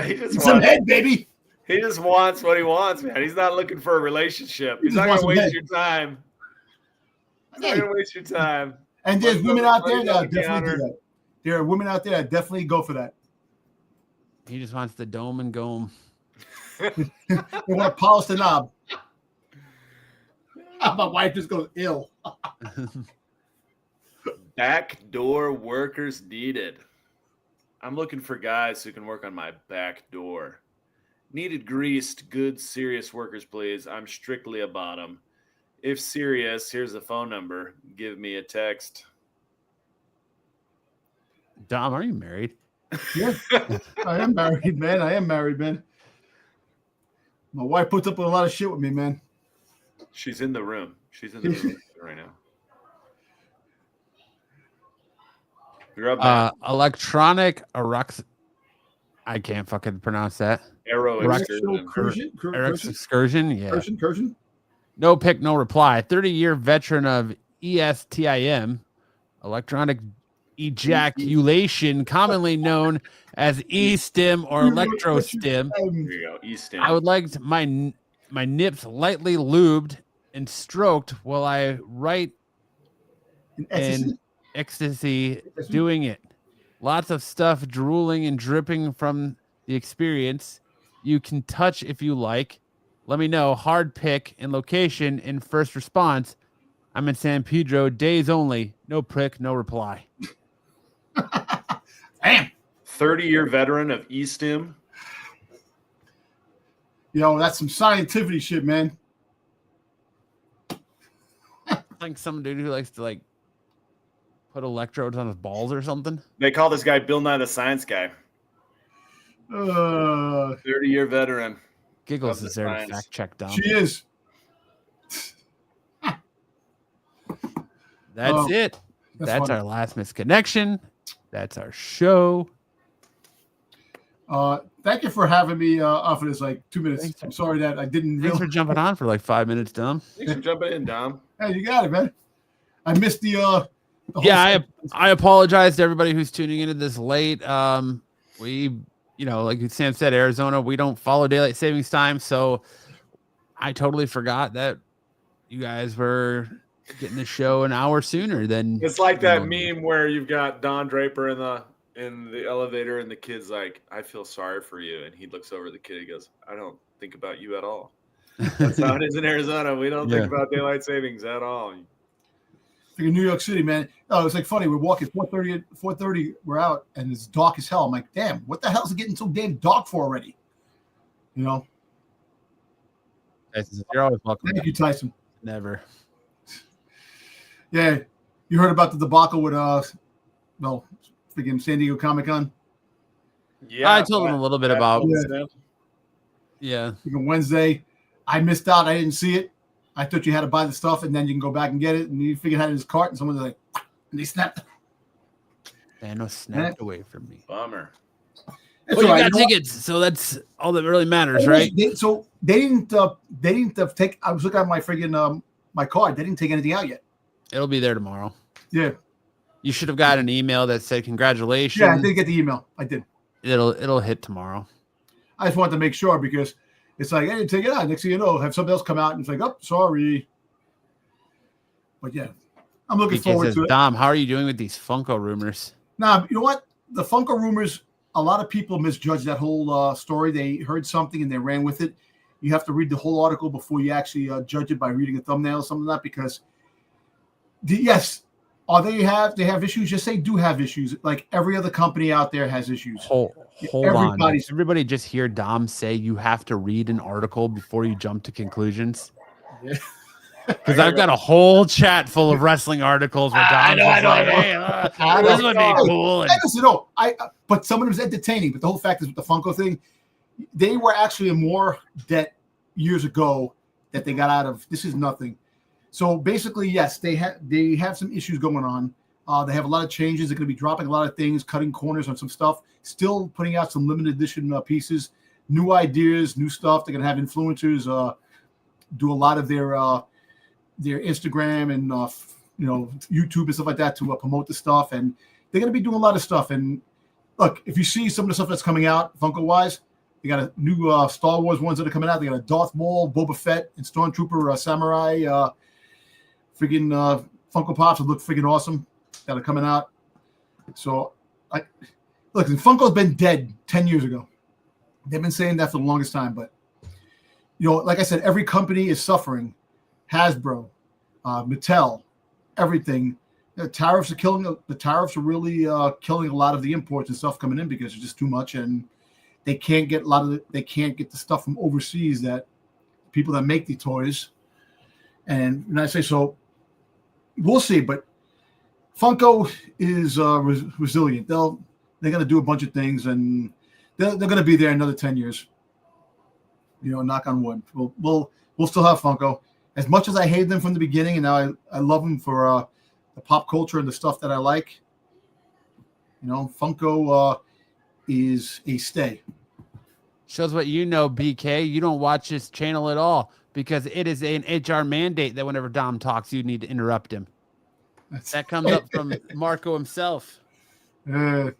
He just Some wants, head, baby. he just wants what he wants, man. He's not looking for a relationship. He's just not going wants to some waste head. your time. He's not Hey. going to waste your time. And there's women out there Money's on that the definitely do counter. that. There are women out there that definitely go for that. He just wants the dome and gome. They want to polish the knob. My wife just goes ill. Backdoor workers needed. I'm looking for guys who can work on my back door. Needed greased, good, serious workers, please. I'm strictly a bottom. If serious, here's the phone number. Give me a text. Dom, are you married? Yeah, I am married, man. My wife puts up with a lot of shit with me, man. She's in the room. She's in the room right now. You're up, man. Electronic Erex. I can't fucking pronounce that. Arrow Erectional excursion. Erex excursion. Yeah. Cursion. No pick, no reply. 30-year veteran of ESTIM, electronic ejaculation, commonly known as E-stim or electrostim. Here you go. Easton. I would like my nips lightly lubed and stroked while I write in ecstasy doing it. Lots of stuff drooling and dripping from the experience. You can touch if you like. Let me know. Hard pick and location in first response. I'm in San Pedro. Days only. No prick, no reply. Damn. 30-year veteran of Eastim. Yo, that's some scientific shit, man. Like some dude who likes to like put electrodes on his balls or something. They call this guy Bill Nye the Science Guy. 30 30-year veteran. Giggles Of the is there to science. fact check Dom. She is. That's it. That's funny. our last misconnection. That's our show. Thank you for having me on for this 2 minutes. Thanks. I'm sorry that I didn't Thanks for realize. jumping on for like 5 minutes, Dom. Thanks for jumping in, Dom. Hey, you got it, man. I missed the whole Yeah, segment. I apologize to everybody who's tuning into this late. We, like Sam said, Arizona, we don't follow daylight savings time, so I totally forgot that you guys were getting the show an hour sooner than. It's like that meme where you've got Don Draper in the elevator, and the kid's like, "I feel sorry for you," and he looks over at the kid. He goes, "I don't think about you at all." That's how it is in Arizona. We don't think about daylight savings at all. In New York City, man. Oh, it's funny. We're walking 4:30. We're out, and it's dark as hell. I'm like, damn, what the hell is it getting so damn dark for already? You're always welcome. Thank you, Tyson. Never. Yeah, you heard about the debacle with freaking San Diego Comic-Con. Yeah, I told him a little bit about. Yeah. Yeah. Freaking Wednesday, I missed out. I didn't see it. I thought you had to buy the stuff, and then you can go back and get it. And you figured it had it in his cart, and someone's like, and they snapped. Thanos snapped away from me. Bummer. It's Well, you all right. got You know what? tickets, so that's all that really matters, right? They didn't take. I was looking at my friggin' my card. They didn't take anything out yet. It'll be there tomorrow. Yeah, You should have got an email that said congratulations. yeah. I did get the email. I did. It'll hit tomorrow. I just wanted to make sure because it's like, hey, take it out. Next thing you know, have somebody else come out and it's like, oh, sorry. But yeah, I'm looking PK forward says, to it. Dom, how are you doing with these Funko rumors? Now, you know what? The Funko rumors, a lot of people misjudged that whole story. They heard something and they ran with it. You have to read the whole article before you actually judge it by reading a thumbnail or something like that because, yes, they have issues? Yes, they do have issues. Like every other company out there has issues. Hold on. Everybody's- Everybody just hear Dom say you have to read an article before you jump to conclusions. Yeah. Because I've got a whole chat full of wrestling articles where Dom's just like, hey, this would be cool. And Hey, listen, no, but some of them is entertaining. But the whole fact is with the Funko thing, they were actually in more debt years ago that they got out of. This is nothing. So basically, yes, they have some issues going on. They have a lot of changes. They're going to be dropping a lot of things, cutting corners on some stuff. Still putting out some limited edition pieces, new ideas, new stuff. They're going to have influencers do a lot of their Instagram and YouTube and stuff like that to promote the stuff, and they're going to be doing a lot of stuff. And look, if you see some of the stuff that's coming out Funko wise, they got a new Star Wars ones that are coming out. They got a Darth Maul, Boba Fett, and Stormtrooper Samurai Funko Pops that look friggin' awesome that are coming out. So look, Funko's been dead 10 years ago. They've been saying that for the longest time, but like I said, every company is suffering. Hasbro, Mattel, everything. The tariffs are really killing a lot of the imports and stuff coming in because it's just too much, and they can't get the stuff from overseas that people that make the toys. And I say so. We'll see, but Funko is resilient. They're going to do a bunch of things, and they're going to be there another 10 years. Knock on wood. We'll still have Funko. As much as I hated them from the beginning, and now I love them for the pop culture and the stuff that I like. Funko is a stay. Shows what you know, BK. You don't watch this channel at all because it is an HR mandate that whenever Dom talks, you need to interrupt him. That comes up from Marco himself. But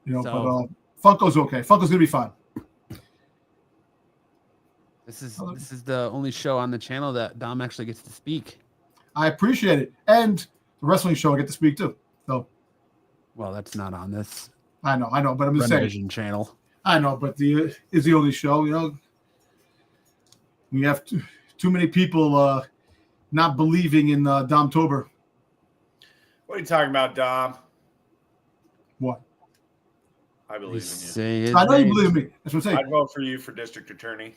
Funko's okay. Funko's gonna be fine. This is the only show on the channel that Dom actually gets to speak. I appreciate it, and the wrestling show I get to speak too. So, well, that's not on this. I know, but I'm just saying. Channel. I know, but is the only show. We have too many people not believing in Domtober. What are you talking about, Dom? What? I believe in you. I know you believe in me. That's what I'm saying. I'd vote for you for district attorney.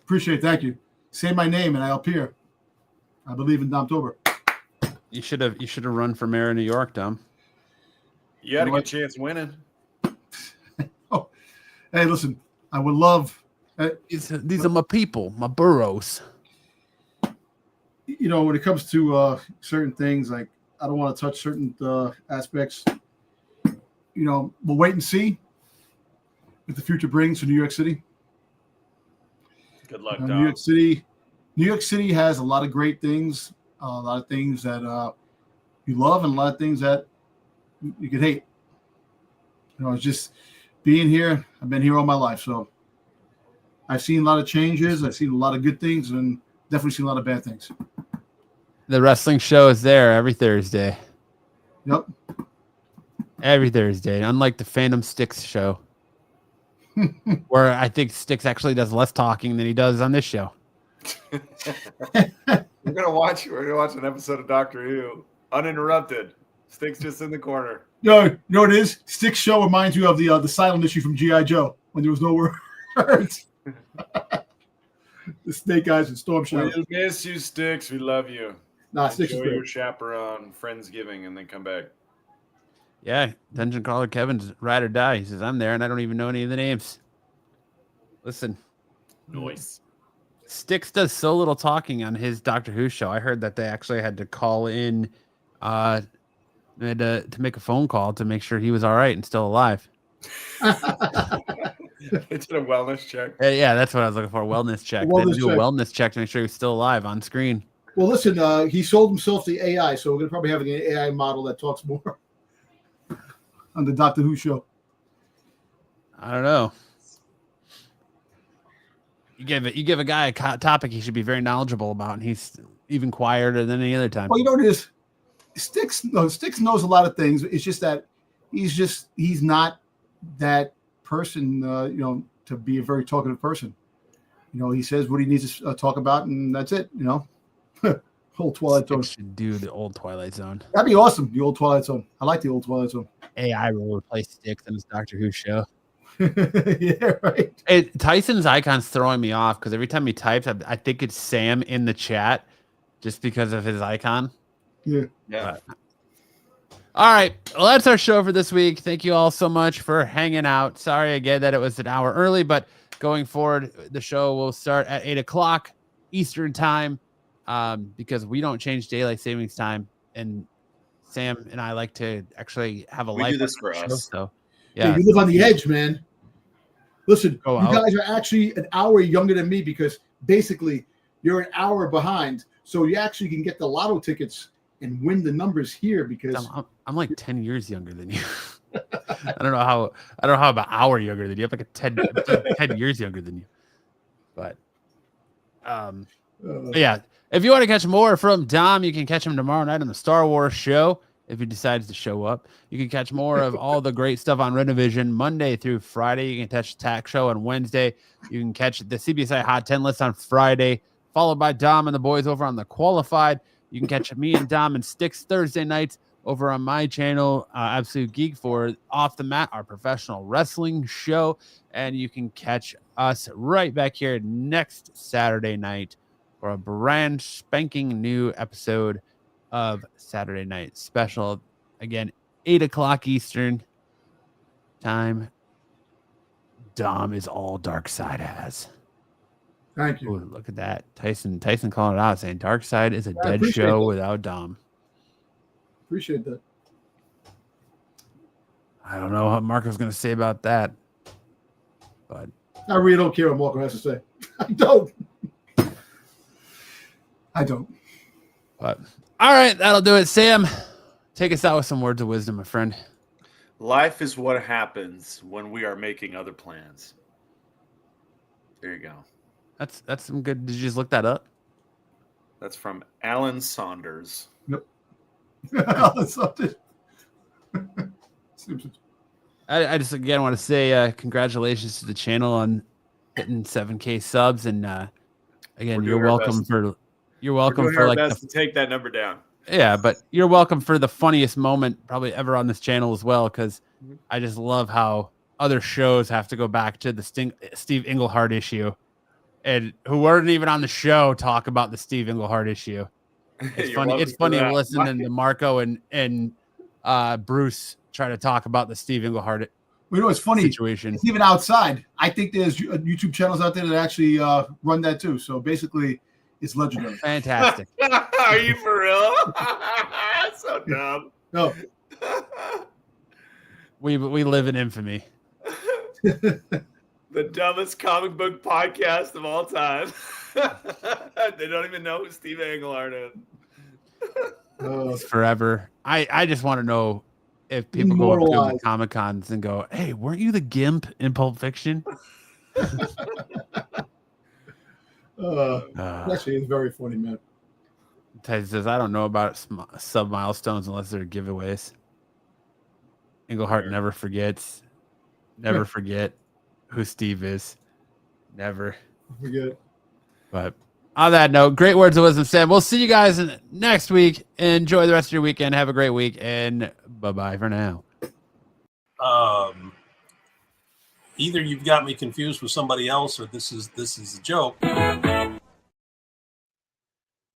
Appreciate it. Thank you. Say my name and I'll appear. I believe in Domtober. You should have run for mayor of New York, Dom. You had a good chance winning. Oh, hey, listen, I would love. These are my people, my burros. When it comes to certain things, like I don't want to touch certain aspects. We'll wait and see what the future brings to New York City. Good luck, Dom. New York City has a lot of great things, a lot of things that you love, and a lot of things that you could hate. It's just being here. I've been here all my life, so I've seen a lot of changes. I've seen a lot of good things, and definitely seen a lot of bad things. The wrestling show is there every Thursday. Yep. Every Thursday, unlike the Phantom Sticks show, where I think Sticks actually does less talking than he does on this show. We're gonna watch an episode of Doctor Who uninterrupted. Sticks just in the corner. You know what it is? Sticks show reminds you of the silent issue from G.I. Joe when there was no words. The Snake Eyes and Storm Shadow. We'll miss you, Sticks. We love you. Nah, Sticks is Enjoy great. your chaperone Friendsgiving and then come back. Yeah, Dungeon Crawler Kevin's ride or die. He says, I'm there and I don't even know any of the names. Listen. Noise. Sticks does so little talking on his Doctor Who show. I heard that they actually had to call in to make a phone call to make sure he was all right and still alive. They did a wellness check. Yeah, that's what I was looking for. A wellness check. They had to do a wellness check to make sure he was still alive on screen. Well, listen, he sold himself to AI, so we're going to probably have an AI model that talks more on the Doctor Who show. I don't know. You give a guy a topic he should be very knowledgeable about, and he's even quieter than any other time. Well, you know what it is? Sticks knows a lot of things. It's just that he's not that person, to be a very talkative person. He says what he needs to talk about, and that's it. Old Twilight Zone. Should do the old Twilight Zone. That'd be awesome. The old Twilight Zone. I like the old Twilight Zone. AI will replace Sticks in his Doctor Who show. Yeah, right. Tyson's icon's throwing me off because every time he types, I think it's Sam in the chat just because of his icon. Yeah. All right. Well, that's our show for this week. Thank you all so much for hanging out. Sorry again that it was an hour early, but going forward, the show will start at 8:00 Eastern time because we don't change daylight savings time. And Sam and I like to actually have a life. We do this for us. So, yeah, you live on the edge, man. Listen, Go you out. guys are actually an hour younger than me because basically you're an hour behind. So you actually can get the lotto tickets and win the numbers here because I'm like 10 years younger than you. I don't know how about an hour younger than you. I'm like 10 years younger than you. But yeah, if you want to catch more from Dom, you can catch him tomorrow night on the Star Wars show. If he decides to show up, you can catch more of all the great stuff on Renovision Monday through Friday. You can catch the TAC show on Wednesday. You can catch the CBSI Hot 10 list on Friday, followed by Dom and the boys over on the Qualified. You can catch me and Dom and Sticks Thursday nights over on my channel, Absolute Geek, for Off the Mat, our professional wrestling show. And you can catch us right back here next Saturday night for a brand spanking new episode of Saturday Night Special. Again, 8 o'clock Eastern time. Dom is all Dark Side has. Thank you. Ooh, look at that. Tyson calling it out, saying Dark Side is a dead appreciate show that. without Dom. Appreciate that. I don't know what Marco's going to say about that. But I really don't care what Marco has to say. I don't. But all right, that'll do it. Sam, take us out with some words of wisdom, my friend. Life is what happens when we are making other plans. There you go. That's some good. Did you just look that up? That's from Alan Saunders. Yep. I just again want to say congratulations to the channel on hitting 7K subs, and again, you're welcome for like best to take that number down. Yeah, but you're welcome for the funniest moment probably ever on this channel as well, because I just love how other shows have to go back to the Steve Englehart issue, and who weren't even on the show talk about the Steve Englehart issue. It's funny. It's funny listening to Marco and Bruce try to talk about the Steve Englehart Well, you know, it's funny. situation. It's even outside. I think there's YouTube channels out there that actually run that too. So basically, it's legendary. Fantastic. Are you for real? So dumb. No. We live in infamy. The dumbest comic book podcast of all time. They don't even know who Steve Englehart is. It's forever. I just want to know if people go up to Comic Cons and go, "Hey, weren't you the Gimp in Pulp Fiction?" Actually, it's very funny, man. Ted says, "I don't know about sub milestones unless they're giveaways." Englehart never forgets. Never forget who Steve is. Never forget. But on that note, great words of wisdom, Sam. We'll see you guys next week. Enjoy the rest of your weekend. Have a great week, and bye-bye for now. Either you've got me confused with somebody else, or this is a joke.